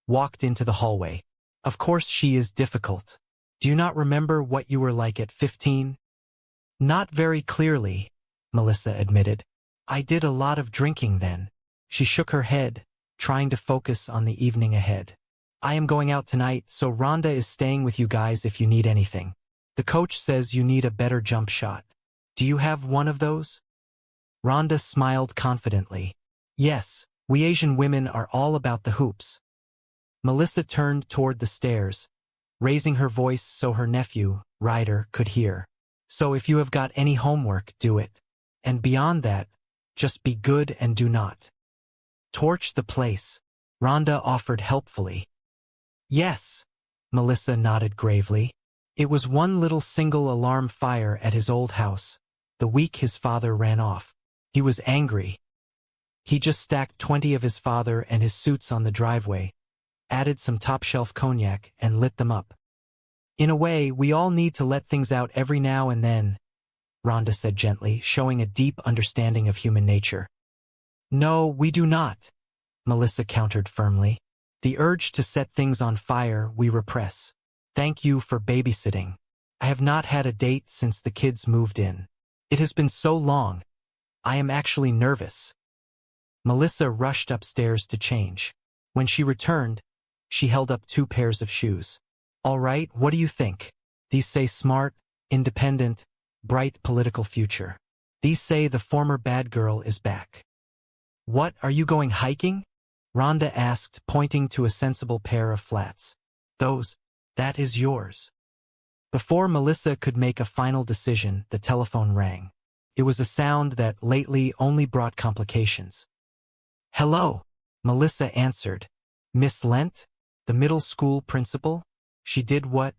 walked into the hallway. Of course she is difficult. Do you not remember what you were like at 15? Not very clearly, Melissa admitted. I did a lot of drinking then. She shook her head, trying to focus on the evening ahead. I am going out tonight, so Rhonda is staying with you guys if you need anything. The coach says you need a better jump shot. Do you have one of those? Rhonda smiled confidently. Yes, we Asian women are all about the hoops. Melissa turned toward the stairs, raising her voice so her nephew, Ryder, could hear. So if you have got any homework, do it. And beyond that, just be good and do not torch the place, Rhonda offered helpfully. Yes, Melissa nodded gravely. It was one little single alarm fire at his old house, the week his father ran off. He was angry. He just stacked 20 of his father and his suits on the driveway, added some top-shelf cognac, and lit them up. In a way, we all need to let things out every now and then, Rhonda said gently, showing a deep understanding of human nature. No, we do not, Melissa countered firmly. The urge to set things on fire we repress. Thank you for babysitting. I have not had a date since the kids moved in. It has been so long. I am actually nervous. Melissa rushed upstairs to change. When she returned, she held up 2 pairs of shoes. All right, what do you think? These say smart, independent, bright political future. These say the former bad girl is back. What, are you going hiking? Rhonda asked, pointing to a sensible pair of flats. That is yours. Before Melissa could make a final decision, the telephone rang. It was a sound that lately only brought complications. Hello, Melissa answered. Miss Lent, the middle school principal? She did what?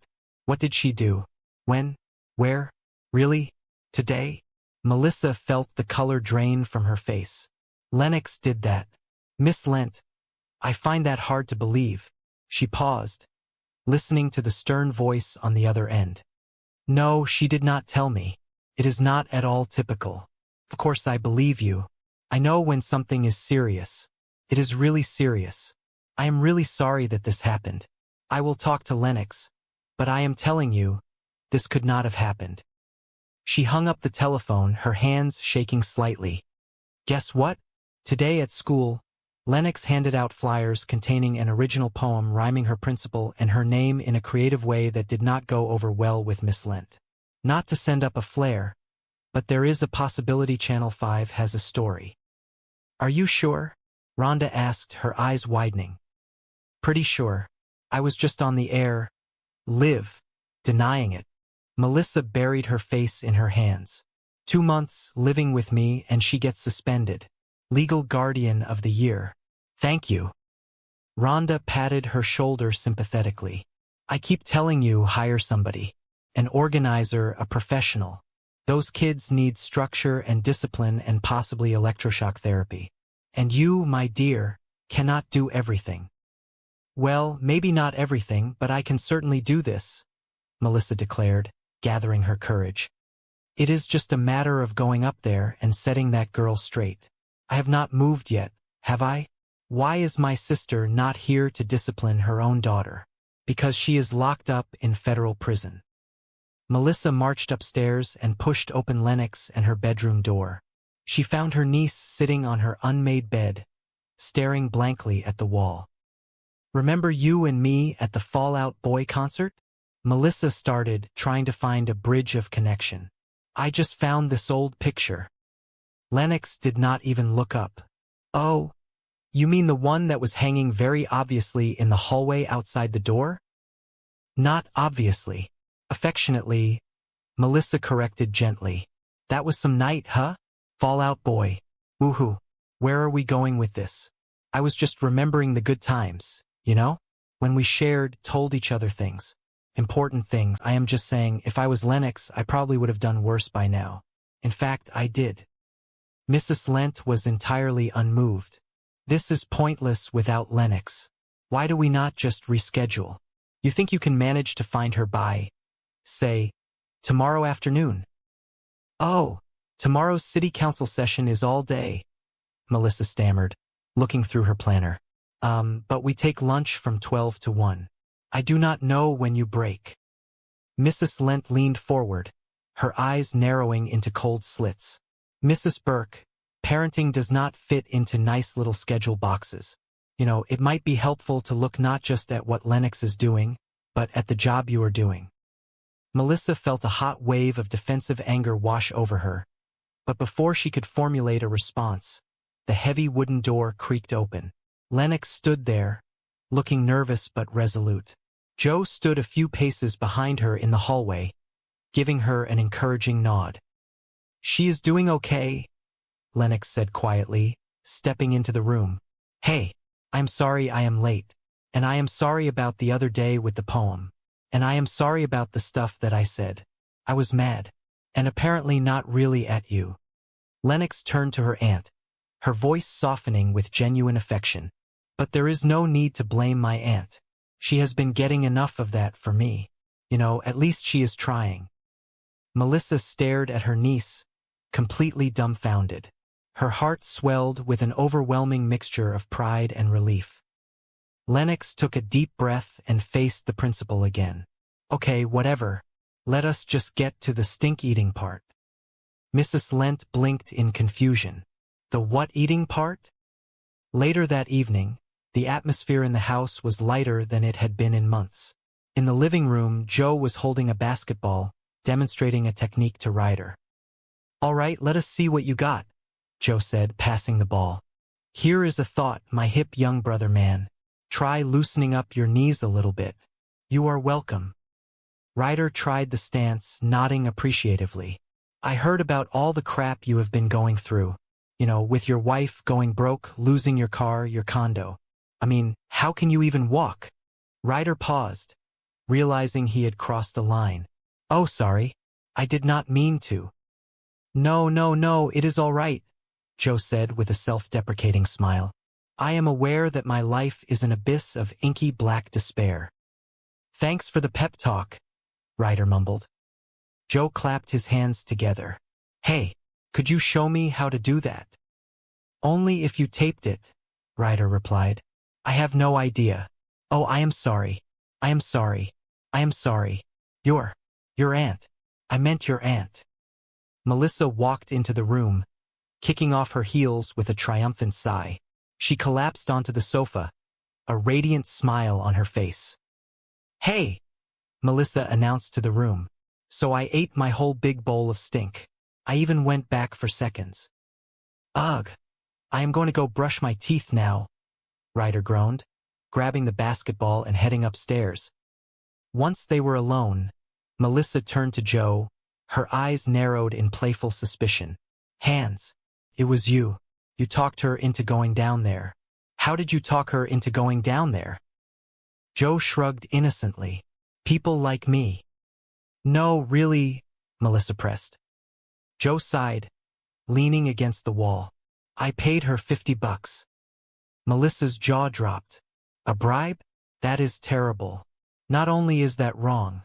What did she do? When? Where? Really? Today? Melissa felt the color drain from her face. Lennox did that. Miss Lent. I find that hard to believe. She paused, listening to the stern voice on the other end. No, she did not tell me. It is not at all typical. Of course I believe you. I know when something is serious. It is really serious. I am really sorry that this happened. I will talk to Lennox. But I am telling you, this could not have happened. She hung up the telephone, her hands shaking slightly. Guess what? Today at school, Lennox handed out flyers containing an original poem rhyming her principal and her name in a creative way that did not go over well with Miss Lent. Not to send up a flare, but there is a possibility Channel 5 has a story. Are you sure? Rhonda asked, her eyes widening. Pretty sure. I was just on the air, live, denying it. Melissa buried her face in her hands. 2 months living with me and she gets suspended. Legal guardian of the year. Thank you. Rhonda patted her shoulder sympathetically. I keep telling you, hire somebody. An organizer, a professional. Those kids need structure and discipline and possibly electroshock therapy. And you, my dear, cannot do everything. Well, maybe not everything, but I can certainly do this, Melissa declared, gathering her courage. It is just a matter of going up there and setting that girl straight. I have not moved yet, have I? Why is my sister not here to discipline her own daughter? Because she is locked up in federal prison. Melissa marched upstairs and pushed open Lennox and her bedroom door. She found her niece sitting on her unmade bed, staring blankly at the wall. Remember you and me at the Fall Out Boy concert? Melissa started, trying to find a bridge of connection. I just found this old picture. Lennox did not even look up. Oh, you mean the one that was hanging very obviously in the hallway outside the door? Not obviously. Affectionately, Melissa corrected gently. That was some night, huh? Fall Out Boy. Woohoo. Where are we going with this? I was just remembering the good times, you know? When we shared, told each other things. Important things. I am just saying, if I was Lennox, I probably would have done worse by now. In fact, I did. Mrs. Lent was entirely unmoved. This is pointless without Lennox. Why do we not just reschedule? You think you can manage to find her by, say, tomorrow afternoon? Oh, tomorrow's city council session is all day, Melissa stammered, looking through her planner. But we take lunch from 12 to 1. I do not know when you break. Mrs. Lent leaned forward, her eyes narrowing into cold slits. Mrs. Burke, parenting does not fit into nice little schedule boxes. You know, it might be helpful to look not just at what Lennox is doing, but at the job you are doing. Melissa felt a hot wave of defensive anger wash over her, but before she could formulate a response, the heavy wooden door creaked open. Lennox stood there, looking nervous but resolute. Joe stood a few paces behind her in the hallway, giving her an encouraging nod. She is doing okay, Lennox said quietly, stepping into the room. Hey, I'm sorry I am late, and I am sorry about the other day with the poem, and I am sorry about the stuff that I said. I was mad, and apparently not really at you. Lennox turned to her aunt, her voice softening with genuine affection. But there is no need to blame my aunt. She has been getting enough of that for me. You know, at least she is trying. Melissa stared at her niece, completely dumbfounded. Her heart swelled with an overwhelming mixture of pride and relief. Lennox took a deep breath and faced the principal again. Okay, whatever. Let us just get to the stink-eating part. Mrs. Lent blinked in confusion. The what-eating part? Later that evening, the atmosphere in the house was lighter than it had been in months. In the living room, Joe was holding a basketball, demonstrating a technique to Ryder. All right, let us see what you got, Joe said, passing the ball. Here is a thought, my hip young brother man. Try loosening up your knees a little bit. You are welcome. Ryder tried the stance, nodding appreciatively. I heard about all the crap you have been going through. You know, with your wife going broke, losing your car, your condo. I mean, how can you even walk? Ryder paused, realizing he had crossed a line. Oh, sorry. I did not mean to. No, it is all right, Joe said with a self-deprecating smile. I am aware that my life is an abyss of inky black despair. Thanks for the pep talk, Ryder mumbled. Joe clapped his hands together. Hey, could you show me how to do that? Only if you taped it, Ryder replied. I have no idea. Oh, I am sorry. I am sorry. I am sorry. Your aunt. I meant your aunt. Melissa walked into the room, kicking off her heels with a triumphant sigh. She collapsed onto the sofa, a radiant smile on her face. Hey, Melissa announced to the room. So I ate my whole big bowl of stink. I even went back for seconds. Ugh, I am going to go brush my teeth now, Ryder groaned, grabbing the basketball and heading upstairs. Once they were alone, Melissa turned to Joe, her eyes narrowed in playful suspicion. Hands, it was you. You talked her into going down there. How did you talk her into going down there? Joe shrugged innocently. People like me. No, really, Melissa pressed. Joe sighed, leaning against the wall. I paid her $50. Melissa's jaw dropped. A bribe? That is terrible. Not only is that wrong,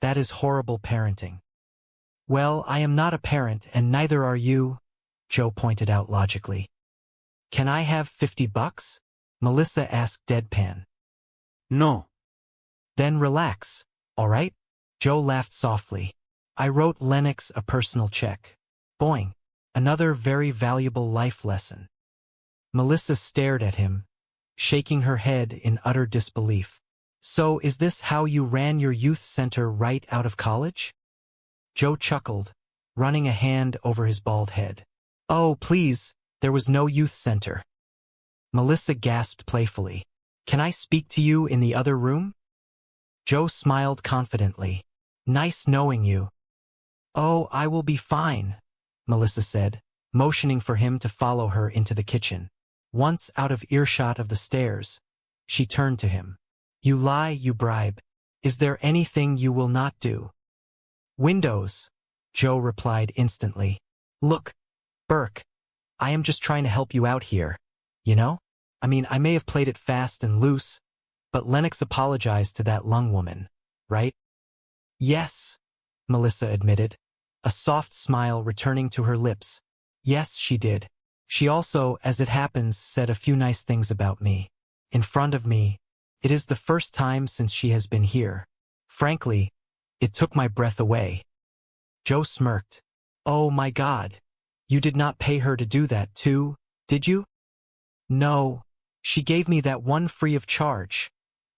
that is horrible parenting. Well, I am not a parent and neither are you, Joe pointed out logically. Can I have $50? Melissa asked deadpan. No. Then relax, all right? Joe laughed softly. I wrote Lennox a personal check. Boing. Another very valuable life lesson. Melissa stared at him, shaking her head in utter disbelief. So is this how you ran your youth center right out of college? Joe chuckled, running a hand over his bald head. Oh, please, there was no youth center. Melissa gasped playfully. Can I speak to you in the other room? Joe smiled confidently. Nice knowing you. Oh, I will be fine, Melissa said, motioning for him to follow her into the kitchen. Once out of earshot of the stairs, she turned to him. You lie, you bribe. Is there anything you will not do? Windows, Joe replied instantly. Look, Burke, I am just trying to help you out here, you know? I mean, I may have played it fast and loose, but Lennox apologized to that lung woman, right? Yes, Melissa admitted, a soft smile returning to her lips. Yes, she did. She also, as it happens, said a few nice things about me. In front of me. It is the first time since she has been here. Frankly, it took my breath away. Joe smirked. Oh my God. You did not pay her to do that too, did you? No. She gave me that one free of charge,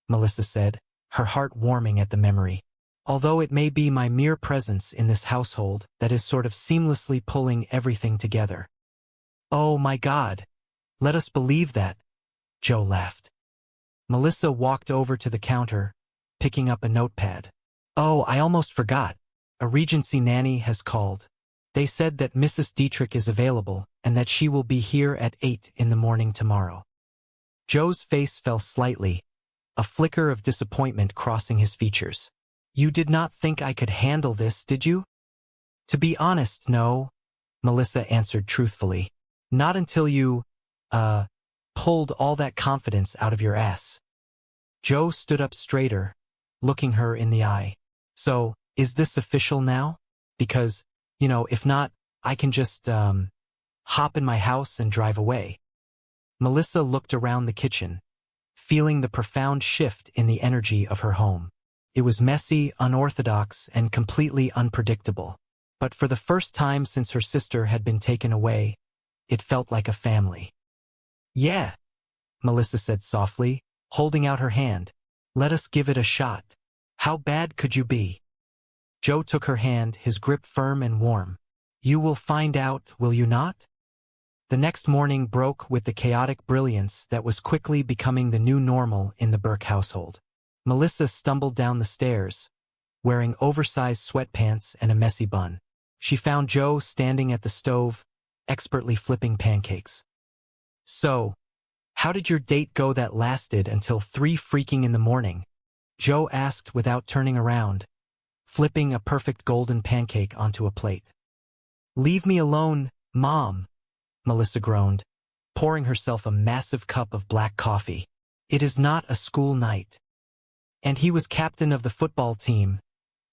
Melissa said, her heart warming at the memory. Although it may be my mere presence in this household that is sort of seamlessly pulling everything together. Oh my God. Let us believe that, Joe laughed. Melissa walked over to the counter, picking up a notepad. Oh, I almost forgot. A Regency nanny has called. They said that Mrs. Dietrich is available and that she will be here at 8 in the morning tomorrow. Joe's face fell slightly, a flicker of disappointment crossing his features. You did not think I could handle this, did you? To be honest, no, Melissa answered truthfully. Not until you, pulled all that confidence out of your ass. Joe stood up straighter, looking her in the eye. So, is this official now? Because, if not, I can just, hop in my house and drive away. Melissa looked around the kitchen, feeling the profound shift in the energy of her home. It was messy, unorthodox, and completely unpredictable. But for the first time since her sister had been taken away, it felt like a family. Yeah, Melissa said softly, holding out her hand. Let us give it a shot. How bad could you be? Joe took her hand, his grip firm and warm. You will find out, will you not? The next morning broke with the chaotic brilliance that was quickly becoming the new normal in the Burke household. Melissa stumbled down the stairs, wearing oversized sweatpants and a messy bun. She found Joe standing at the stove, expertly flipping pancakes. So, how did your date go that lasted until 3 freaking in the morning? Joe asked without turning around, flipping a perfect golden pancake onto a plate. Leave me alone, Mom, Melissa groaned, pouring herself a massive cup of black coffee. It is not a school night. And he was captain of the football team,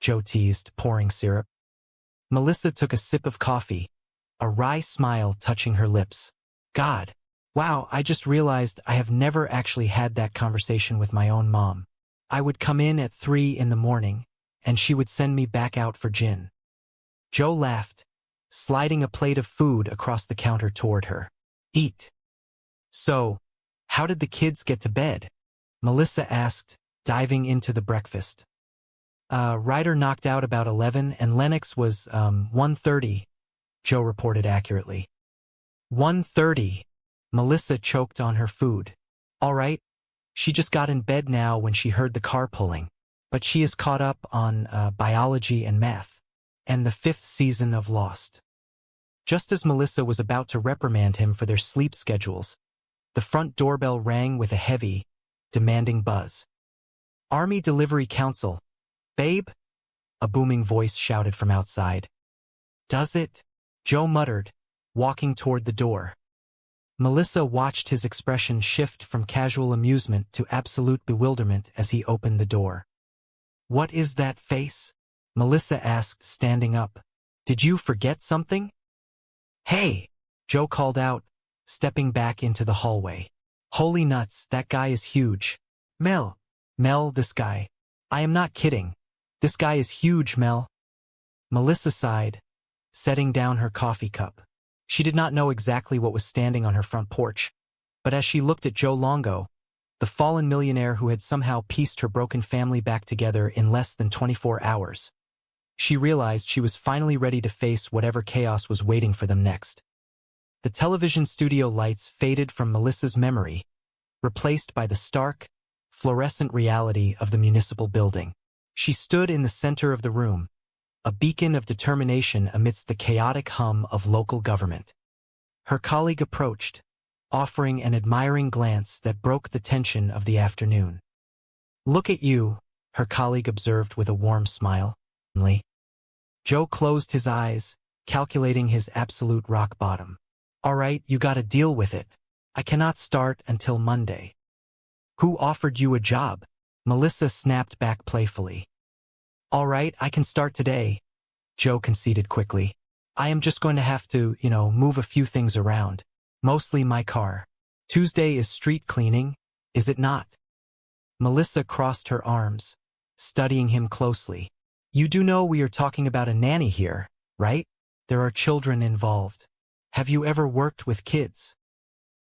Joe teased, pouring syrup. Melissa took a sip of coffee, a wry smile touching her lips. God. Wow, I just realized I have never actually had that conversation with my own mom. I would come in at 3 in the morning, and she would send me back out for gin. Joe laughed, sliding a plate of food across the counter toward her. Eat. So, how did the kids get to bed? Melissa asked, diving into the breakfast. Ryder knocked out about 11 and Lennox was, 1:30, Joe reported accurately. 1:30. Melissa choked on her food. All right. She just got in bed now when she heard the car pulling, but she is caught up on biology and math, and the 5th season of Lost. Just as Melissa was about to reprimand him for their sleep schedules, the front doorbell rang with a heavy, demanding buzz. Army Delivery Council. Babe? A booming voice shouted from outside. Does it? Joe muttered, walking toward the door. Melissa watched his expression shift from casual amusement to absolute bewilderment as he opened the door. What is that face? Melissa asked, standing up. Did you forget something? Hey! Joe called out, stepping back into the hallway. Holy nuts, that guy is huge. Mel, this guy. I am not kidding. This guy is huge, Mel. Melissa sighed, setting down her coffee cup. She did not know exactly what was standing on her front porch, but as she looked at Joe Longo, the fallen millionaire who had somehow pieced her broken family back together in less than 24 hours, she realized she was finally ready to face whatever chaos was waiting for them next. The television studio lights faded from Melissa's memory, replaced by the stark, fluorescent reality of the municipal building. She stood in the center of the room, a beacon of determination amidst the chaotic hum of local government. Her colleague approached, offering an admiring glance that broke the tension of the afternoon. Look at you, her colleague observed with a warm smile. Joe closed his eyes, calculating his absolute rock bottom. All right, you gotta deal with it. I cannot start until Monday. Who offered you a job? Melissa snapped back playfully. All right, I can start today, Joe conceded quickly. I am just going to have to, move a few things around. Mostly my car. Tuesday is street cleaning, is it not? Melissa crossed her arms, studying him closely. You do know we are talking about a nanny here, right? There are children involved. Have you ever worked with kids?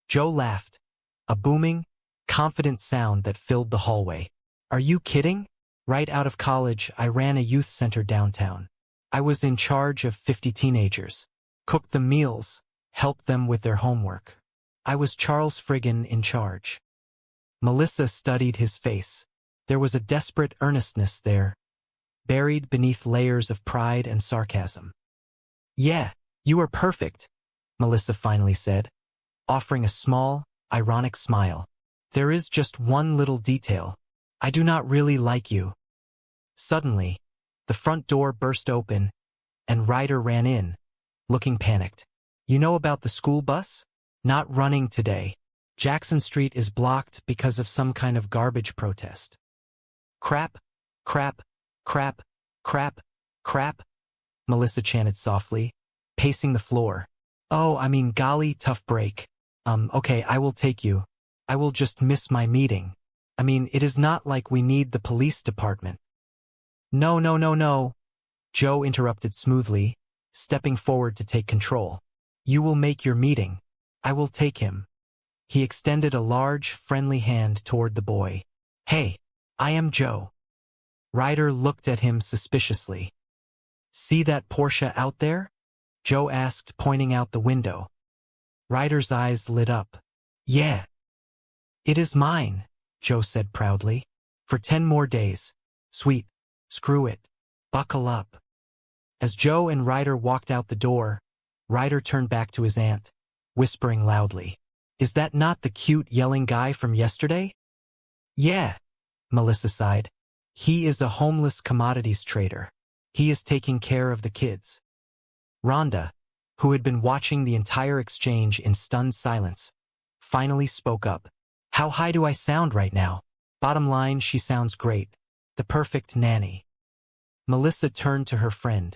Joe laughed, a booming, confident sound that filled the hallway. Are you kidding? Right out of college, I ran a youth center downtown. I was in charge of 50 teenagers. Cooked them meals, helped them with their homework. I was Charles Friggin in charge. Melissa studied his face. There was a desperate earnestness there, buried beneath layers of pride and sarcasm. Yeah, you are perfect, Melissa finally said, offering a small, ironic smile. There is just one little detail. I do not really like you. Suddenly, the front door burst open, and Ryder ran in, looking panicked. You know about the school bus? Not running today. Jackson Street is blocked because of some kind of garbage protest. Crap, crap, crap, crap, crap, Melissa chanted softly, pacing the floor. Oh, I mean, golly, tough break. Okay, I will take you. I will just miss my meeting. I mean, it is not like we need the police department. No, Joe interrupted smoothly, stepping forward to take control. You will make your meeting. I will take him. He extended a large, friendly hand toward the boy. Hey, I am Joe. Ryder looked at him suspiciously. See that Porsche out there? Joe asked, pointing out the window. Ryder's eyes lit up. Yeah. It is mine, Joe said proudly. For 10 more days. Sweet. Screw it. Buckle up. As Joe and Ryder walked out the door, Ryder turned back to his aunt, whispering loudly. Is that not the cute yelling guy from yesterday? Yeah, Melissa sighed. He is a homeless commodities trader. He is taking care of the kids. Rhonda, who had been watching the entire exchange in stunned silence, finally spoke up. How high do I sound right now? Bottom line, she sounds great. The perfect nanny. Melissa turned to her friend.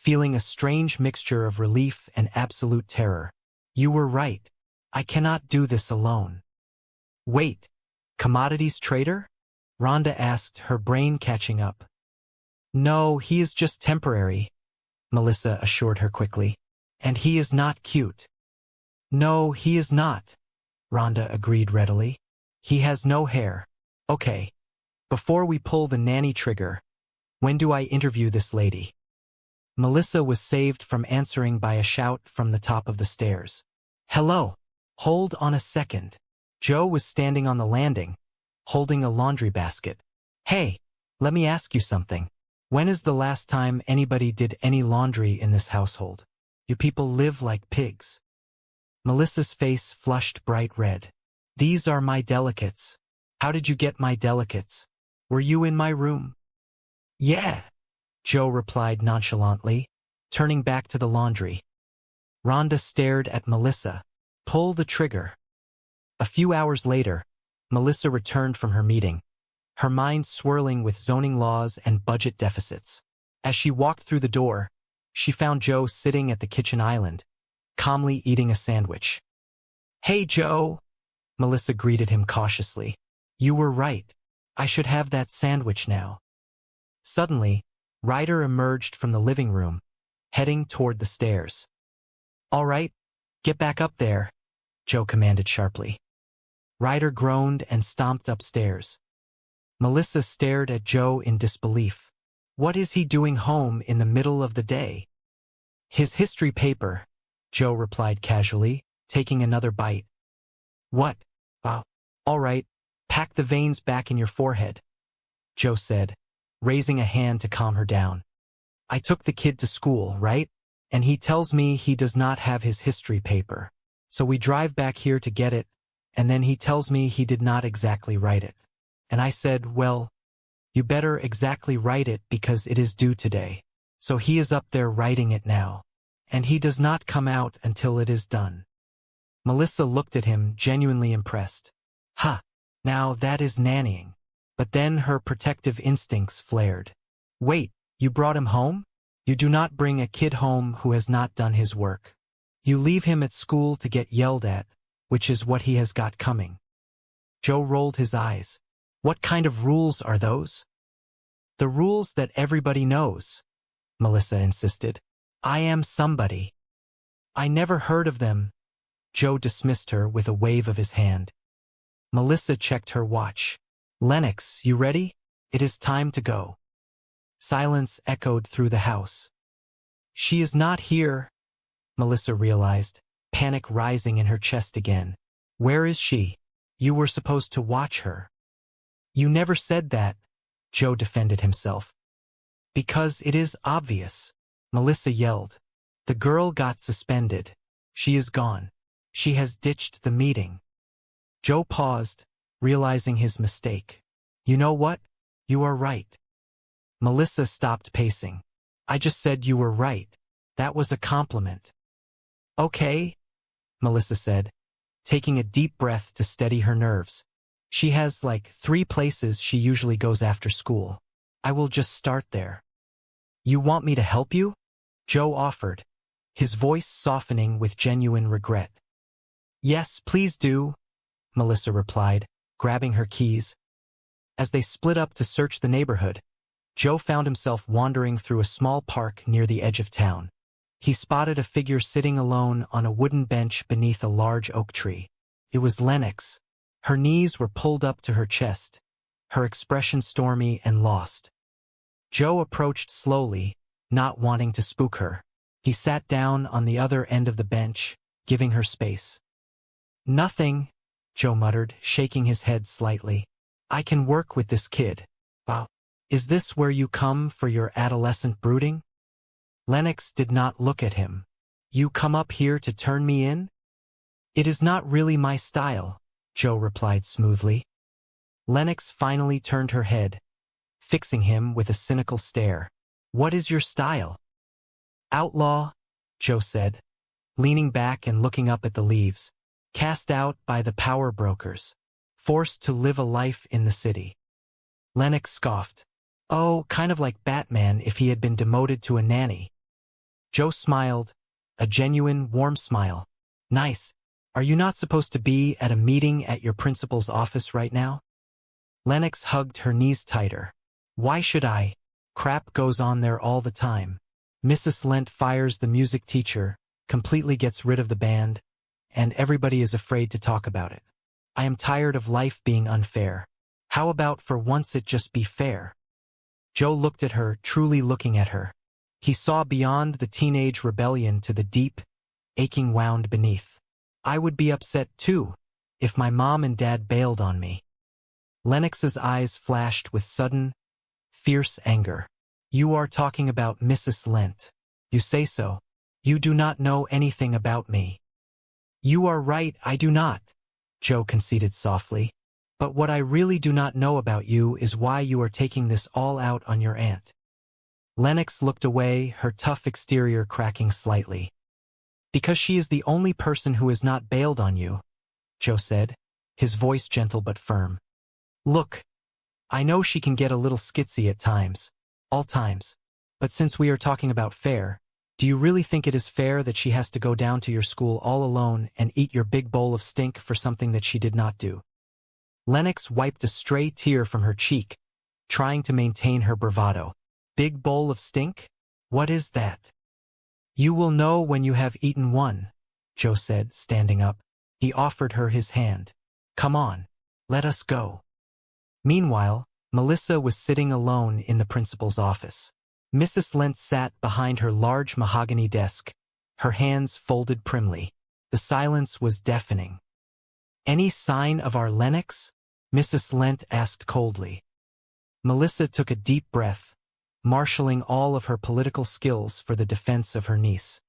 feeling a strange mixture of relief and absolute terror. You were right. I cannot do this alone. Wait, commodities trader? Rhonda asked, her brain catching up. No, he is just temporary, Melissa assured her quickly. And he is not cute. No, he is not, Rhonda agreed readily. He has no hair. Okay. Before we pull the nanny trigger, when do I interview this lady? Melissa was saved from answering by a shout from the top of the stairs. Hello. Hold on a second. Joe was standing on the landing, holding a laundry basket. Hey, let me ask you something. When is the last time anybody did any laundry in this household? You people live like pigs. Melissa's face flushed bright red. These are my delicates. How did you get my delicates? Were you in my room? Yeah, Joe replied nonchalantly, turning back to the laundry. Rhonda stared at Melissa. Pull the trigger. A few hours later, Melissa returned from her meeting, her mind swirling with zoning laws and budget deficits. As she walked through the door, she found Joe sitting at the kitchen island, calmly eating a sandwich. Hey, Joe, Melissa greeted him cautiously. You were right. I should have that sandwich now. Suddenly, Ryder emerged from the living room, heading toward the stairs. All right, get back up there, Joe commanded sharply. Ryder groaned and stomped upstairs. Melissa stared at Joe in disbelief. What is he doing home in the middle of the day? His history paper, Joe replied casually, taking another bite. What? All right, pack the veins back in your forehead, Joe said, raising a hand to calm her down. I took the kid to school, right? And he tells me he does not have his history paper. So we drive back here to get it, and then he tells me he did not exactly write it. And I said, well, you better exactly write it because it is due today. So he is up there writing it now. And he does not come out until it is done. Melissa looked at him, genuinely impressed. Ha! Now that is nannying. But then her protective instincts flared. Wait, you brought him home? You do not bring a kid home who has not done his work. You leave him at school to get yelled at, which is what he has got coming. Joe rolled his eyes. What kind of rules are those? The rules that everybody knows, Melissa insisted. I am somebody. I never heard of them. Joe dismissed her with a wave of his hand. Melissa checked her watch. Lennox, you ready? It is time to go. Silence echoed through the house. She is not here, Melissa realized, panic rising in her chest again. Where is she? You were supposed to watch her. You never said that, Joe defended himself. Because it is obvious, Melissa yelled. The girl got suspended. She is gone. She has ditched the meeting. Joe paused, realizing his mistake. You know what? You are right. Melissa stopped pacing. I just said you were right. That was a compliment. Okay, Melissa said, taking a deep breath to steady her nerves. She has like 3 places she usually goes after school. I will just start there. You want me to help you? Joe offered, his voice softening with genuine regret. Yes, please do, Melissa replied, grabbing her keys. As they split up to search the neighborhood, Joe found himself wandering through a small park near the edge of town. He spotted a figure sitting alone on a wooden bench beneath a large oak tree. It was Lennox. Her knees were pulled up to her chest, her expression stormy and lost. Joe approached slowly, not wanting to spook her. He sat down on the other end of the bench, giving her space. Nothing, Joe muttered, shaking his head slightly. I can work with this kid. Wow. Is this where you come for your adolescent brooding? Lennox did not look at him. You come up here to turn me in? It is not really my style, Joe replied smoothly. Lennox finally turned her head, fixing him with a cynical stare. What is your style? Outlaw, Joe said, leaning back and looking up at the leaves. Cast out by the power brokers, forced to live a life in the city. Lennox scoffed. Oh, kind of like Batman if he had been demoted to a nanny. Joe smiled, a genuine, warm smile. Nice. Are you not supposed to be at a meeting at your principal's office right now? Lennox hugged her knees tighter. Why should I? Crap goes on there all the time. Mrs. Lent fires the music teacher, completely gets rid of the band, and everybody is afraid to talk about it. I am tired of life being unfair. How about for once it just be fair? Joe looked at her, truly looking at her. He saw beyond the teenage rebellion to the deep, aching wound beneath. I would be upset too, if my mom and dad bailed on me. Lennox's eyes flashed with sudden, fierce anger. You are talking about Mrs. Lent. You say so. You do not know anything about me. You are right, I do not, Joe conceded softly. But what I really do not know about you is why you are taking this all out on your aunt. Lennox looked away, her tough exterior cracking slightly. Because she is the only person who has not bailed on you, Joe said, his voice gentle but firm. Look, I know she can get a little skitsy at times, all times, but since we are talking about fair, do you really think it is fair that she has to go down to your school all alone and eat your big bowl of stink for something that she did not do? Lennox wiped a stray tear from her cheek, trying to maintain her bravado. Big bowl of stink? What is that? You will know when you have eaten one, Joe said, standing up. He offered her his hand. Come on, let us go. Meanwhile, Melissa was sitting alone in the principal's office. Mrs. Lent sat behind her large mahogany desk, her hands folded primly. The silence was deafening. Any sign of our Lennox? Mrs. Lent asked coldly. Melissa took a deep breath, marshalling all of her political skills for the defense of her niece.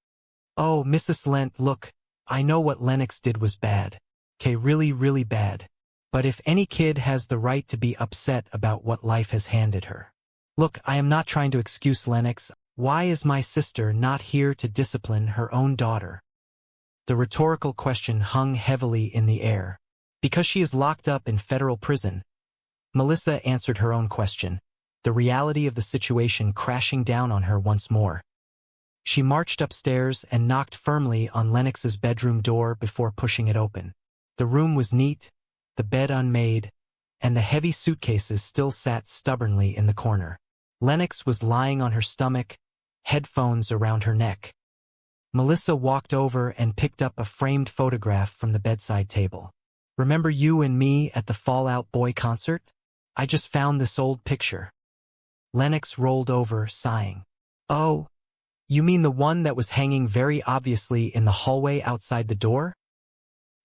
Oh, Mrs. Lent, look, I know what Lennox did was bad. Okay, really, really bad. But if any kid has the right to be upset about what life has handed her. Look, I am not trying to excuse Lennox. Why is my sister not here to discipline her own daughter? The rhetorical question hung heavily in the air. Because she is locked up in federal prison. Melissa answered her own question, the reality of the situation crashing down on her once more. She marched upstairs and knocked firmly on Lennox's bedroom door before pushing it open. The room was neat, the bed unmade, and the heavy suitcases still sat stubbornly in the corner. Lennox was lying on her stomach, headphones around her neck. Melissa walked over and picked up a framed photograph from the bedside table. Remember you and me at the Fall Out Boy concert? I just found this old picture. Lennox rolled over, sighing. Oh, you mean the one that was hanging very obviously in the hallway outside the door?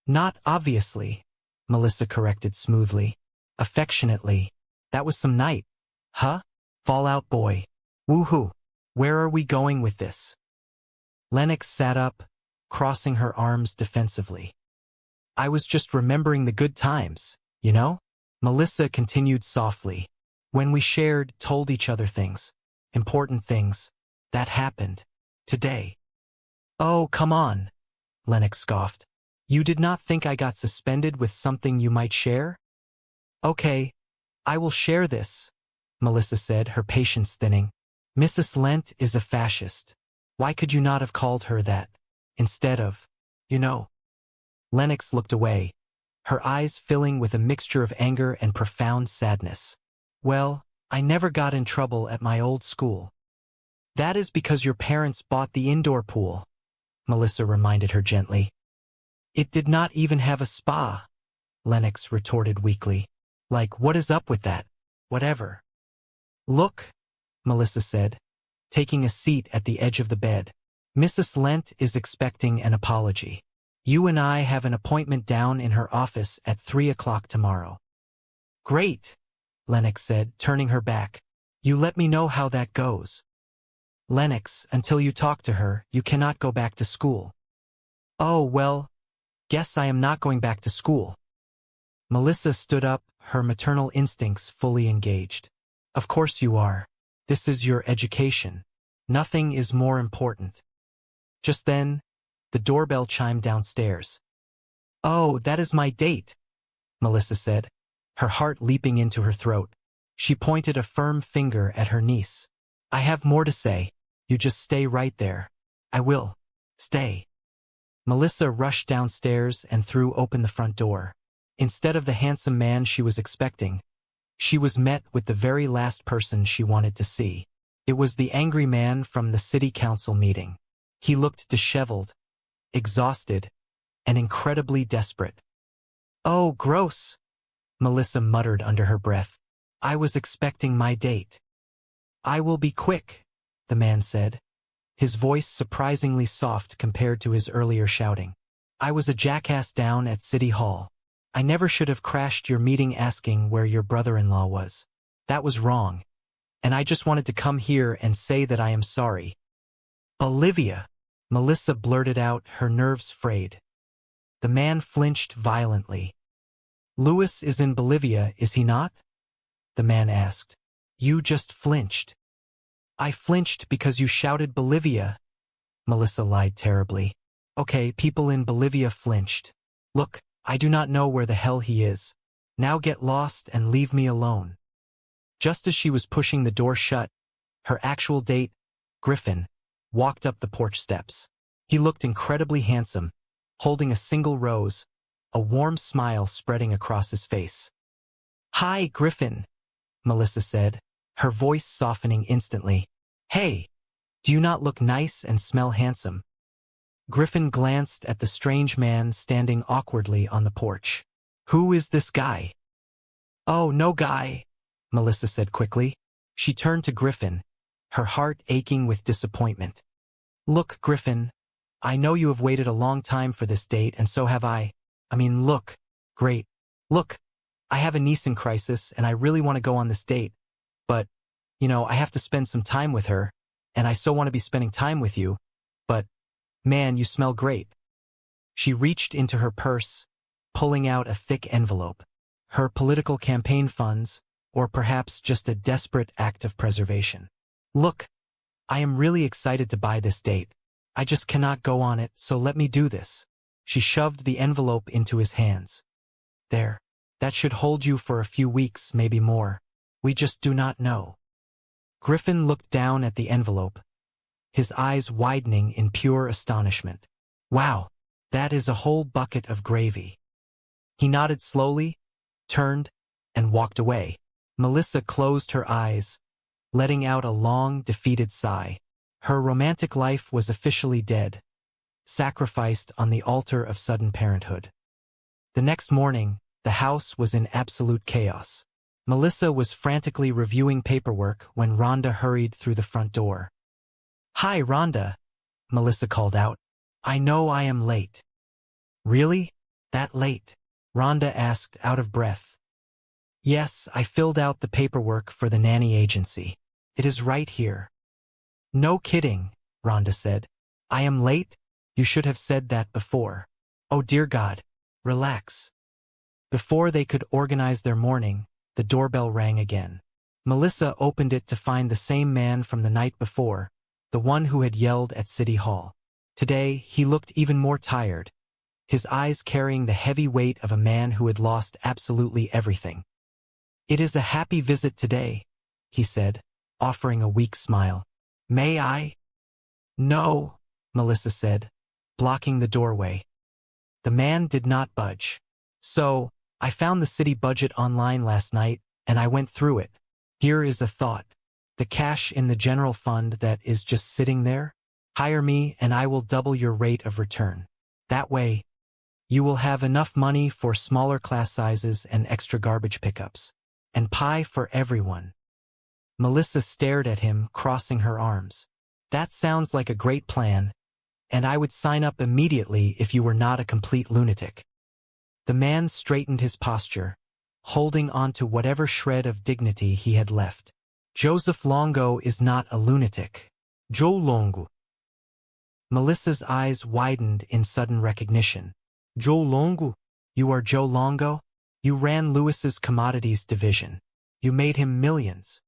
Not obviously, Melissa corrected smoothly. Affectionately. That was some night. Huh? Fall Out Boy. Woohoo. Where are we going with this? Lennox sat up, crossing her arms defensively. I was just remembering the good times, you know? Melissa continued softly. When we shared, told each other things, important things, that happened, today. Oh, come on, Lennox scoffed. You did not think I got suspended with something you might share? Okay, I will share this, Melissa said, her patience thinning. Mrs. Lent is a fascist. Why could you not have called her that, instead of, you know? Lennox looked away, her eyes filling with a mixture of anger and profound sadness. Well, I never got in trouble at my old school. That is because your parents bought the indoor pool, Melissa reminded her gently. It did not even have a spa, Lennox retorted weakly. Like, what is up with that? Whatever. Look, Melissa said, taking a seat at the edge of the bed. Mrs. Lent is expecting an apology. You and I have an appointment down in her office at 3 o'clock tomorrow. Great, Lennox said, turning her back. You let me know how that goes. Lennox, until you talk to her, you cannot go back to school. Oh, well, guess I am not going back to school. Melissa stood up, her maternal instincts fully engaged. Of course you are. This is your education. Nothing is more important. Just then, the doorbell chimed downstairs. Oh, that is my date, Melissa said, her heart leaping into her throat. She pointed a firm finger at her niece. I have more to say. You just stay right there. I will. Stay. Melissa rushed downstairs and threw open the front door. Instead of the handsome man she was expecting, she was met with the very last person she wanted to see. It was the angry man from the city council meeting. He looked disheveled, exhausted, and incredibly desperate. "Oh, gross," Melissa muttered under her breath. "I was expecting my date." "I will be quick," the man said, his voice surprisingly soft compared to his earlier shouting. "I was a jackass down at City Hall. I never should have crashed your meeting asking where your brother-in-law was. That was wrong. And I just wanted to come here and say that I am sorry." "Olivia," Melissa blurted out, her nerves frayed. The man flinched violently. "Louis is in Bolivia, is he not?" the man asked. "You just flinched." "I flinched because you shouted Bolivia," Melissa lied terribly. "Okay, people in Bolivia flinched. Look, I do not know where the hell he is. Now get lost and leave me alone." Just as she was pushing the door shut, her actual date, Griffin, walked up the porch steps. He looked incredibly handsome, holding a single rose, a warm smile spreading across his face. "Hi, Griffin," Melissa said, her voice softening instantly. "Hey, do you not look nice and smell handsome?" Griffin glanced at the strange man standing awkwardly on the porch. "Who is this guy?" "Oh, no guy," Melissa said quickly. She turned to Griffin, her heart aching with disappointment. "Look, Griffin, I know you have waited a long time for this date, and so have I. I mean, look, great. Look, I have a niece in crisis, and I really want to go on this date. But, I have to spend some time with her, and I so want to be spending time with you. But, man, you smell great." She reached into her purse, pulling out a thick envelope. Her political campaign funds, or perhaps just a desperate act of preservation. "Look, I am really excited to buy this date. I just cannot go on it, so let me do this." She shoved the envelope into his hands. "There, that should hold you for a few weeks, maybe more. We just do not know." Griffin looked down at the envelope, his eyes widening in pure astonishment. "Wow, that is a whole bucket of gravy." He nodded slowly, turned, and walked away. Melissa closed her eyes, letting out a long, defeated sigh. Her romantic life was officially dead, sacrificed on the altar of sudden parenthood. The next morning, the house was in absolute chaos. Melissa was frantically reviewing paperwork when Rhonda hurried through the front door. "Hi, Rhonda," Melissa called out. "I know I am late." "Really? That late?" Rhonda asked, out of breath. "Yes, I filled out the paperwork for the nanny agency. It is right here." "No kidding," Rhonda said. "I am late? You should have said that before." "Oh dear God. Relax." Before they could organize their morning, the doorbell rang again. Melissa opened it to find the same man from the night before, the one who had yelled at City Hall. Today, he looked even more tired, his eyes carrying the heavy weight of a man who had lost absolutely everything. "It is a happy visit today," he said, offering a weak smile. "May I?" "No," Melissa said, blocking the doorway. The man did not budge. "So, I found the city budget online last night, and I went through it. Here is a thought. The cash in the general fund that is just sitting there? Hire me and I will double your rate of return. That way, you will have enough money for smaller class sizes and extra garbage pickups. And pie for everyone." Melissa stared at him, crossing her arms. "That sounds like a great plan, and I would sign up immediately if you were not a complete lunatic." The man straightened his posture, holding on to whatever shred of dignity he had left. "Joseph Longo is not a lunatic. Joe Longo." Melissa's eyes widened in sudden recognition. "Joe Longo? You are Joe Longo? You ran Lewis's commodities division. You made him millions."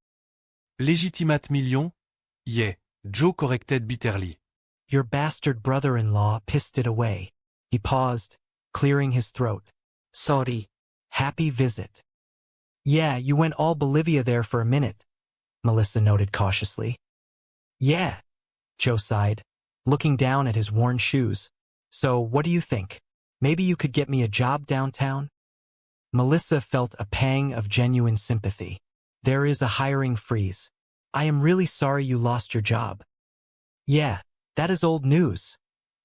Legitimat million? Yeah, Joe corrected bitterly. "Your bastard brother-in-law pissed it away." He paused, clearing his throat. "Sorry. Happy visit." "Yeah, you went all Bolivia there for a minute," Melissa noted cautiously. "Yeah," Joe sighed. looking down at his worn shoes. So, what do you think? Maybe you could get me a job downtown? Melissa felt a pang of genuine sympathy. There is a hiring freeze. I am really sorry you lost your job. Yeah, that is old news,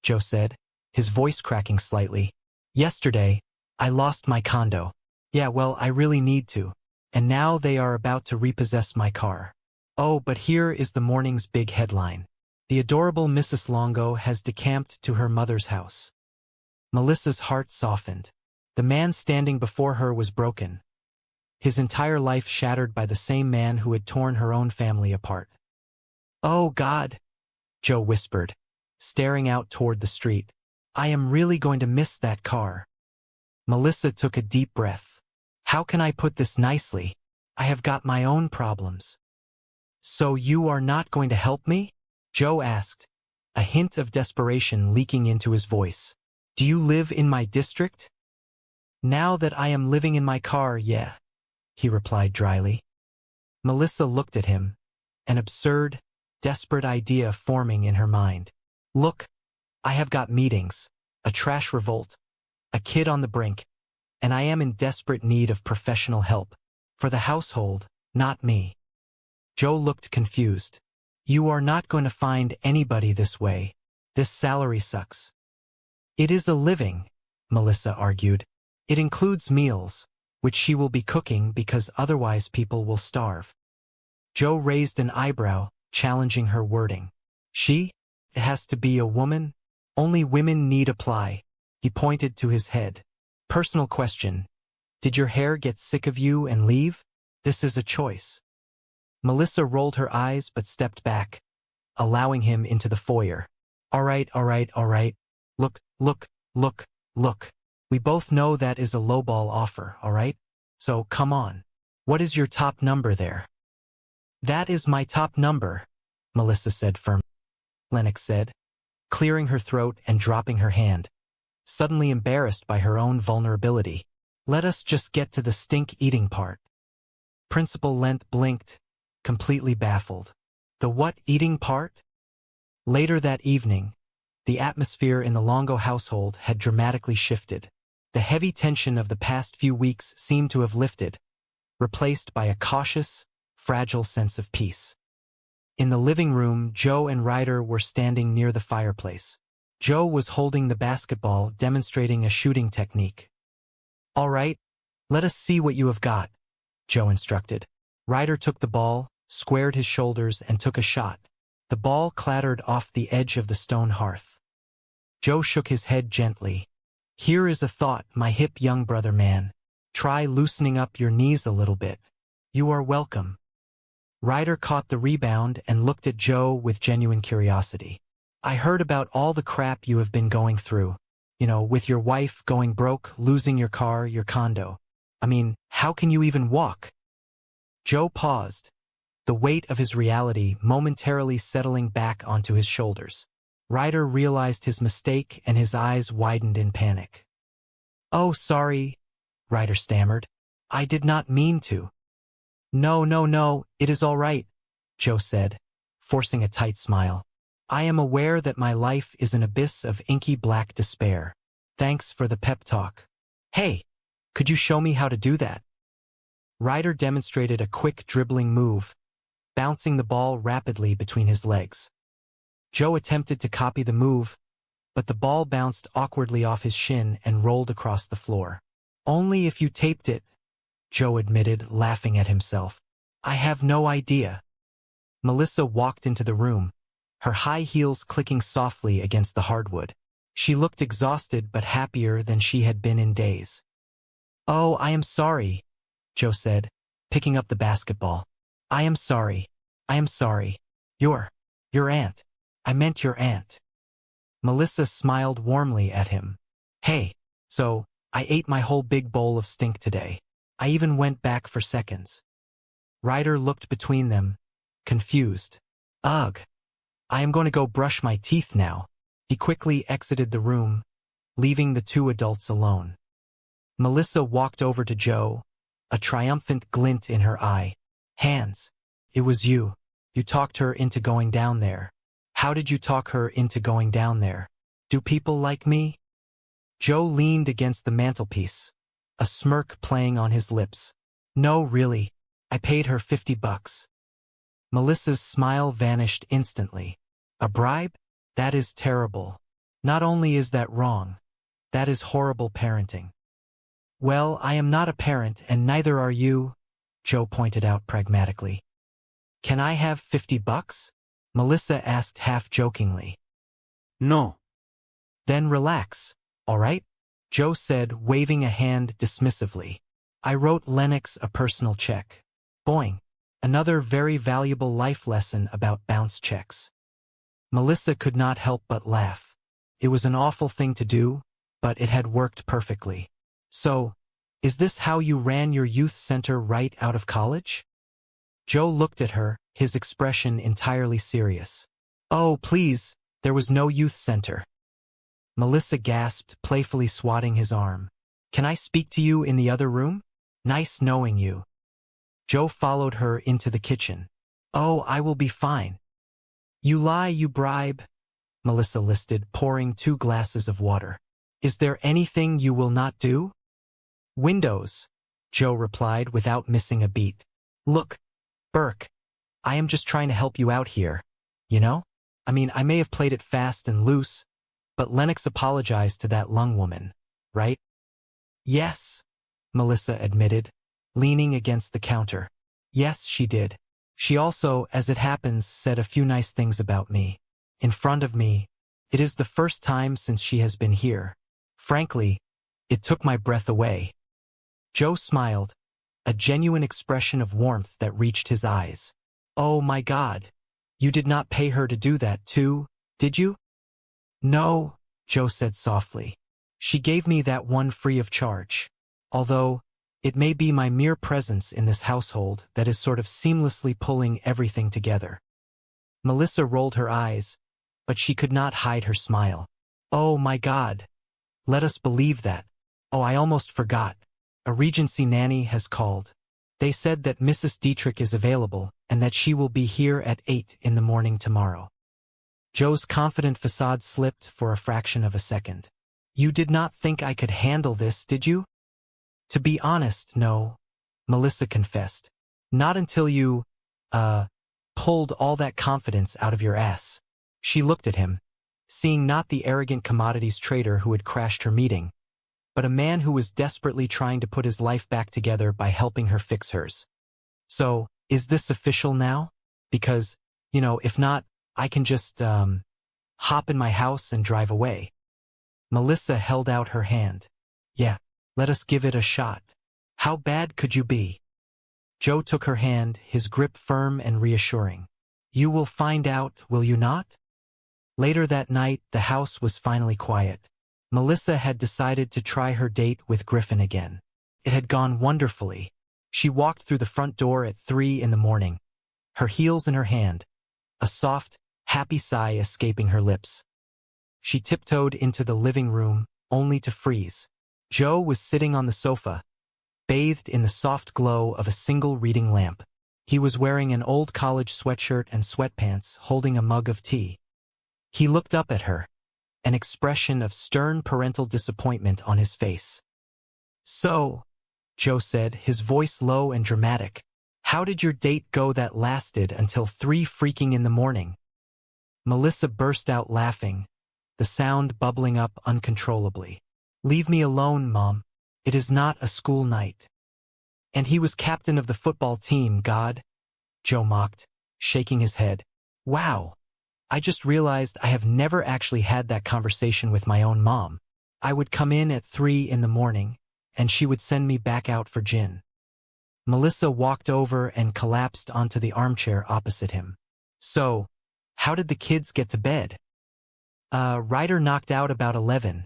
Joe said, his voice cracking slightly. Yesterday, I lost my condo. Yeah, well, I really need to. And now they are about to repossess my car. Oh, but here is the morning's big headline. The adorable Mrs. Longo has decamped to her mother's house. Melissa's heart softened. The man standing before her was broken. His entire life shattered by the same man who had torn her own family apart. Oh, God, Joe whispered, staring out toward the street. I am really going to miss that car. Melissa took a deep breath. How can I put this nicely? I have got my own problems. So you are not going to help me? Joe asked, a hint of desperation leaking into his voice. Do you live in my district? Now that I am living in my car, yeah, he replied dryly. Melissa looked at him, an absurd, desperate idea forming in her mind. Look, I have got meetings, a trash revolt, a kid on the brink, and I am in desperate need of professional help. For the household, not me. Joe looked confused. You are not going to find anybody this way. This salary sucks. It is a living, Melissa argued. It includes meals, which she will be cooking because otherwise people will starve. Joe raised an eyebrow, challenging her wording. She? It has to be a woman? Only women need apply. He pointed to his head. Personal question. Did your hair get sick of you and leave? This is a choice. Melissa rolled her eyes but stepped back, allowing him into the foyer. All right. Look. We both know that is a lowball offer, all right? So come on. What is your top number there? That is my top number, Melissa said firmly. Lennox said, clearing her throat and dropping her hand, suddenly embarrassed by her own vulnerability. Let us just get to the stink-eating part. Principal Lent blinked, completely baffled. The what-eating part? Later that evening, the atmosphere in the Longo household had dramatically shifted. The heavy tension of the past few weeks seemed to have lifted, replaced by a cautious, fragile sense of peace. In the living room, Joe and Ryder were standing near the fireplace. Joe was holding the basketball, demonstrating a shooting technique. All right, let us see what you have got, Joe instructed. Ryder took the ball, squared his shoulders, and took a shot. The ball clattered off the edge of the stone hearth. Joe shook his head gently. Here is a thought, my hip young brother man. Try loosening up your knees a little bit. You are welcome. Ryder caught the rebound and looked at Joe with genuine curiosity. I heard about all the crap you have been going through. You know, with your wife going broke, losing your car, your condo. I mean, how can you even walk? Joe paused, the weight of his reality momentarily settling back onto his shoulders. Ryder realized his mistake and his eyes widened in panic. Oh, sorry, Ryder stammered. I did not mean to. No, it is all right, Joe said, forcing a tight smile. I am aware that my life is an abyss of inky black despair. Thanks for the pep talk. Hey, could you show me how to do that? Ryder demonstrated a quick dribbling move, bouncing the ball rapidly between his legs. Joe attempted to copy the move, but the ball bounced awkwardly off his shin and rolled across the floor. Only if you taped it, Joe admitted, laughing at himself. I have no idea. Melissa walked into the room, her high heels clicking softly against the hardwood. She looked exhausted but happier than she had been in days. Oh, I am sorry, Joe said, picking up the basketball. I am sorry. Your aunt. I meant your aunt. Melissa smiled warmly at him. Hey, so, I ate my whole big bowl of stink today. I even went back for seconds. Ryder looked between them, confused. Ugh. I am going to go brush my teeth now. He quickly exited the room, leaving the two adults alone. Melissa walked over to Joe, a triumphant glint in her eye. Hands. It was you. You talked her into going down there. How did you talk her into going down there? Do people like me? Joe leaned against the mantelpiece, a smirk playing on his lips. No, really. I paid her $50. Melissa's smile vanished instantly. A bribe? That is terrible. Not only is that wrong, that is horrible parenting. Well, I am not a parent and neither are you, Joe pointed out pragmatically. Can I have $50? Melissa asked half-jokingly. No. Then relax, all right? Joe said, waving a hand dismissively. I wrote Lennox a personal check. Boing. Another very valuable life lesson about bounce checks. Melissa could not help but laugh. It was an awful thing to do, but it had worked perfectly. So, is this how you ran your youth center right out of college? Joe looked at her, his expression entirely serious. Oh, please, there was no youth center. Melissa gasped, playfully swatting his arm. Can I speak to you in the other room? Nice knowing you. Joe followed her into the kitchen. Oh, I will be fine. You lie, you bribe, Melissa listed, pouring 2 glasses of water. Is there anything you will not do? Windows, Joe replied without missing a beat. Look, Burke, I am just trying to help you out here, you know? I mean, I may have played it fast and loose, but Lennox apologized to that lung woman, right? Yes, Melissa admitted, leaning against the counter. Yes, she did. She also, as it happens, said a few nice things about me. In front of me. It is the first time since she has been here. Frankly, it took my breath away. Joe smiled, a genuine expression of warmth that reached his eyes. Oh my God. You did not pay her to do that too, did you? No, Joe said softly. She gave me that one free of charge. Although, it may be my mere presence in this household that is sort of seamlessly pulling everything together. Melissa rolled her eyes, but she could not hide her smile. Oh my God. Let us believe that. Oh, I almost forgot. A Regency nanny has called. They said that Mrs. Dietrich is available and that she will be here at 8 in the morning tomorrow. Joe's confident facade slipped for a fraction of a second. You did not think I could handle this, did you? To be honest, no, Melissa confessed. Not until you, pulled all that confidence out of your ass. She looked at him, seeing not the arrogant commodities trader who had crashed her meeting, but a man who was desperately trying to put his life back together by helping her fix hers. So, is this official now? Because, if not, I can just, hop in my house and drive away. Melissa held out her hand. Yeah, let us give it a shot. How bad could you be? Joe took her hand, his grip firm and reassuring. You will find out, will you not? Later that night, the house was finally quiet. Melissa had decided to try her date with Griffin again. It had gone wonderfully. She walked through the front door at 3 in the morning, her heels in her hand, a soft, happy sigh escaping her lips. She tiptoed into the living room, only to freeze. Joe was sitting on the sofa, bathed in the soft glow of a single reading lamp. He was wearing an old college sweatshirt and sweatpants, holding a mug of tea. He looked up at her, an expression of stern parental disappointment on his face. So, Joe said, his voice low and dramatic, how did your date go that lasted until 3 freaking in the morning? Melissa burst out laughing, the sound bubbling up uncontrollably. Leave me alone, Mom. It is not a school night. And he was captain of the football team, God, Joe mocked, shaking his head. Wow. I just realized I have never actually had that conversation with my own mom. I would come in at 3 in the morning, and she would send me back out for gin. Melissa walked over and collapsed onto the armchair opposite him. So, how did the kids get to bed? Ryder knocked out about 11,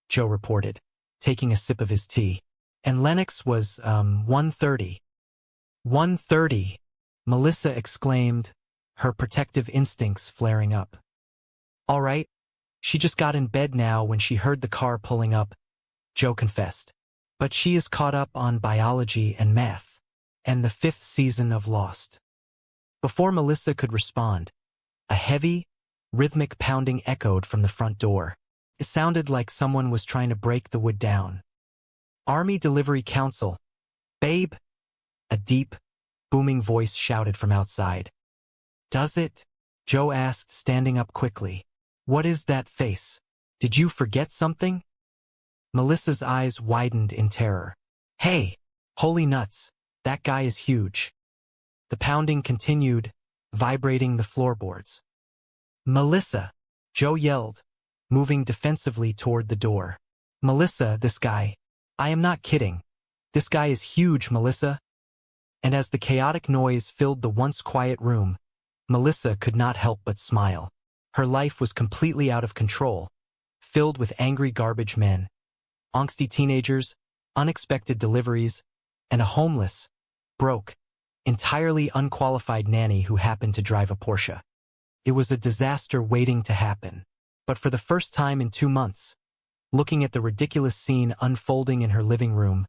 Joe reported, taking a sip of his tea. And Lennox was, 1:30. 1:30, Melissa exclaimed, her protective instincts flaring up. All right, she just got in bed now when she heard the car pulling up, Joe confessed. But she is caught up on biology and math, and the 5th season of Lost. Before Melissa could respond, a heavy, Rhythmic pounding echoed from the front door. It sounded like someone was trying to break the wood down. Army Delivery Council. Babe? A deep, booming voice shouted from outside. Does it? Joe asked, standing up quickly. What is that face? Did you forget something? Melissa's eyes widened in terror. Hey, holy nuts, that guy is huge. The pounding continued, vibrating the floorboards. Melissa, Joe yelled, moving defensively toward the door. Melissa, this guy. I am not kidding. This guy is huge, Melissa. And as the chaotic noise filled the once quiet room, Melissa could not help but smile. Her life was completely out of control, filled with angry garbage men, angsty teenagers, unexpected deliveries, and a homeless, broke, entirely unqualified nanny who happened to drive a Porsche. It was a disaster waiting to happen. But for the first time in 2 months, looking at the ridiculous scene unfolding in her living room,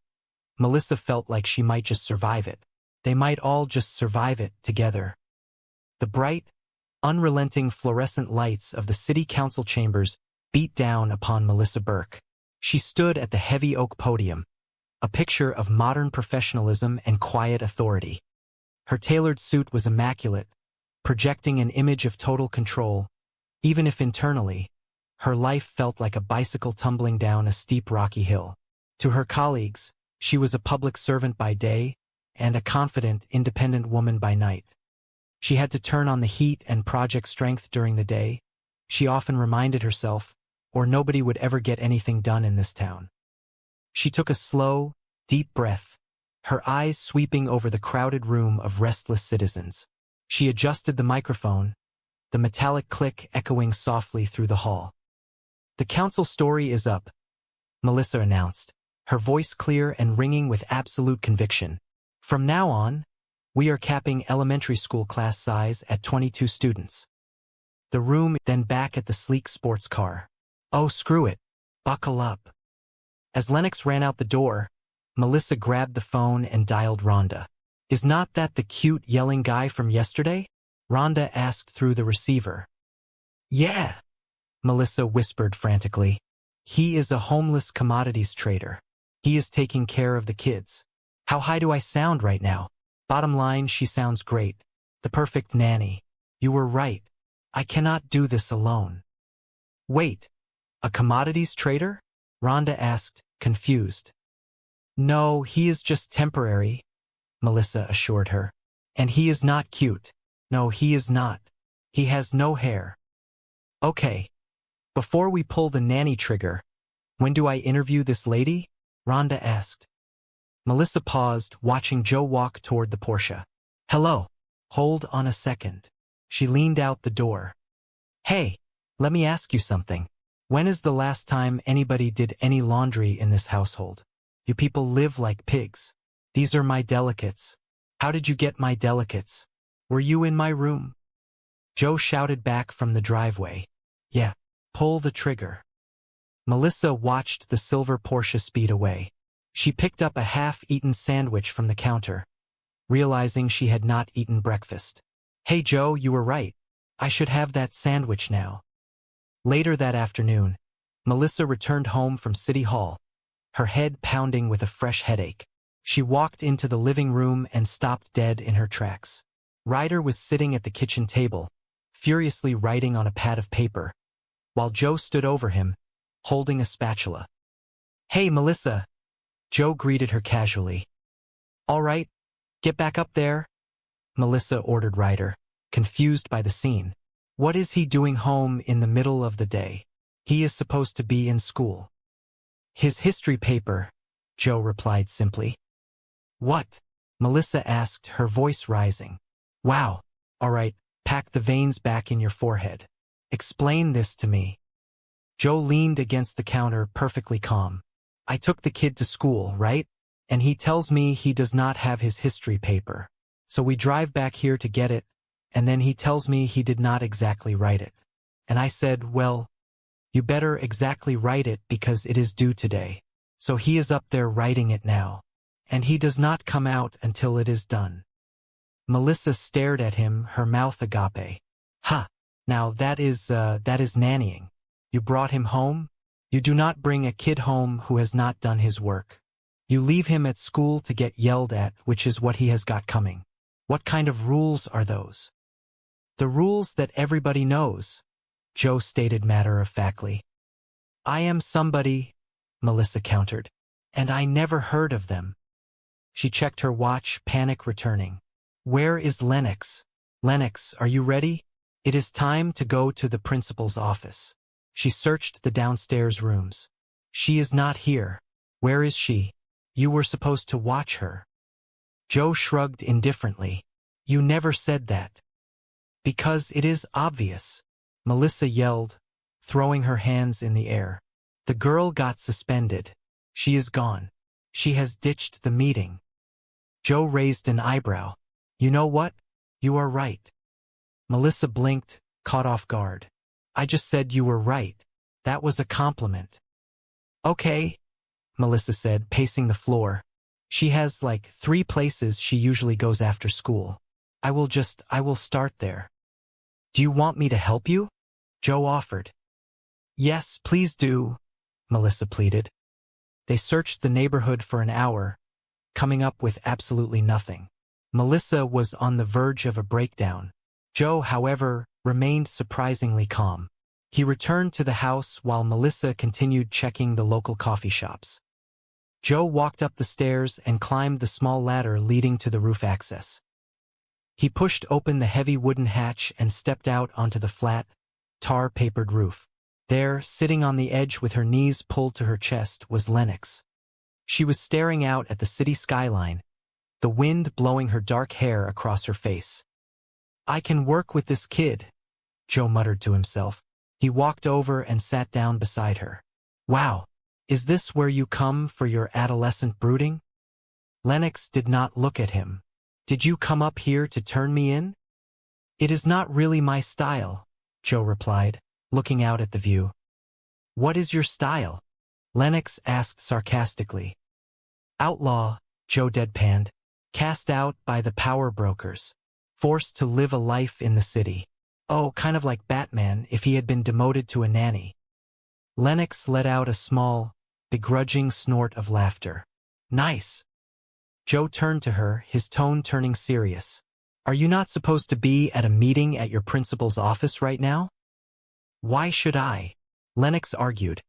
Melissa felt like she might just survive it. They might all just survive it together. The bright, unrelenting fluorescent lights of the city council chambers beat down upon Melissa Burke. She stood at the heavy oak podium, a picture of modern professionalism and quiet authority. Her tailored suit was immaculate, projecting an image of total control, even if internally, her life felt like a bicycle tumbling down a steep rocky hill. To her colleagues, she was a public servant by day and a confident, independent woman by night. She had to turn on the heat and project strength during the day. She often reminded herself, or nobody would ever get anything done in this town. She took a slow, deep breath, her eyes sweeping over the crowded room of restless citizens. She adjusted the microphone, the metallic click echoing softly through the hall. The council story is up, Melissa announced, her voice clear and ringing with absolute conviction. From now on, we are capping elementary school class size at 22 students. The room then back at the sleek sports car. Oh, screw it. Buckle up. As Lennox ran out the door, Melissa grabbed the phone and dialed Rhonda. Is not that the cute yelling guy from yesterday? Rhonda asked through the receiver. Yeah, Melissa whispered frantically. He is a homeless commodities trader. He is taking care of the kids. How high do I sound right now? Bottom line, she sounds great. The perfect nanny. You were right. I cannot do this alone. Wait, a commodities trader? Rhonda asked, confused. No, he is just temporary, Melissa assured her. And he is not cute. No, he is not. He has no hair. Okay. Before we pull the nanny trigger, when do I interview this lady? Rhonda asked. Melissa paused, watching Joe walk toward the Porsche. Hello. Hold on a second. She leaned out the door. Hey, let me ask you something. When is the last time anybody did any laundry in this household? You people live like pigs. These are my delicates. How did you get my delicates? Were you in my room? Joe shouted back from the driveway. Yeah, pull the trigger. Melissa watched the silver Porsche speed away. She picked up a half-eaten sandwich from the counter, realizing she had not eaten breakfast. Hey Joe, you were right. I should have that sandwich now. Later that afternoon, Melissa returned home from City Hall, her head pounding with a fresh headache. She walked into the living room and stopped dead in her tracks. Ryder was sitting at the kitchen table, furiously writing on a pad of paper, while Joe stood over him, holding a spatula. Hey, Melissa. Joe greeted her casually. All right, get back up there, Melissa ordered Ryder, confused by the scene. What is he doing home in the middle of the day? He is supposed to be in school. His history paper, Joe replied simply. What? Melissa asked, her voice rising. Wow, all right, pack the veins back in your forehead. Explain this to me. Joe leaned against the counter, perfectly calm. I took the kid to school, right? And he tells me he does not have his history paper. So we drive back here to get it, and then he tells me he did not exactly write it. And I said, well, you better exactly write it because it is due today. So he is up there writing it now. And he does not come out until it is done. Melissa stared at him, her mouth agape. Ha! Now that is nannying. You brought him home? You do not bring a kid home who has not done his work. You leave him at school to get yelled at, which is what he has got coming. What kind of rules are those? The rules that everybody knows, Joe stated matter-of-factly. I am somebody, Melissa countered, and I never heard of them. She checked her watch, panic returning. Where is Lennox? Lennox, are you ready? It is time to go to the principal's office. She searched the downstairs rooms. She is not here. Where is she? You were supposed to watch her. Joe shrugged indifferently. You never said that. Because it is obvious, Melissa yelled, throwing her hands in the air. The girl got suspended. She is gone. She has ditched the meeting. Joe raised an eyebrow. You know what? You are right. Melissa blinked, caught off guard. I just said you were right. That was a compliment. Okay, Melissa said, pacing the floor. She has like 3 places she usually goes after school. I will start there. Do you want me to help you? Joe offered. Yes, please do, Melissa pleaded. They searched the neighborhood for an hour, coming up with absolutely nothing. Melissa was on the verge of a breakdown. Joe, however, remained surprisingly calm. He returned to the house while Melissa continued checking the local coffee shops. Joe walked up the stairs and climbed the small ladder leading to the roof access. He pushed open the heavy wooden hatch and stepped out onto the flat, tar-papered roof. There, sitting on the edge with her knees pulled to her chest, was Lennox. She was staring out at the city skyline, the wind blowing her dark hair across her face. I can work with this kid, Joe muttered to himself. He walked over and sat down beside her. Wow, is this where you come for your adolescent brooding? Lennox did not look at him. Did you come up here to turn me in? It is not really my style, Joe replied, looking out at the view. What is your style? Lennox asked sarcastically. Outlaw, Joe deadpanned, cast out by the power brokers, forced to live a life in the city. Oh, kind of like Batman if he had been demoted to a nanny. Lennox let out a small, begrudging snort of laughter. Nice. Joe turned to her, his tone turning serious. Are you not supposed to be at a meeting at your principal's office right now? Why should I? Lennox argued,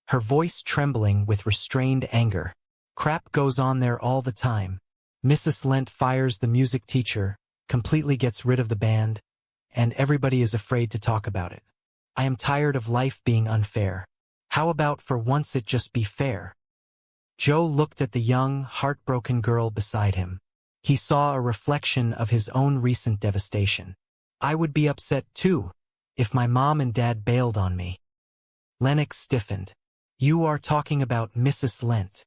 her voice trembling with restrained anger. Crap goes on there all the time. Mrs. Lent fires the music teacher, completely gets rid of the band, and everybody is afraid to talk about it. I am tired of life being unfair. How about for once it just be fair? Joe looked at the young, heartbroken girl beside him. He saw a reflection of his own recent devastation. I would be upset too, if my mom and dad bailed on me. Lennox stiffened. You are talking about Mrs. Lent.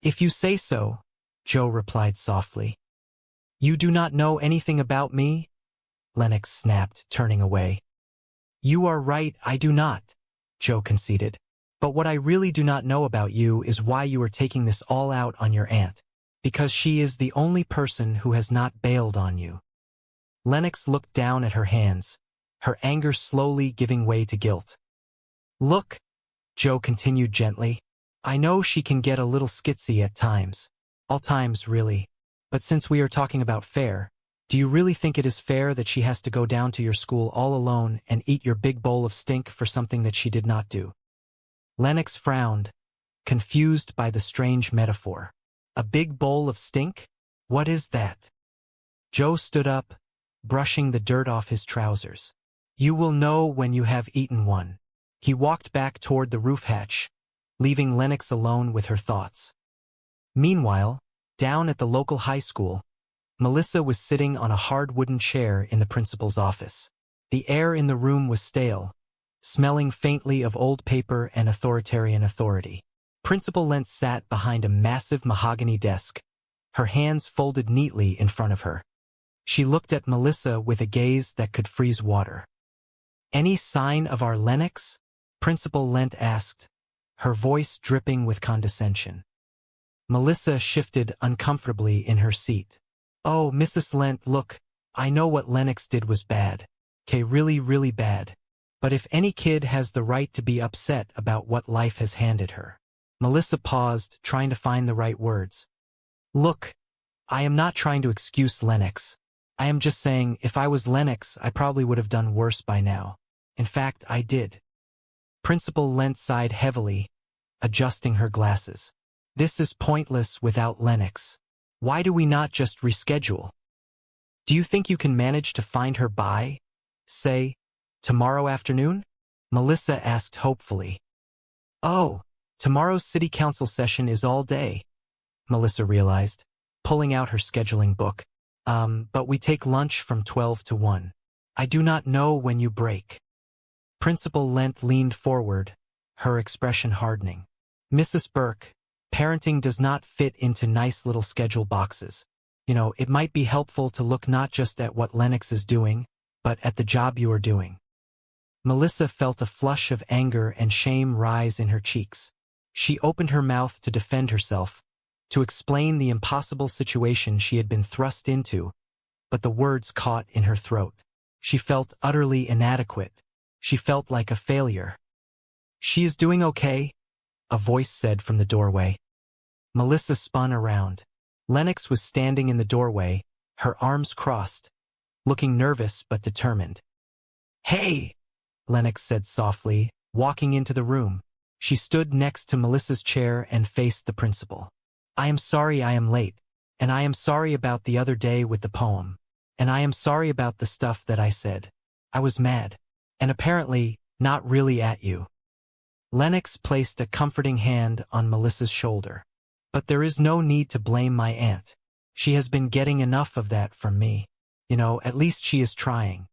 If you say so, Joe replied softly. You do not know anything about me? Lennox snapped, turning away. You are right, I do not, Joe conceded. But what I really do not know about you is why you are taking this all out on your aunt, because she is the only person who has not bailed on you. Lennox looked down at her hands, her anger slowly giving way to guilt. Look, Joe continued gently, I know she can get a little skitsy at times. All times, really. But since we are talking about fair, do you really think it is fair that she has to go down to your school all alone and eat your big bowl of stink for something that she did not do? Lennox frowned, confused by the strange metaphor. A big bowl of stink? What is that? Joe stood up, brushing the dirt off his trousers. You will know when you have eaten one. He walked back toward the roof hatch, leaving Lennox alone with her thoughts. Meanwhile, down at the local high school, Melissa was sitting on a hard wooden chair in the principal's office. The air in the room was stale, smelling faintly of old paper and authoritarian authority. Principal Lent sat behind a massive mahogany desk, her hands folded neatly in front of her. She looked at Melissa with a gaze that could freeze water. Any sign of our Lennox? Principal Lent asked, her voice dripping with condescension. Melissa shifted uncomfortably in her seat. Oh, Mrs. Lent, look, I know what Lennox did was bad. Okay, really, really bad. But if any kid has the right to be upset about what life has handed her. Melissa paused, trying to find the right words. Look, I am not trying to excuse Lennox. I am just saying, if I was Lennox, I probably would have done worse by now. In fact, I did. Principal Lent sighed heavily, adjusting her glasses. This is pointless without Lennox. Why do we not just reschedule? Do you think you can manage to find her by, say, tomorrow afternoon? Melissa asked hopefully. Oh, tomorrow's city council session is all day, Melissa realized, pulling out her scheduling book. But we take lunch from 12 to 1. I do not know when you break. Principal Lent leaned forward, her expression hardening. Mrs. Burke, parenting does not fit into nice little schedule boxes. You know, it might be helpful to look not just at what Lennox is doing, but at the job you are doing. Melissa felt a flush of anger and shame rise in her cheeks. She opened her mouth to defend herself, to explain the impossible situation she had been thrust into, but the words caught in her throat. She felt utterly inadequate. She felt like a failure. She is doing okay, a voice said from the doorway. Melissa spun around. Lennox was standing in the doorway, her arms crossed, looking nervous but determined. Hey, Lennox said softly, walking into the room. She stood next to Melissa's chair and faced the principal. I am sorry I am late, and I am sorry about the other day with the poem, and I am sorry about the stuff that I said. I was mad, and apparently not really at you. Lennox placed a comforting hand on Melissa's shoulder. But there is no need to blame my aunt. She has been getting enough of that from me. You know, at least she is trying.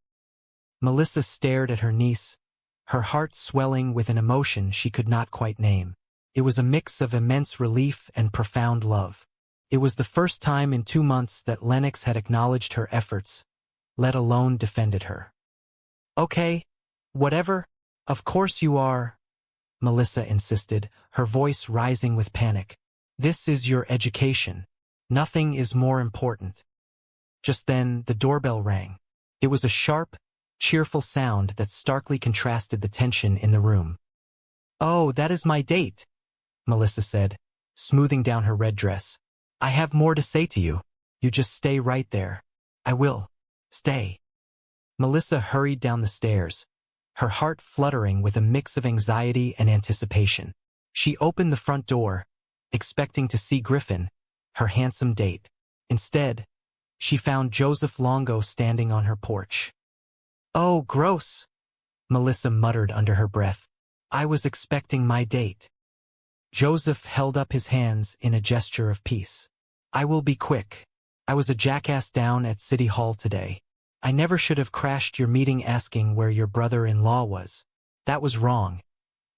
Melissa stared at her niece, her heart swelling with an emotion she could not quite name. It was a mix of immense relief and profound love. It was the first time in 2 months that Lennox had acknowledged her efforts, let alone defended her. Okay, whatever. Of course you are, Melissa insisted, her voice rising with panic. This is your education. Nothing is more important. Just then, the doorbell rang. It was a sharp, cheerful sound that starkly contrasted the tension in the room. Oh, that is my date, Melissa said, smoothing down her red dress. I have more to say to you. You just stay right there. I will. Stay. Melissa hurried down the stairs, her heart fluttering with a mix of anxiety and anticipation. She opened the front door, expecting to see Griffin, her handsome date. Instead, she found Joseph Longo standing on her porch. Oh, gross, Melissa muttered under her breath. I was expecting my date. Joseph held up his hands in a gesture of peace. I will be quick. I was a jackass down at City Hall today. I never should have crashed your meeting asking where your brother-in-law was. That was wrong.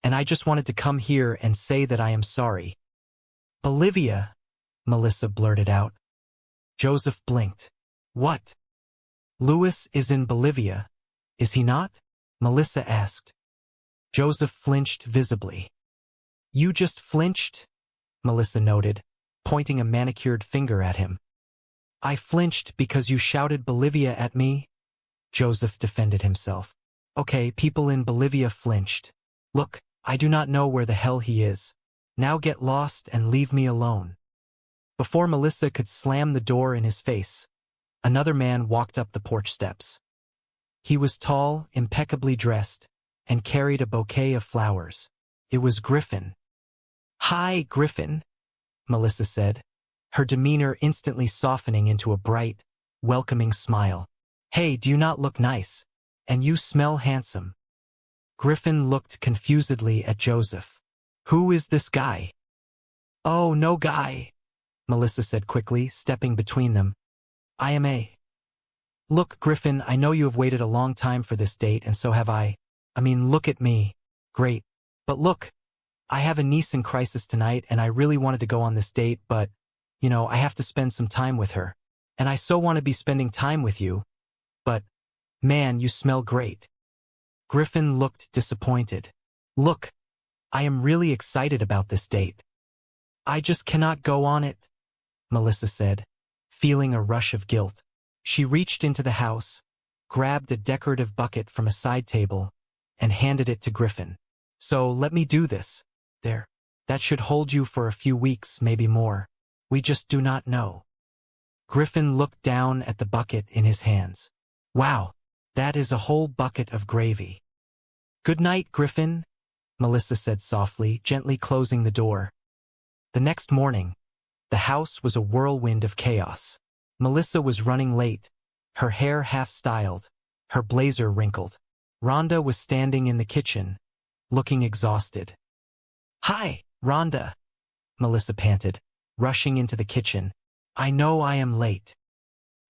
And I just wanted to come here and say that I am sorry. Bolivia, Melissa blurted out. Joseph blinked. What? Louis is in Bolivia, is he not? Melissa asked. Joseph flinched visibly. You just flinched? Melissa noted, pointing a manicured finger at him. I flinched because you shouted Bolivia at me? Joseph defended himself. Okay, people in Bolivia flinched. Look, I do not know where the hell he is. Now get lost and leave me alone. Before Melissa could slam the door in his face, another man walked up the porch steps. He was tall, impeccably dressed, and carried a bouquet of flowers. It was Griffin. Hi, Griffin, Melissa said, her demeanor instantly softening into a bright, welcoming smile. Hey, do you not look nice? And you smell handsome. Griffin looked confusedly at Joseph. Who is this guy? Oh, no guy, Melissa said quickly, stepping between them. I am a. Look, Griffin, I know you have waited a long time for this date, and so have I. I mean, look at me. Great. But look, I have a niece in crisis tonight, and I really wanted to go on this date, but, you know, I have to spend some time with her. And I so want to be spending time with you. But, man, you smell great. Griffin looked disappointed. Look, I am really excited about this date. I just cannot go on it, Melissa said, feeling a rush of guilt. She reached into the house, grabbed a decorative bucket from a side table and handed it to Griffin. So let me do this. There. That should hold you for a few weeks, maybe more. We just do not know. Griffin looked down at the bucket in his hands. Wow, that is a whole bucket of gravy. Good night, Griffin, Melissa said softly, gently closing the door. The next morning, the house was a whirlwind of chaos. Melissa was running late, her hair half-styled, her blazer wrinkled. Rhonda was standing in the kitchen, looking exhausted. Hi, Rhonda, Melissa panted, rushing into the kitchen. I know I am late.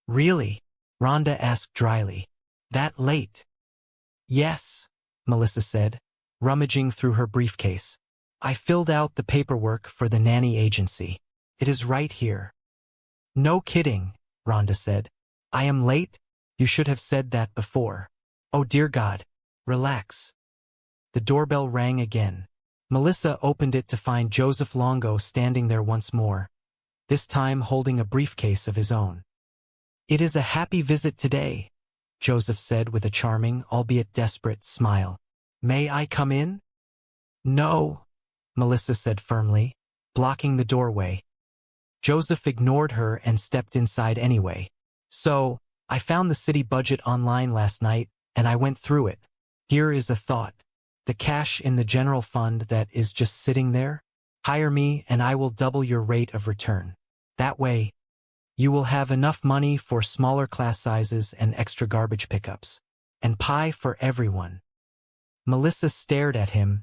Really? Rhonda asked dryly. That late? Yes, Melissa said, rummaging through her briefcase. I filled out the paperwork for the nanny agency. It is right here. No kidding, Rhonda said. I am late? You should have said that before. Oh dear God. Relax. The doorbell rang again. Melissa opened it to find Joseph Longo standing there once more, this time holding a briefcase of his own. It is a happy visit today, Joseph said with a charming, albeit desperate, smile. May I come in? No, Melissa said firmly, blocking the doorway. Joseph ignored her and stepped inside anyway. So, I found the city budget online last night, and I went through it. Here is a thought. The cash in the general fund that is just sitting there? Hire me and I will double your rate of return. That way, you will have enough money for smaller class sizes and extra garbage pickups. And pie for everyone. Melissa stared at him,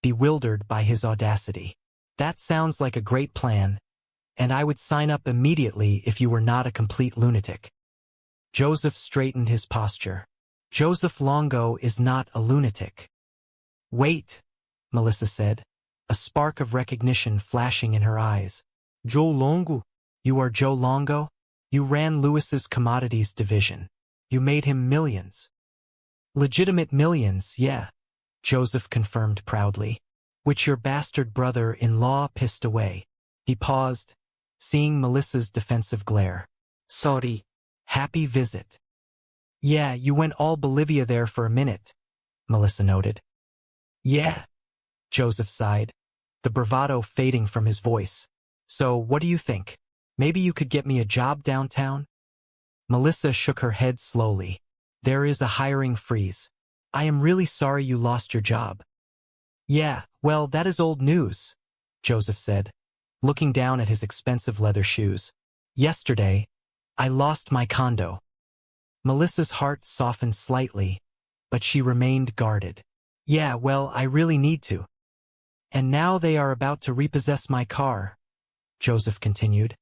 bewildered by his audacity. That sounds like a great plan, and I would sign up immediately if you were not a complete lunatic. Joseph straightened his posture. Joseph Longo is not a lunatic. Wait, Melissa said, a spark of recognition flashing in her eyes. Joe Longo? You are Joe Longo? You ran Lewis's commodities division. You made him millions. Legitimate millions, yeah, Joseph confirmed proudly, which your bastard brother-in-law pissed away. He paused, seeing Melissa's defensive glare. Sorry. Happy visit. Yeah, you went all Bolivia there for a minute, Melissa noted. Yeah, Joseph sighed, the bravado fading from his voice. So, what do you think? Maybe you could get me a job downtown? Melissa shook her head slowly. There is a hiring freeze. I am really sorry you lost your job. Yeah, well, that is old news, Joseph said, looking down at his expensive leather shoes. Yesterday, I lost my condo. Melissa's heart softened slightly, but she remained guarded. Yeah, well, I really need to. And now they are about to repossess my car, Joseph continued,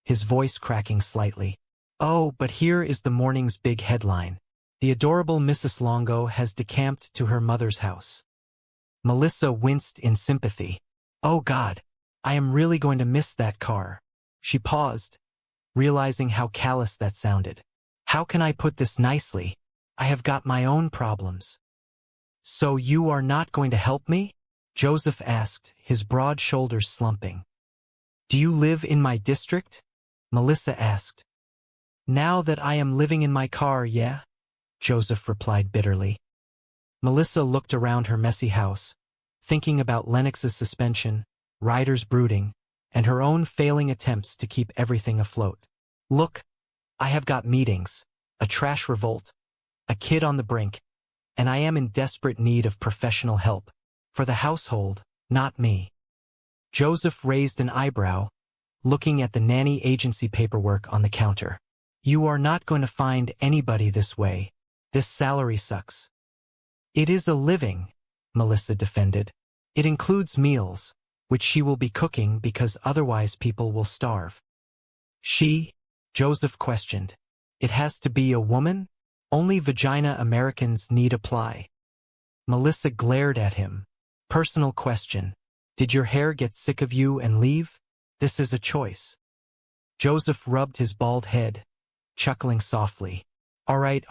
his voice cracking slightly. Oh, but here is the morning's big headline. The adorable Mrs. Longo has decamped to her mother's house. Melissa winced in sympathy. Oh God, I am really going to miss that car. She paused, realizing how callous that sounded. How can I put this nicely? I have got my own problems. So you are not going to help me? Joseph asked, his broad shoulders slumping. Do you live in my district? Melissa asked. Now that I am living in my car, yeah? Joseph replied bitterly. Melissa looked around her messy house, thinking about Lennox's suspension, Ryder's brooding, and her own failing attempts to keep everything afloat. Look, I have got meetings, a trash revolt, a kid on the brink, and I am in desperate need of professional help. For the household, not me. Joseph raised an eyebrow, looking at the nanny agency paperwork on the counter. You are not going to find anybody this way. This salary sucks. It is a living, Melissa defended. It includes meals, which she will be cooking because otherwise people will starve. She? Joseph questioned. It has to be a woman? Only vagina Americans need apply. Melissa glared at him. Personal question. Did your hair get sick of you and leave? This is a choice. Joseph rubbed his bald head, chuckling softly. All right.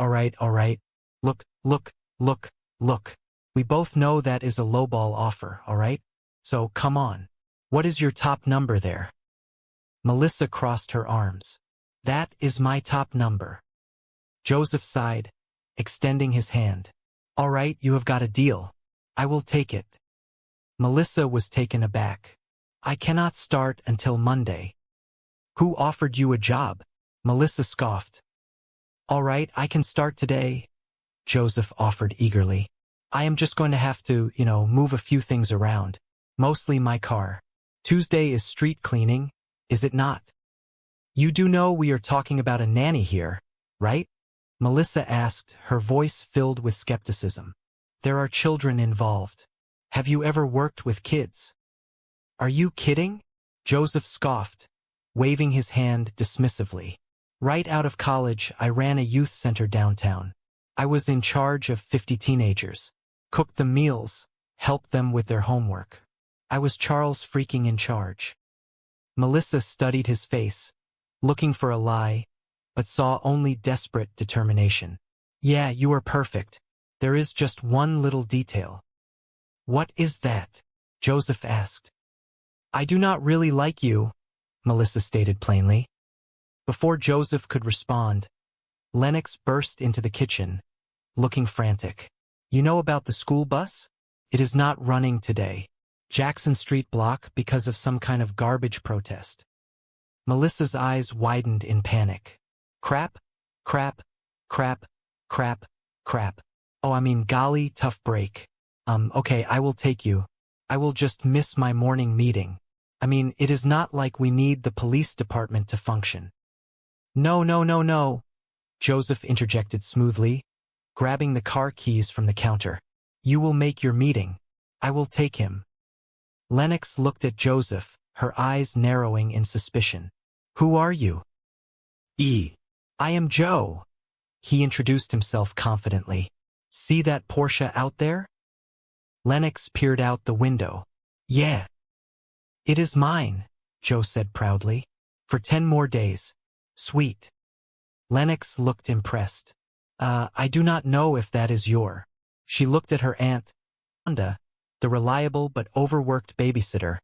Look. We both know that is a lowball offer, all right? So come on. What is your top number there? Melissa crossed her arms. That is my top number. Joseph sighed, extending his hand. All right, you have got a deal. I will take it. Melissa was taken aback. I cannot start until Monday. Who offered you a job? Melissa scoffed. All right, I can start today, Joseph offered eagerly. I am just going to have to, move a few things around. Mostly my car. Tuesday is street cleaning, is it not? You do know we are talking about a nanny here, right? Melissa asked, her voice filled with skepticism. There are children involved. Have you ever worked with kids? Are you kidding? Joseph scoffed, waving his hand dismissively. Right out of college, I ran a youth center downtown. I was in charge of 50 teenagers. Cooked them meals, helped them with their homework. I was Charles freaking in charge. Melissa studied his face, looking for a lie, but saw only desperate determination. Yeah, you are perfect. There is just one little detail. What is that? Joseph asked. I do not really like you, Melissa stated plainly. Before Joseph could respond, Lennox burst into the kitchen, looking frantic. You know about the school bus? It is not running today. Jackson Street block because of some kind of garbage protest. Melissa's eyes widened in panic. Crap, crap, crap, crap, crap. Oh, I mean, golly, tough break. Okay, I will take you. I will just miss my morning meeting. I mean, it is not like we need the police department to function. No, no, no, no, Joseph interjected smoothly, grabbing the car keys from the counter. You will make your meeting. I will take him. Lennox looked at Joseph, her eyes narrowing in suspicion. Who are you? I am Joe. He introduced himself confidently. See that Porsche out there? Lennox peered out the window. Yeah. It is mine, Joe said proudly. For 10 more days. Sweet. Lennox looked impressed. I do not know if that is your. She looked at her aunt. Rhonda, the reliable but overworked babysitter,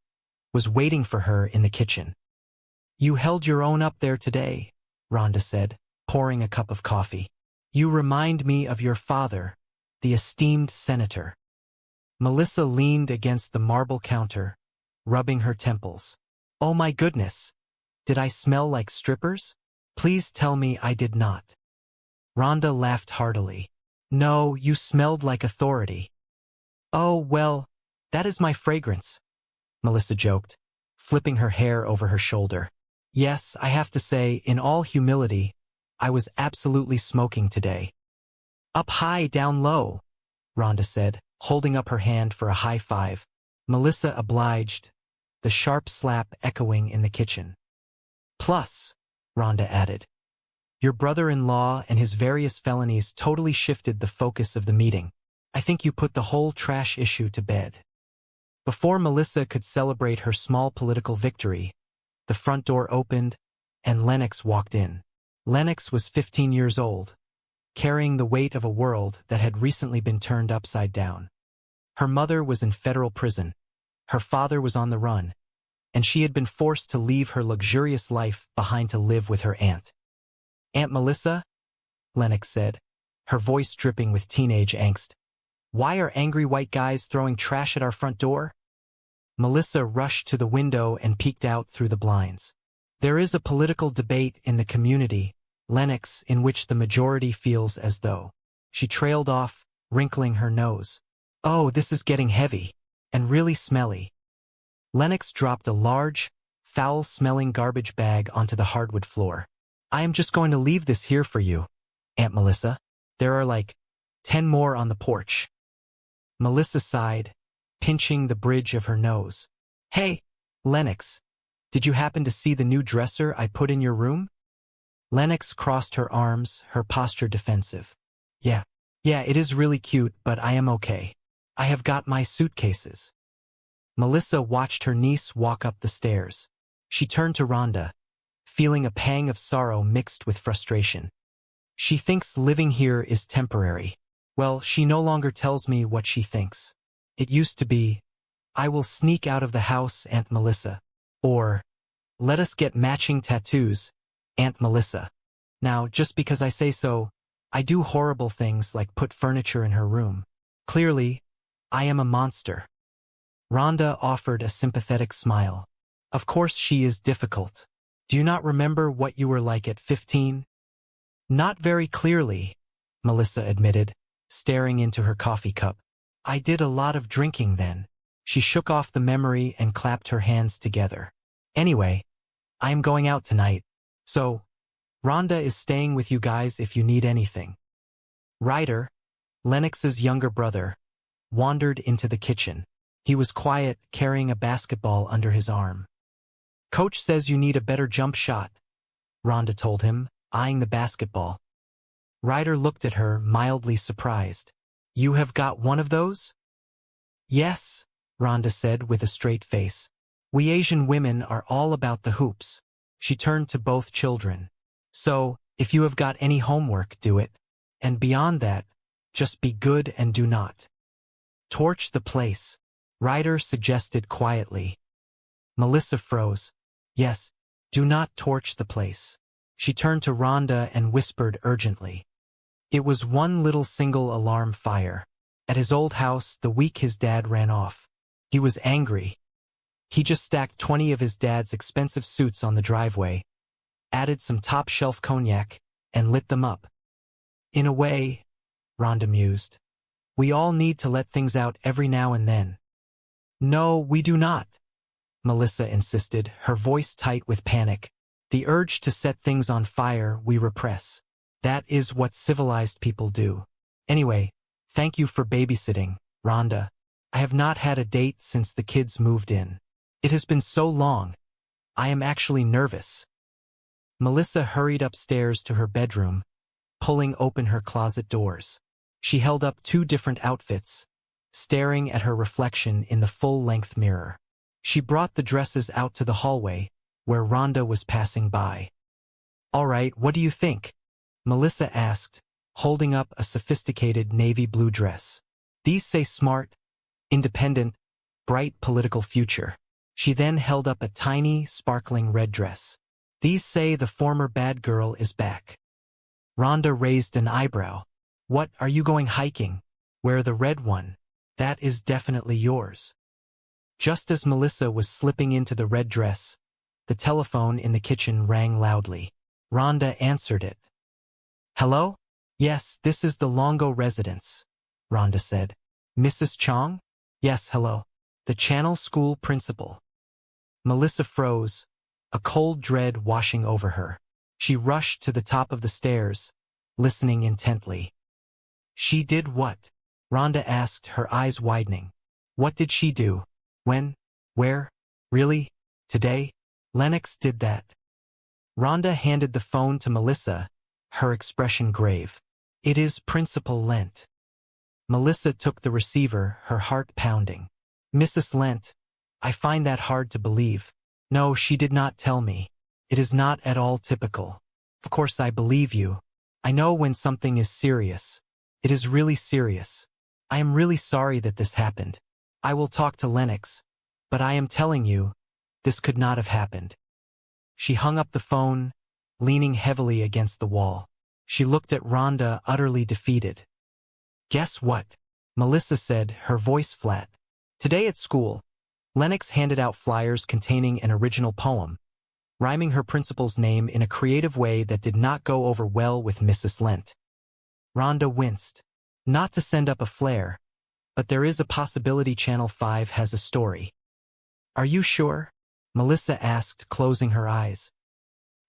was waiting for her in the kitchen. You held your own up there today, Rhonda said, pouring a cup of coffee. You remind me of your father, the esteemed senator. Melissa leaned against the marble counter, rubbing her temples. Oh my goodness! Did I smell like strippers? Please tell me I did not. Rhonda laughed heartily. No, you smelled like authority. Oh, well, that is my fragrance, Melissa joked, flipping her hair over her shoulder. Yes, I have to say, in all humility, I was absolutely smoking today. Up high, down low, Rhonda said, holding up her hand for a high five. Melissa obliged, the sharp slap echoing in the kitchen. Plus, Rhonda added, your brother-in-law and his various felonies totally shifted the focus of the meeting. I think you put the whole trash issue to bed. Before Melissa could celebrate her small political victory, the front door opened and Lennox walked in. Lennox was 15 years old, carrying the weight of a world that had recently been turned upside down. Her mother was in federal prison, her father was on the run, and she had been forced to leave her luxurious life behind to live with her aunt. Aunt Melissa? Lennox said, her voice dripping with teenage angst. Why are angry white guys throwing trash at our front door? Melissa rushed to the window and peeked out through the blinds. There is a political debate in the community, Lennox, in which the majority feels as though. She trailed off, wrinkling her nose. Oh, this is getting heavy, and really smelly. Lennox dropped a large, foul-smelling garbage bag onto the hardwood floor. I am just going to leave this here for you, Aunt Melissa. There are like 10 more on the porch. Melissa sighed, pinching the bridge of her nose. Hey, Lennox, did you happen to see the new dresser I put in your room? Lennox crossed her arms, her posture defensive. Yeah, it is really cute, but I am okay. I have got my suitcases. Melissa watched her niece walk up the stairs. She turned to Rhonda, feeling a pang of sorrow mixed with frustration. She thinks living here is temporary. Well, she no longer tells me what she thinks. It used to be, I will sneak out of the house, Aunt Melissa. Or, let us get matching tattoos, Aunt Melissa. Now, just because I say so, I do horrible things like put furniture in her room. Clearly, I am a monster. Rhonda offered a sympathetic smile. Of course she is difficult. Do you not remember what you were like at 15? Not very clearly, Melissa admitted, staring into her coffee cup. I did a lot of drinking then. She shook off the memory and clapped her hands together. Anyway, I am going out tonight, so Rhonda is staying with you guys if you need anything. Ryder, Lennox's younger brother, wandered into the kitchen. He was quiet, carrying a basketball under his arm. Coach says you need a better jump shot, Rhonda told him, eyeing the basketball. Ryder looked at her, mildly surprised. You have got one of those? Yes, Rhonda said with a straight face. We Asian women are all about the hoops. She turned to both children. So, if you have got any homework, do it. And beyond that, just be good and do not torch the place, Ryder suggested quietly. Melissa froze. Yes, do not torch the place. She turned to Rhonda and whispered urgently. It was one little single alarm fire. At his old house, the week his dad ran off. He was angry. He just stacked 20 of his dad's expensive suits on the driveway, added some top-shelf cognac, and lit them up. In a way, Rhonda mused, we all need to let things out every now and then. No, we do not, Melissa insisted, her voice tight with panic. The urge to set things on fire we repress. That is what civilized people do. Anyway, thank you for babysitting, Rhonda. I have not had a date since the kids moved in. It has been so long. I am actually nervous. Melissa hurried upstairs to her bedroom, pulling open her closet doors. She held up 2 different outfits, staring at her reflection in the full-length mirror. She brought the dresses out to the hallway, where Rhonda was passing by. All right, what do you think? Melissa asked, holding up a sophisticated navy blue dress. These say smart, independent, bright political future. She then held up a tiny, sparkling red dress. These say the former bad girl is back. Rhonda raised an eyebrow. What, are you going hiking? Wear the red one. That is definitely yours. Just as Melissa was slipping into the red dress, the telephone in the kitchen rang loudly. Rhonda answered it. Hello? Yes, this is the Longo residence, Rhonda said. Mrs. Chong? Yes, hello. The Channel School principal. Melissa froze, a cold dread washing over her. She rushed to the top of the stairs, listening intently. She did what? Rhonda asked, her eyes widening. What did she do? When? Where? Really? Today? Lennox did that. Rhonda handed the phone to Melissa, her expression grave. It is Principal Lent. Melissa took the receiver, her heart pounding. Mrs. Lent, I find that hard to believe. No, she did not tell me. It is not at all typical. Of course I believe you. I know when something is serious. It is really serious. I am really sorry that this happened. I will talk to Lennox, but I am telling you, this could not have happened. She hung up the phone, leaning heavily against the wall. She looked at Rhonda, utterly defeated. Guess what? Melissa said, her voice flat. Today at school, Lennox handed out flyers containing an original poem, rhyming her principal's name in a creative way that did not go over well with Mrs. Lent. Rhonda winced. Not to send up a flare, but there is a possibility Channel 5 has a story. Are you sure? Melissa asked, closing her eyes.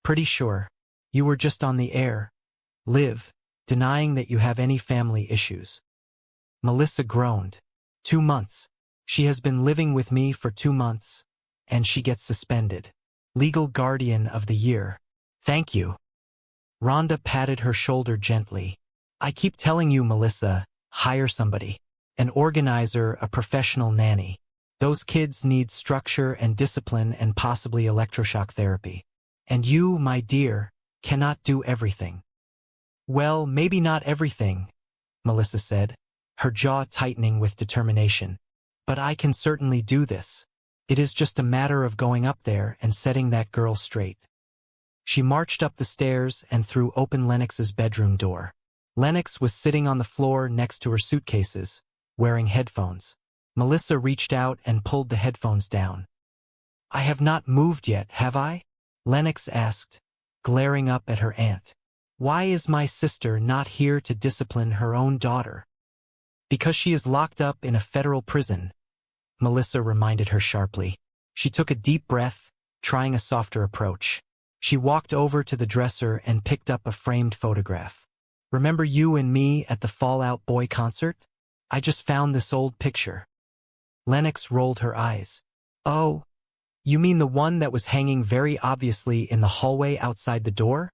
Pretty sure. You were just on the air, Liv, denying that you have any family issues. Melissa groaned. 2 months. She has been living with me for 2 months, and she gets suspended. Legal guardian of the year. Thank you. Rhonda patted her shoulder gently. I keep telling you, Melissa, hire somebody. An organizer, a professional nanny. Those kids need structure and discipline and possibly electroshock therapy. And you, my dear, cannot do everything. Well, maybe not everything, Melissa said, her jaw tightening with determination. But I can certainly do this. It is just a matter of going up there and setting that girl straight. She marched up the stairs and threw open Lennox's bedroom door. Lennox was sitting on the floor next to her suitcases, wearing headphones. Melissa reached out and pulled the headphones down. I have not moved yet, have I? Lennox asked, glaring up at her aunt. Why is my sister not here to discipline her own daughter? Because she is locked up in a federal prison, Melissa reminded her sharply. She took a deep breath, trying a softer approach. She walked over to the dresser and picked up a framed photograph. Remember you and me at the Fall Out Boy concert? I just found this old picture. Lennox rolled her eyes. Oh, you mean the one that was hanging very obviously in the hallway outside the door?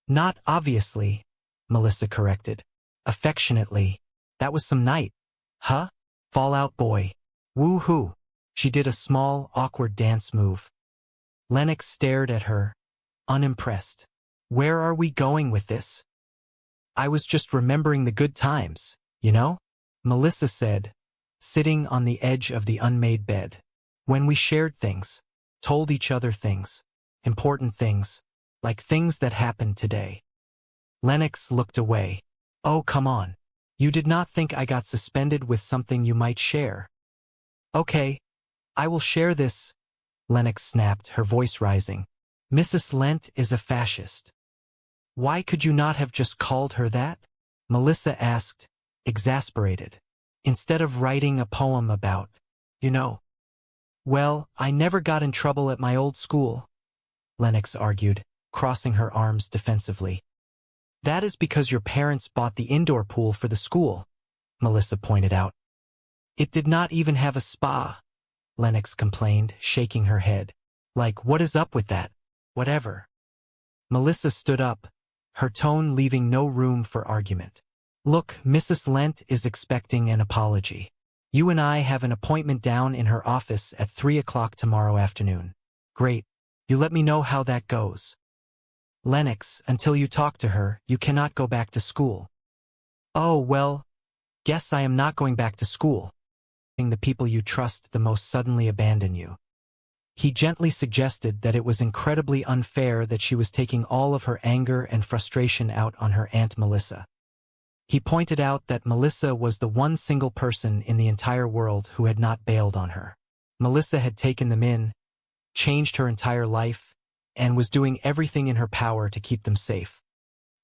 Not obviously, Melissa corrected. Affectionately. That was some night. Huh? Fall Out Boy. Woo-hoo. She did a small, awkward dance move. Lennox stared at her, unimpressed. Where are we going with this? I was just remembering the good times, you know? Melissa said, sitting on the edge of the unmade bed. When we shared things, told each other things, important things, like things that happened today. Lennox looked away. Oh, come on. You did not think I got suspended with something you might share. Okay, I will share this, Lennox snapped, her voice rising. Mrs. Lent is a fascist. Why could you not have just called her that? Melissa asked, exasperated. Instead of writing a poem about, you know. Well, I never got in trouble at my old school, Lennox argued, crossing her arms defensively. That is because your parents bought the indoor pool for the school, Melissa pointed out. It did not even have a spa, Lennox complained, shaking her head. Like, what is up with that? Whatever. Melissa stood up, her tone leaving no room for argument. Look, Mrs. Lent is expecting an apology. You and I have an appointment down in her office at 3 o'clock tomorrow afternoon. Great. You let me know how that goes. Lennox, until you talk to her, you cannot go back to school. Oh, well, guess I am not going back to school. The people you trust the most suddenly abandon you. He gently suggested that it was incredibly unfair that she was taking all of her anger and frustration out on her Aunt Melissa. He pointed out that Melissa was the one single person in the entire world who had not bailed on her. Melissa had taken them in, changed her entire life, and was doing everything in her power to keep them safe.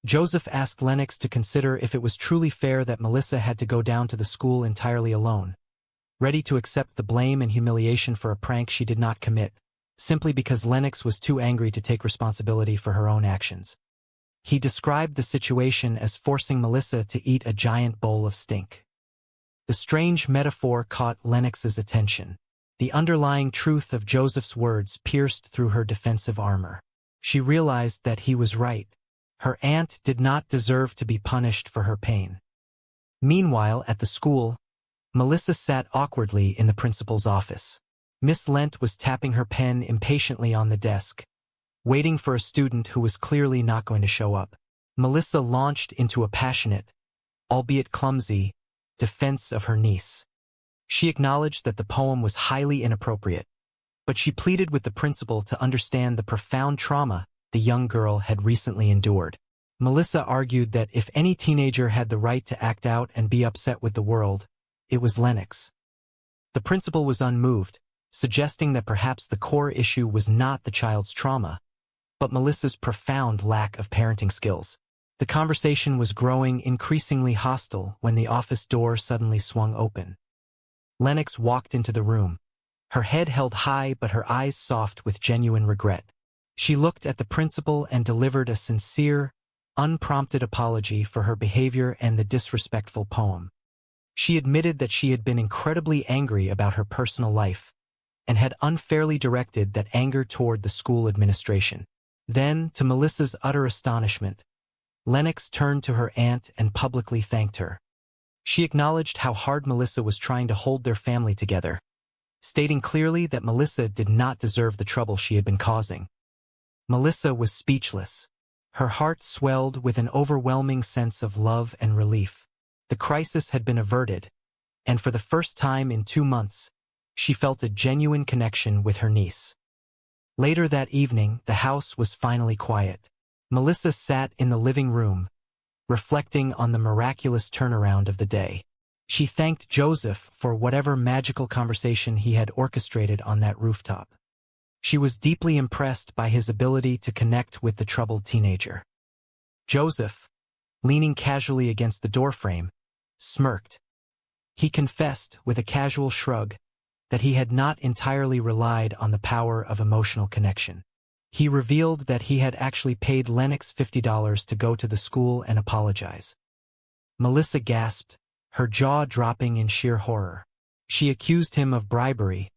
Joseph asked Lennox to consider if it was truly fair that Melissa had to go down to the school entirely alone, ready to accept the blame and humiliation for a prank she did not commit, simply because Lennox was too angry to take responsibility for her own actions. He described the situation as forcing Melissa to eat a giant bowl of stink. The strange metaphor caught Lennox's attention. The underlying truth of Joseph's words pierced through her defensive armor. She realized that he was right. Her aunt did not deserve to be punished for her pain. Meanwhile, at the school, Melissa sat awkwardly in the principal's office. Miss Lent was tapping her pen impatiently on the desk, waiting for a student who was clearly not going to show up. Melissa launched into a passionate, albeit clumsy, defense of her niece. She acknowledged that the poem was highly inappropriate, but she pleaded with the principal to understand the profound trauma the young girl had recently endured. Melissa argued that if any teenager had the right to act out and be upset with the world, it was Lennox. The principal was unmoved, suggesting that perhaps the core issue was not the child's trauma, but Melissa's profound lack of parenting skills. The conversation was growing increasingly hostile when the office door suddenly swung open. Lennox walked into the room, her head held high but her eyes soft with genuine regret. She looked at the principal and delivered a sincere, unprompted apology for her behavior and the disrespectful poem. She admitted that she had been incredibly angry about her personal life and had unfairly directed that anger toward the school administration. Then, to Melissa's utter astonishment, Lennox turned to her aunt and publicly thanked her. She acknowledged how hard Melissa was trying to hold their family together, stating clearly that Melissa did not deserve the trouble she had been causing. Melissa was speechless. Her heart swelled with an overwhelming sense of love and relief. The crisis had been averted, and for the first time in 2 months, she felt a genuine connection with her niece. Later that evening, the house was finally quiet. Melissa sat in the living room, reflecting on the miraculous turnaround of the day. She thanked Joseph for whatever magical conversation he had orchestrated on that rooftop. She was deeply impressed by his ability to connect with the troubled teenager. Joseph, leaning casually against the doorframe, smirked. He confessed, with a casual shrug, that he had not entirely relied on the power of emotional connection. He revealed that he had actually paid Lennox $50 to go to the school and apologize. Melissa gasped, her jaw dropping in sheer horror. She accused him of bribery,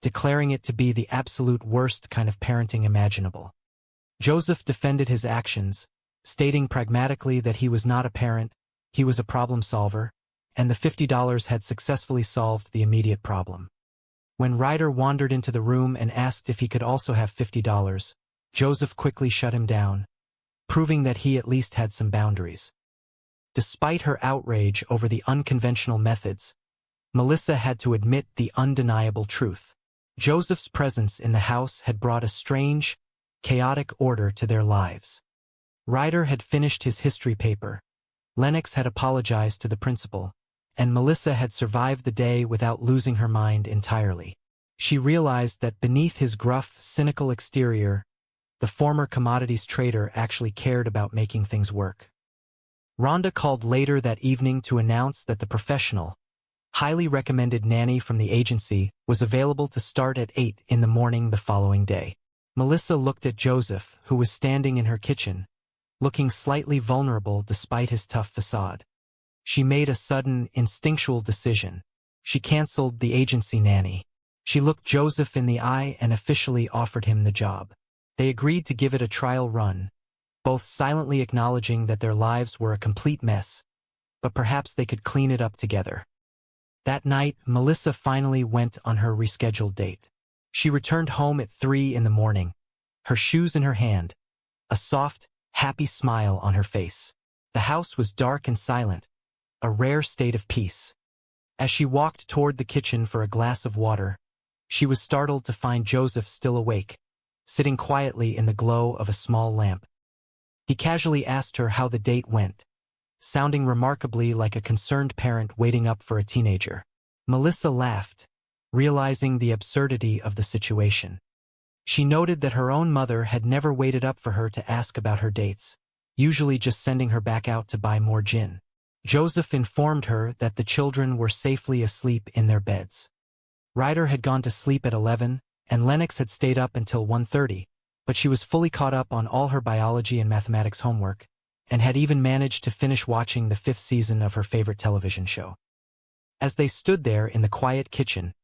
declaring it to be the absolute worst kind of parenting imaginable. Joseph defended his actions, stating pragmatically that he was not a parent, he was a problem solver, and the $50 had successfully solved the immediate problem. When Ryder wandered into the room and asked if he could also have $50, Joseph quickly shut him down, proving that he at least had some boundaries. Despite her outrage over the unconventional methods, Melissa had to admit the undeniable truth. Joseph's presence in the house had brought a strange, chaotic order to their lives. Ryder had finished his history paper, Lennox had apologized to the principal, and Melissa had survived the day without losing her mind entirely. She realized that beneath his gruff, cynical exterior, the former commodities trader actually cared about making things work. Rhonda called later that evening to announce that the professional, highly recommended nanny from the agency was available to start at 8 in the morning the following day. Melissa looked at Joseph, who was standing in her kitchen, looking slightly vulnerable despite his tough facade. She made a sudden, instinctual decision. She canceled the agency nanny. She looked Joseph in the eye and officially offered him the job. They agreed to give it a trial run, both silently acknowledging that their lives were a complete mess, but perhaps they could clean it up together. That night, Melissa finally went on her rescheduled date. She returned home at 3 in the morning, her shoes in her hand, a soft, happy smile on her face. The house was dark and silent, a rare state of peace. As she walked toward the kitchen for a glass of water, she was startled to find Joseph still awake, sitting quietly in the glow of a small lamp. He casually asked her how the date went, sounding remarkably like a concerned parent waiting up for a teenager. Melissa laughed, realizing the absurdity of the situation. She noted that her own mother had never waited up for her to ask about her dates, usually just sending her back out to buy more gin. Joseph informed her that the children were safely asleep in their beds. Ryder had gone to sleep at 11, and Lennox had stayed up until 1:30, but she was fully caught up on all her biology and mathematics homework, and had even managed to finish watching the 5th season of her favorite television show. As they stood there in the quiet kitchen,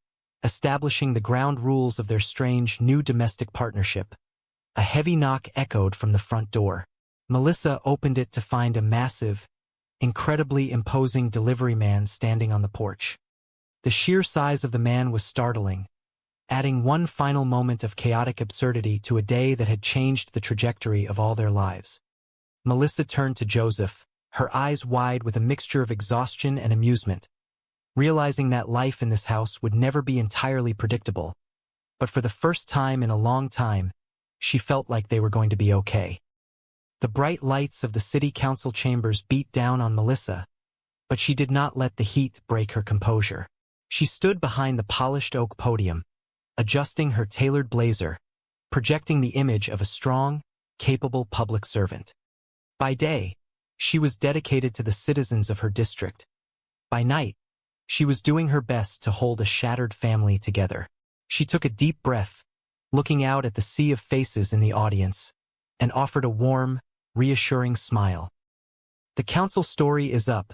establishing the ground rules of their strange new domestic partnership, a heavy knock echoed from the front door. Melissa opened it to find a massive, incredibly imposing delivery man standing on the porch. The sheer size of the man was startling, adding one final moment of chaotic absurdity to a day that had changed the trajectory of all their lives. Melissa turned to Joseph, her eyes wide with a mixture of exhaustion and amusement, realizing that life in this house would never be entirely predictable, but for the first time in a long time, she felt like they were going to be okay. The bright lights of the city council chambers beat down on Melissa, but she did not let the heat break her composure. She stood behind the polished oak podium, adjusting her tailored blazer, projecting the image of a strong, capable public servant. By day, she was dedicated to the citizens of her district. By night, she was doing her best to hold a shattered family together. She took a deep breath, looking out at the sea of faces in the audience, and offered a warm, reassuring smile. "The council story is up,"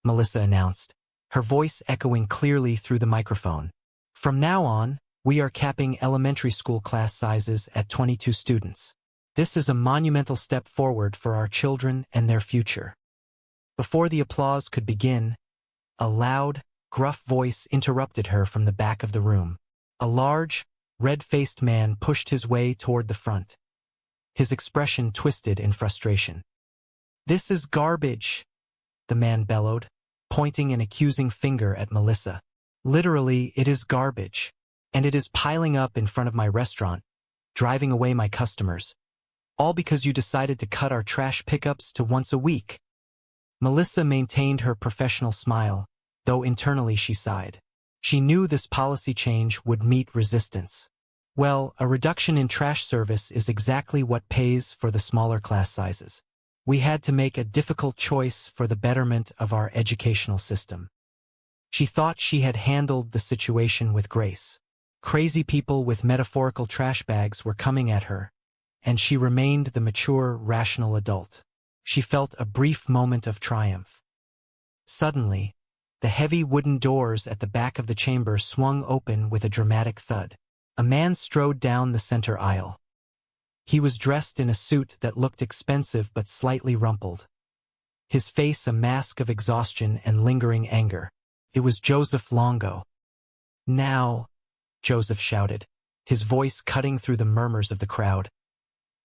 Melissa announced, her voice echoing clearly through the microphone. "From now on, we are capping elementary school class sizes at 22 students. This is a monumental step forward for our children and their future." Before the applause could begin, a loud, gruff voice interrupted her from the back of the room. A large, red-faced man pushed his way toward the front, his expression twisted in frustration. "This is garbage," the man bellowed, pointing an accusing finger at Melissa. "Literally, it is garbage, and it is piling up in front of my restaurant, driving away my customers. All because you decided to cut our trash pickups to once a week." Melissa maintained her professional smile, though internally she sighed. She knew this policy change would meet resistance. Well, a reduction in trash service is exactly what pays for the smaller class sizes. We had to make a difficult choice for the betterment of our educational system. She thought she had handled the situation with grace. Crazy people with metaphorical trash bags were coming at her, and she remained the mature, rational adult. She felt a brief moment of triumph. Suddenly, the heavy wooden doors at the back of the chamber swung open with a dramatic thud. A man strode down the center aisle. He was dressed in a suit that looked expensive but slightly rumpled. His face a mask of exhaustion and lingering anger. It was Joseph Longo. "Now," Joseph shouted, his voice cutting through the murmurs of the crowd.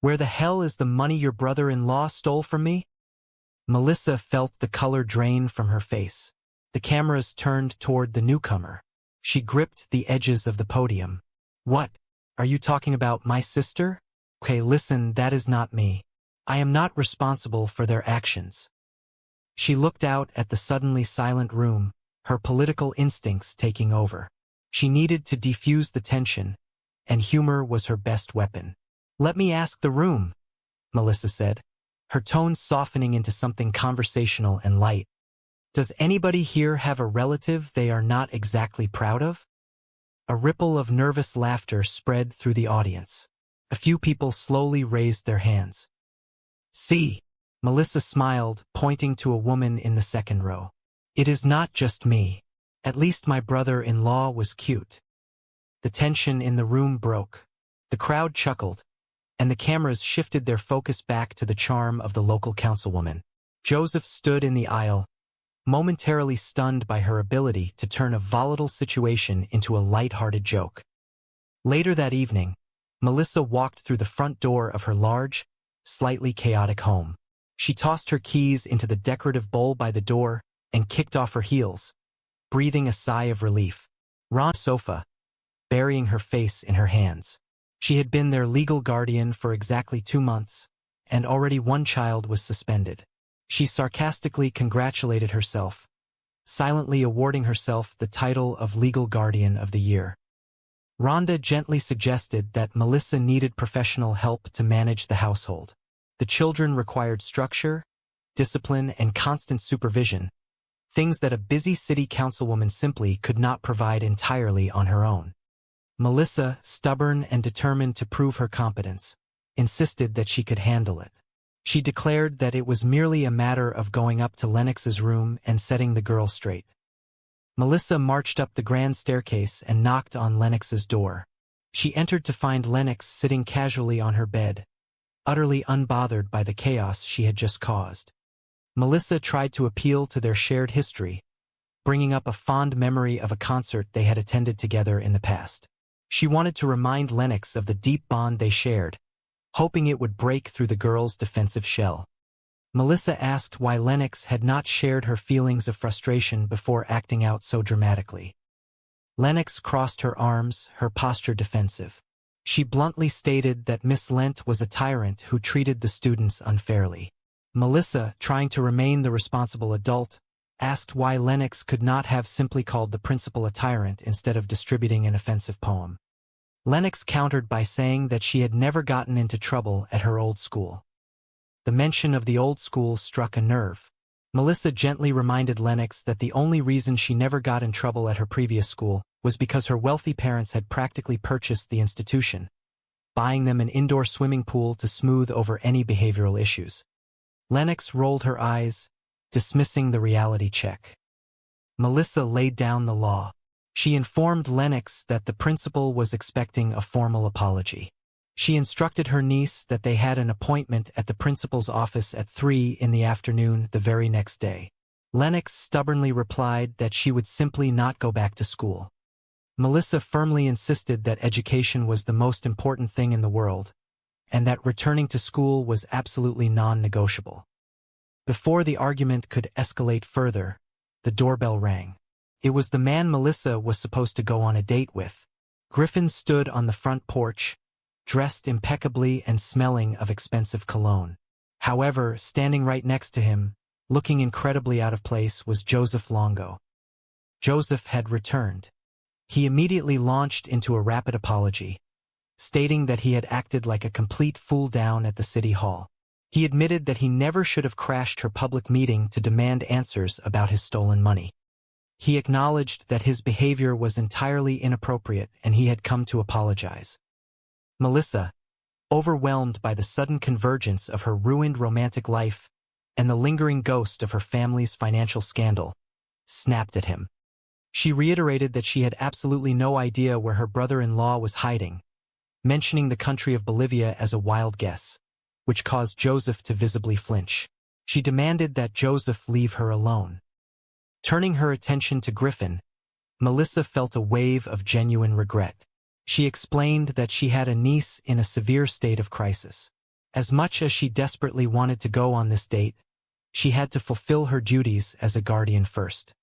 "Where the hell is the money your brother-in-law stole from me?" Melissa felt the color drain from her face. The cameras turned toward the newcomer. She gripped the edges of the podium. "What? Are you talking about my sister? Okay, listen, that is not me. I am not responsible for their actions." She looked out at the suddenly silent room, her political instincts taking over. She needed to defuse the tension, and humor was her best weapon. "Let me ask the room," Melissa said, her tone softening into something conversational and light. "Does anybody here have a relative they are not exactly proud of?" A ripple of nervous laughter spread through the audience. A few people slowly raised their hands. "See," Melissa smiled, pointing to a woman in the second row. "It is not just me. At least my brother-in-law was cute." The tension in the room broke. The crowd chuckled, and the cameras shifted their focus back to the charm of the local councilwoman. Joseph stood in the aisle, momentarily stunned by her ability to turn a volatile situation into a light-hearted joke. Later that evening, Melissa walked through the front door of her large, slightly chaotic home. She tossed her keys into the decorative bowl by the door and kicked off her heels, breathing a sigh of relief. Ron sofa, burying her face in her hands. She had been their legal guardian for exactly 2 months, and already one child was suspended. She sarcastically congratulated herself, silently awarding herself the title of Legal Guardian of the Year. Rhonda gently suggested that Melissa needed professional help to manage the household. The children required structure, discipline, and constant supervision, things that a busy city councilwoman simply could not provide entirely on her own. Melissa, stubborn and determined to prove her competence, insisted that she could handle it. She declared that it was merely a matter of going up to Lennox's room and setting the girl straight. Melissa marched up the grand staircase and knocked on Lennox's door. She entered to find Lennox sitting casually on her bed, utterly unbothered by the chaos she had just caused. Melissa tried to appeal to their shared history, bringing up a fond memory of a concert they had attended together in the past. She wanted to remind Lennox of the deep bond they shared, hoping it would break through the girl's defensive shell. Melissa asked why Lennox had not shared her feelings of frustration before acting out so dramatically. Lennox crossed her arms, her posture defensive. She bluntly stated that Miss Lent was a tyrant who treated the students unfairly. Melissa, trying to remain the responsible adult, asked why Lennox could not have simply called the principal a tyrant instead of distributing an offensive poem. Lennox countered by saying that she had never gotten into trouble at her old school. The mention of the old school struck a nerve. Melissa gently reminded Lennox that the only reason she never got in trouble at her previous school was because her wealthy parents had practically purchased the institution, buying them an indoor swimming pool to smooth over any behavioral issues. Lennox rolled her eyes, dismissing the reality check. Melissa laid down the law. She informed Lennox that the principal was expecting a formal apology. She instructed her niece that they had an appointment at the principal's office at 3 in the afternoon the very next day. Lennox stubbornly replied that she would simply not go back to school. Melissa firmly insisted that education was the most important thing in the world, and that returning to school was absolutely non-negotiable. Before the argument could escalate further, the doorbell rang. It was the man Melissa was supposed to go on a date with. Griffin stood on the front porch, dressed impeccably and smelling of expensive cologne. However, standing right next to him, looking incredibly out of place, was Joseph Longo. Joseph had returned. He immediately launched into a rapid apology, stating that he had acted like a complete fool down at the city hall. He admitted that he never should have crashed her public meeting to demand answers about his stolen money. He acknowledged that his behavior was entirely inappropriate and he had come to apologize. Melissa, overwhelmed by the sudden convergence of her ruined romantic life and the lingering ghost of her family's financial scandal, snapped at him. She reiterated that she had absolutely no idea where her brother-in-law was hiding, mentioning the country of Bolivia as a wild guess, which caused Joseph to visibly flinch. She demanded that Joseph leave her alone. Turning her attention to Griffin, Melissa felt a wave of genuine regret. She explained that she had a niece in a severe state of crisis. As much as she desperately wanted to go on this date, she had to fulfill her duties as a guardian first.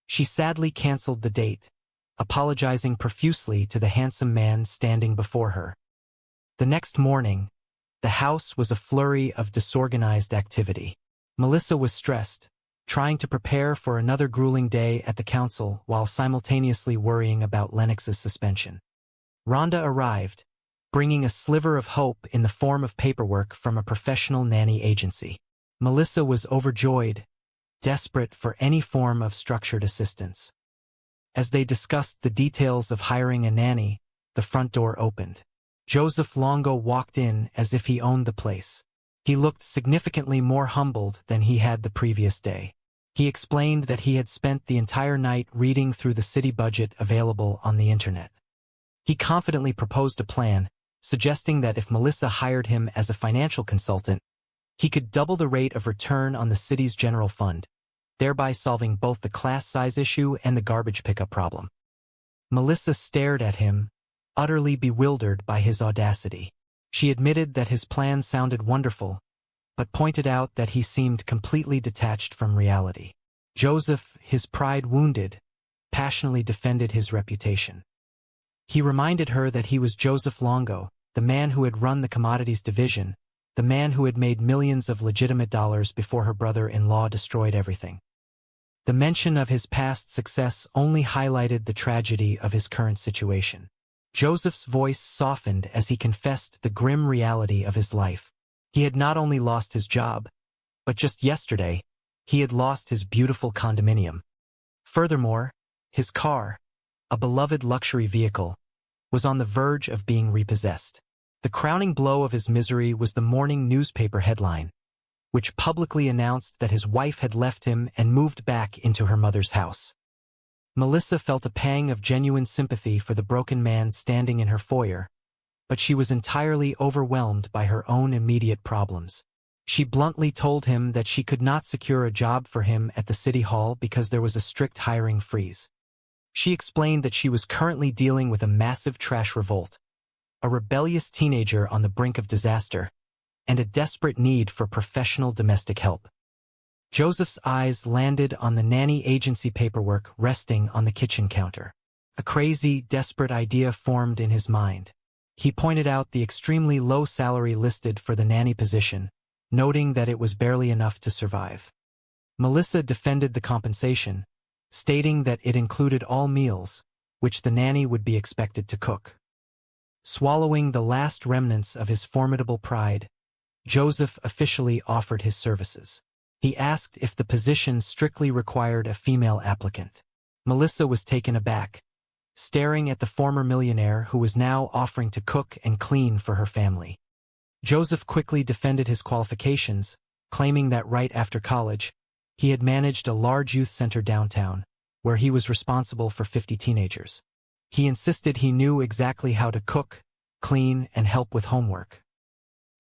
She sadly canceled the date, apologizing profusely to the handsome man standing before her. The next morning, the house was a flurry of disorganized activity. Melissa was stressed, trying to prepare for another grueling day at the council while simultaneously worrying about Lennox's suspension. Rhonda arrived, bringing a sliver of hope in the form of paperwork from a professional nanny agency. Melissa was overjoyed, desperate for any form of structured assistance. As they discussed the details of hiring a nanny, the front door opened. Joseph Longo walked in as if he owned the place. He looked significantly more humbled than he had the previous day. He explained that he had spent the entire night reading through the city budget available on the internet. He confidently proposed a plan, suggesting that if Melissa hired him as a financial consultant, he could double the rate of return on the city's general fund, thereby solving both the class size issue and the garbage pickup problem. Melissa stared at him, utterly bewildered by his audacity. She admitted that his plan sounded wonderful, but pointed out that he seemed completely detached from reality. Joseph, his pride wounded, passionately defended his reputation. He reminded her that he was Joseph Longo, the man who had run the commodities division, the man who had made millions of legitimate dollars before her brother-in-law destroyed everything. The mention of his past success only highlighted the tragedy of his current situation. Joseph's voice softened as he confessed the grim reality of his life. He had not only lost his job, but just yesterday, he had lost his beautiful condominium. Furthermore, his car, a beloved luxury vehicle, was on the verge of being repossessed. The crowning blow of his misery was the morning newspaper headline, which publicly announced that his wife had left him and moved back into her mother's house. Melissa felt a pang of genuine sympathy for the broken man standing in her foyer, but she was entirely overwhelmed by her own immediate problems. She bluntly told him that she could not secure a job for him at the city hall because there was a strict hiring freeze. She explained that she was currently dealing with a massive trash revolt, a rebellious teenager on the brink of disaster, and a desperate need for professional domestic help. Joseph's eyes landed on the nanny agency paperwork resting on the kitchen counter. A crazy, desperate idea formed in his mind. He pointed out the extremely low salary listed for the nanny position, noting that it was barely enough to survive. Melissa defended the compensation, stating that it included all meals, which the nanny would be expected to cook. Swallowing the last remnants of his formidable pride, Joseph officially offered his services. He asked if the position strictly required a female applicant. Melissa was taken aback, staring at the former millionaire who was now offering to cook and clean for her family. Joseph quickly defended his qualifications, claiming that right after college, he had managed a large youth center downtown, where he was responsible for 50 teenagers. He insisted he knew exactly how to cook, clean, and help with homework.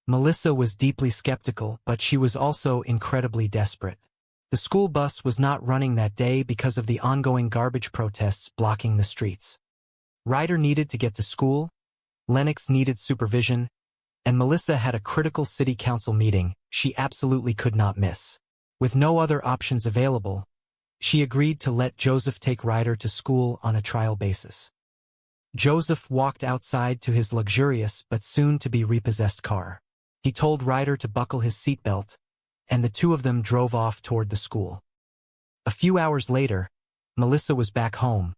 Melissa was deeply skeptical, but she was also incredibly desperate. The school bus was not running that day because of the ongoing garbage protests blocking the streets. Ryder needed to get to school, Lennox needed supervision, and Melissa had a critical city council meeting she absolutely could not miss. With no other options available, she agreed to let Joseph take Ryder to school on a trial basis. Joseph walked outside to his luxurious but soon-to-be repossessed car. He told Ryder to buckle his seatbelt, and the two of them drove off toward the school. A few hours later, Melissa was back home,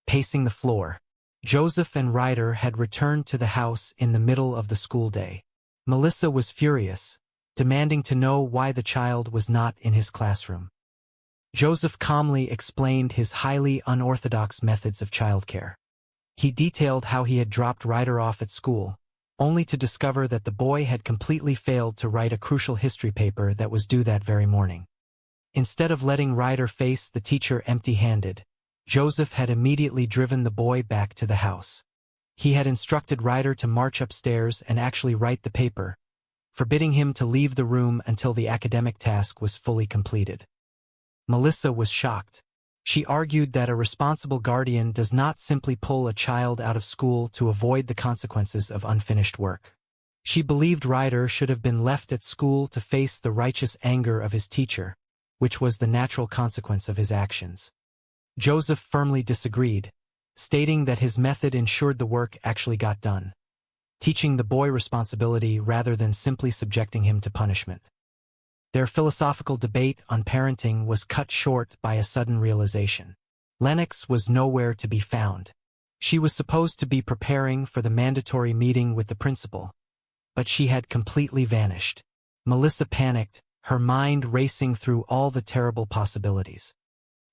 pacing the floor. Joseph and Ryder had returned to the house in the middle of the school day. Melissa was furious, demanding to know why the child was not in his classroom. Joseph calmly explained his highly unorthodox methods of childcare. He detailed how he had dropped Ryder off at school, only to discover that the boy had completely failed to write a crucial history paper that was due that very morning. Instead of letting Ryder face the teacher empty-handed, Joseph had immediately driven the boy back to the house. He had instructed Ryder to march upstairs and actually write the paper, forbidding him to leave the room until the academic task was fully completed. Melissa was shocked. She argued that a responsible guardian does not simply pull a child out of school to avoid the consequences of unfinished work. She believed Ryder should have been left at school to face the righteous anger of his teacher, which was the natural consequence of his actions. Joseph firmly disagreed, stating that his method ensured the work actually got done, teaching the boy responsibility rather than simply subjecting him to punishment. Their philosophical debate on parenting was cut short by a sudden realization. Lennox was nowhere to be found. She was supposed to be preparing for the mandatory meeting with the principal, but she had completely vanished. Melissa panicked, her mind racing through all the terrible possibilities.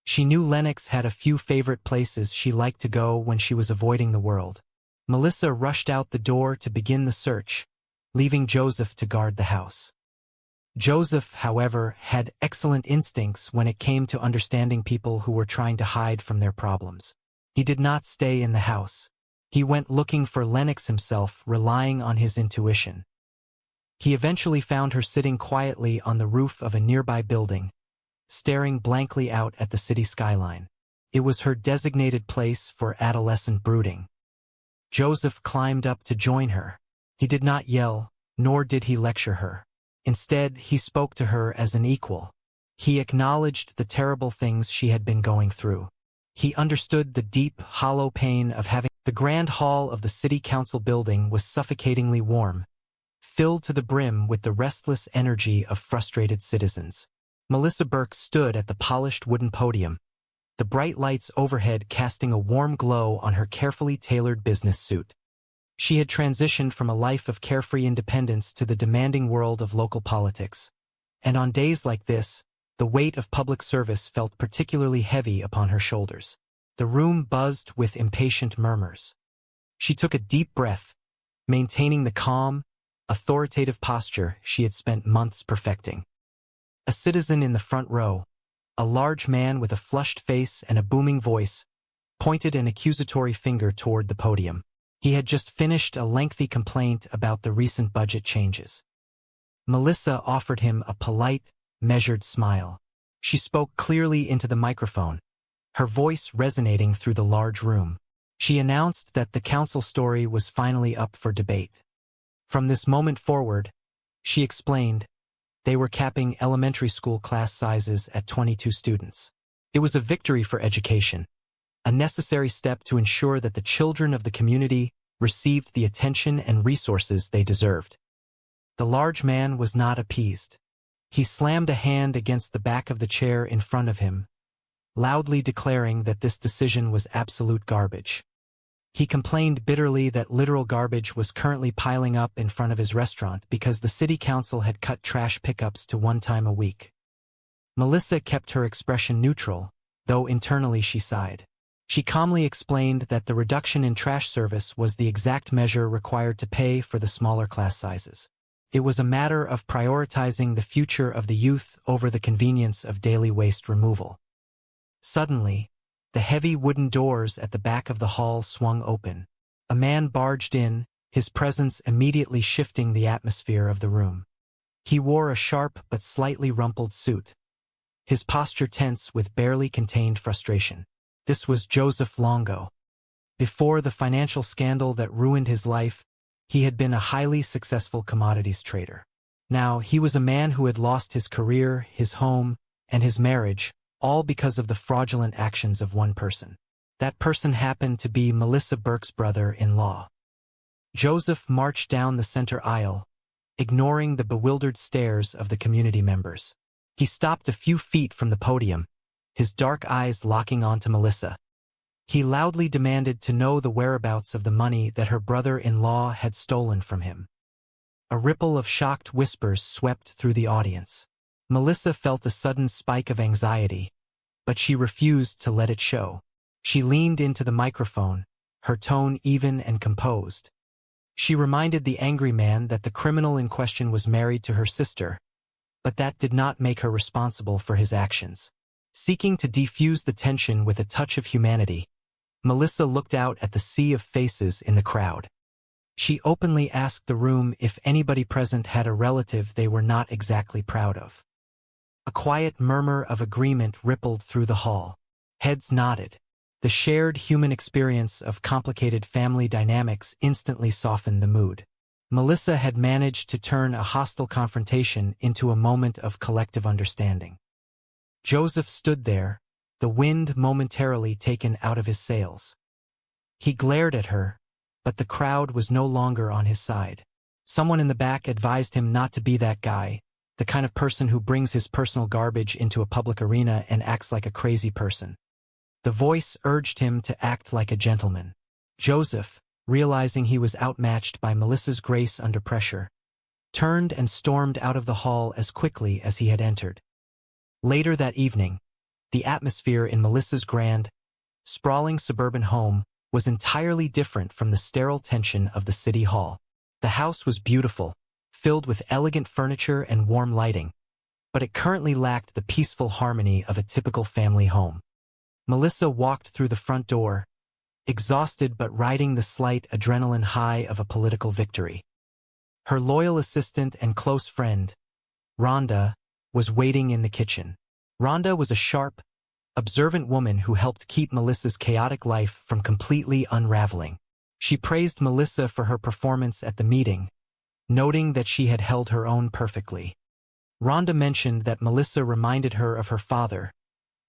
She knew Lennox had a few favorite places she liked to go when she was avoiding the world. Melissa rushed out the door to begin the search, leaving Joseph to guard the house. Joseph, however, had excellent instincts when it came to understanding people who were trying to hide from their problems. He did not stay in the house. He went looking for Lennox himself, relying on his intuition. He eventually found her sitting quietly on the roof of a nearby building, staring blankly out at the city skyline. It was her designated place for adolescent brooding. Joseph climbed up to join her. He did not yell, nor did he lecture her. Instead, he spoke to her as an equal. He acknowledged the terrible things she had been going through. He understood the deep, hollow pain of having. The grand hall of the city council building was suffocatingly warm, filled to the brim with the restless energy of frustrated citizens. Melissa Burke stood at the polished wooden podium, the bright lights overhead casting a warm glow on her carefully tailored business suit. She had transitioned from a life of carefree independence to the demanding world of local politics. And on days like this, the weight of public service felt particularly heavy upon her shoulders. The room buzzed with impatient murmurs. She took a deep breath, maintaining the calm, authoritative posture she had spent months perfecting. A citizen in the front row, a large man with a flushed face and a booming voice, pointed an accusatory finger toward the podium. He had just finished a lengthy complaint about the recent budget changes. Melissa offered him a polite, measured smile. She spoke clearly into the microphone, her voice resonating through the large room. She announced that the council story was finally up for debate. From this moment forward, she explained, they were capping elementary school class sizes at 22 students. It was a victory for education, a necessary step to ensure that the children of the community received the attention and resources they deserved. The large man was not appeased. He slammed a hand against the back of the chair in front of him, loudly declaring that this decision was absolute garbage. He complained bitterly that literal garbage was currently piling up in front of his restaurant because the city council had cut trash pickups to 1 time a week. Melissa kept her expression neutral, though internally she sighed. She calmly explained that the reduction in trash service was the exact measure required to pay for the smaller class sizes. It was a matter of prioritizing the future of the youth over the convenience of daily waste removal. Suddenly, the heavy wooden doors at the back of the hall swung open. A man barged in, his presence immediately shifting the atmosphere of the room. He wore a sharp but slightly rumpled suit, his posture tense with barely contained frustration. This was Joseph Longo. Before the financial scandal that ruined his life, he had been a highly successful commodities trader. Now, he was a man who had lost his career, his home, and his marriage, all because of the fraudulent actions of one person. That person happened to be Melissa Burke's brother-in-law. Joseph marched down the center aisle, ignoring the bewildered stares of the community members. He stopped a few feet from the podium, his dark eyes locking onto Melissa. He loudly demanded to know the whereabouts of the money that her brother-in-law had stolen from him. A ripple of shocked whispers swept through the audience. Melissa felt a sudden spike of anxiety, but she refused to let it show. She leaned into the microphone, her tone even and composed. She reminded the angry man that the criminal in question was married to her sister, but that did not make her responsible for his actions. Seeking to defuse the tension with a touch of humanity, Melissa looked out at the sea of faces in the crowd. She openly asked the room if anybody present had a relative they were not exactly proud of. A quiet murmur of agreement rippled through the hall. Heads nodded. The shared human experience of complicated family dynamics instantly softened the mood. Melissa had managed to turn a hostile confrontation into a moment of collective understanding. Joseph stood there, the wind momentarily taken out of his sails. He glared at her, but the crowd was no longer on his side. Someone in the back advised him not to be that guy, the kind of person who brings his personal garbage into a public arena and acts like a crazy person. The voice urged him to act like a gentleman. Joseph, realizing he was outmatched by Melissa's grace under pressure, turned and stormed out of the hall as quickly as he had entered. Later that evening, the atmosphere in Melissa's grand, sprawling suburban home was entirely different from the sterile tension of the city hall. The house was beautiful, filled with elegant furniture and warm lighting, but it currently lacked the peaceful harmony of a typical family home. Melissa walked through the front door, exhausted but riding the slight adrenaline high of a political victory. Her loyal assistant and close friend, Rhonda, was waiting in the kitchen. Rhonda was a sharp, observant woman who helped keep Melissa's chaotic life from completely unraveling. She praised Melissa for her performance at the meeting, noting that she had held her own perfectly. Rhonda mentioned that Melissa reminded her of her father,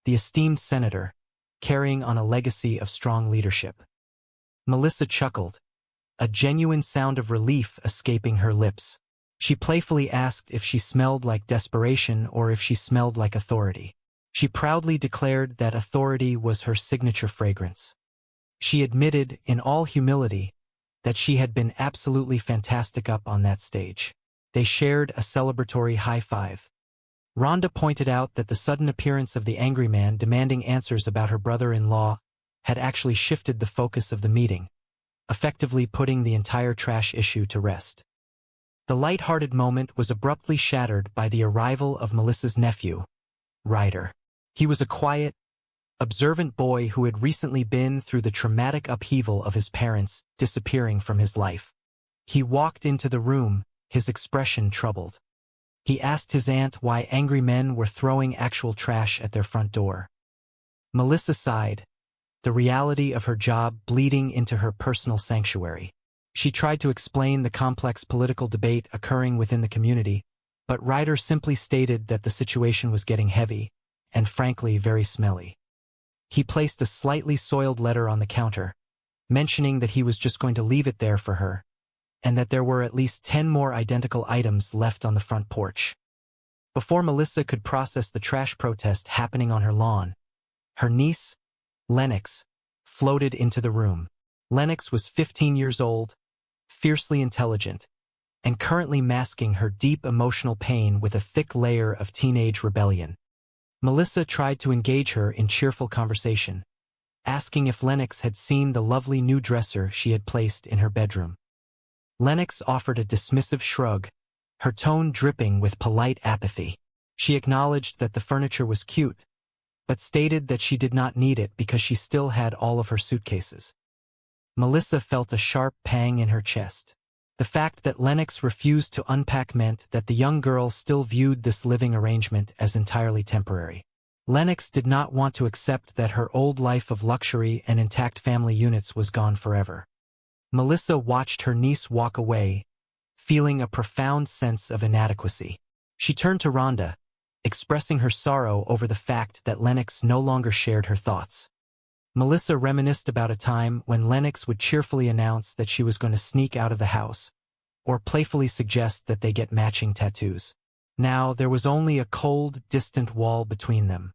the esteemed senator, carrying on a legacy of strong leadership. Melissa chuckled, a genuine sound of relief escaping her lips. She playfully asked if she smelled like desperation or if she smelled like authority. She proudly declared that authority was her signature fragrance. She admitted, in all humility, that she had been absolutely fantastic up on that stage. They shared a celebratory high five. Rhonda pointed out that the sudden appearance of the angry man demanding answers about her brother-in-law had actually shifted the focus of the meeting, effectively putting the entire trash issue to rest. The light-hearted moment was abruptly shattered by the arrival of Melissa's nephew, Ryder. He was a quiet, observant boy who had recently been through the traumatic upheaval of his parents disappearing from his life. He walked into the room, his expression troubled. He asked his aunt why angry men were throwing actual trash at their front door. Melissa sighed, the reality of her job bleeding into her personal sanctuary. She tried to explain the complex political debate occurring within the community, but Ryder simply stated that the situation was getting heavy, and frankly very smelly. He placed a slightly soiled letter on the counter, mentioning that he was just going to leave it there for her, and that there were at least 10 more identical items left on the front porch. Before Melissa could process the trash protest happening on her lawn, her niece, Lennox, floated into the room. Lennox was 15 years old, fiercely intelligent, and currently masking her deep emotional pain with a thick layer of teenage rebellion. Melissa tried to engage her in cheerful conversation, asking if Lennox had seen the lovely new dresser she had placed in her bedroom. Lennox offered a dismissive shrug, her tone dripping with polite apathy. She acknowledged that the furniture was cute, but stated that she did not need it because she still had all of her suitcases. Melissa felt a sharp pang in her chest. The fact that Lennox refused to unpack meant that the young girl still viewed this living arrangement as entirely temporary. Lennox did not want to accept that her old life of luxury and intact family units was gone forever. Melissa watched her niece walk away, feeling a profound sense of inadequacy. She turned to Rhonda, expressing her sorrow over the fact that Lennox no longer shared her thoughts. Melissa reminisced about a time when Lennox would cheerfully announce that she was going to sneak out of the house, or playfully suggest that they get matching tattoos. Now, there was only a cold, distant wall between them.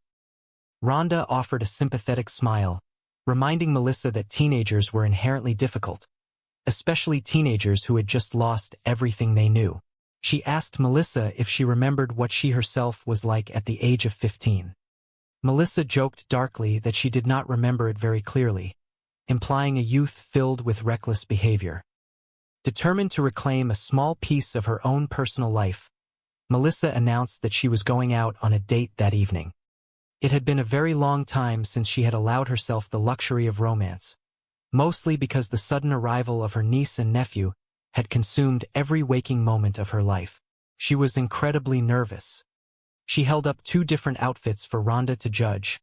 Rhonda offered a sympathetic smile, reminding Melissa that teenagers were inherently difficult, especially teenagers who had just lost everything they knew. She asked Melissa if she remembered what she herself was like at the age of 15. Melissa joked darkly that she did not remember it very clearly, implying a youth filled with reckless behavior. Determined to reclaim a small piece of her own personal life, Melissa announced that she was going out on a date that evening. It had been a very long time since she had allowed herself the luxury of romance, mostly because the sudden arrival of her niece and nephew had consumed every waking moment of her life. She was incredibly nervous. She held up 2 different outfits for Rhonda to judge,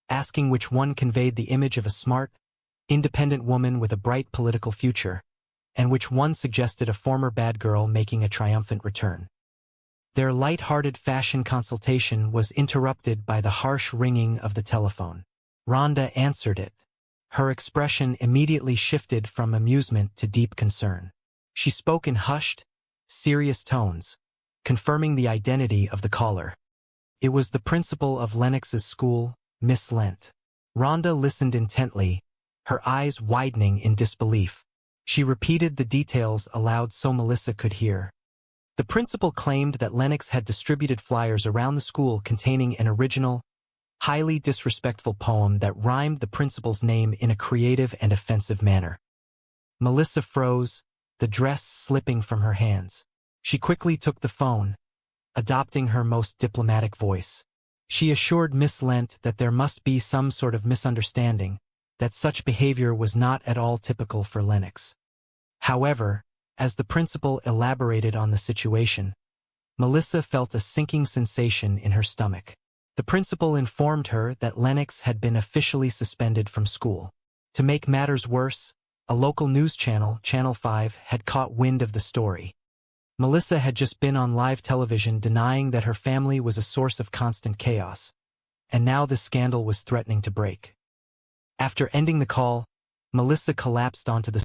asking which one conveyed the image of a smart, independent woman with a bright political future, and which one suggested a former bad girl making a triumphant return. Their light-hearted fashion consultation was interrupted by the harsh ringing of the telephone. Rhonda answered it. Her expression immediately shifted from amusement to deep concern. She spoke in hushed, serious tones, confirming the identity of the caller. It was the principal of Lennox's school, Miss Lent. Rhonda listened intently, her eyes widening in disbelief. She repeated the details aloud so Melissa could hear. The principal claimed that Lennox had distributed flyers around the school containing an original, highly disrespectful poem that rhymed the principal's name in a creative and offensive manner. Melissa froze, the dress slipping from her hands. She quickly took the phone, adopting her most diplomatic voice. She assured Miss Lent that there must be some sort of misunderstanding, that such behavior was not at all typical for Lennox. However, as the principal elaborated on the situation, Melissa felt a sinking sensation in her stomach. The principal informed her that Lennox had been officially suspended from school. To make matters worse, a local news channel, Channel 5, had caught wind of the story. Melissa had just been on live television denying that her family was a source of constant chaos, and now the scandal was threatening to break. After ending the call, Melissa collapsed onto the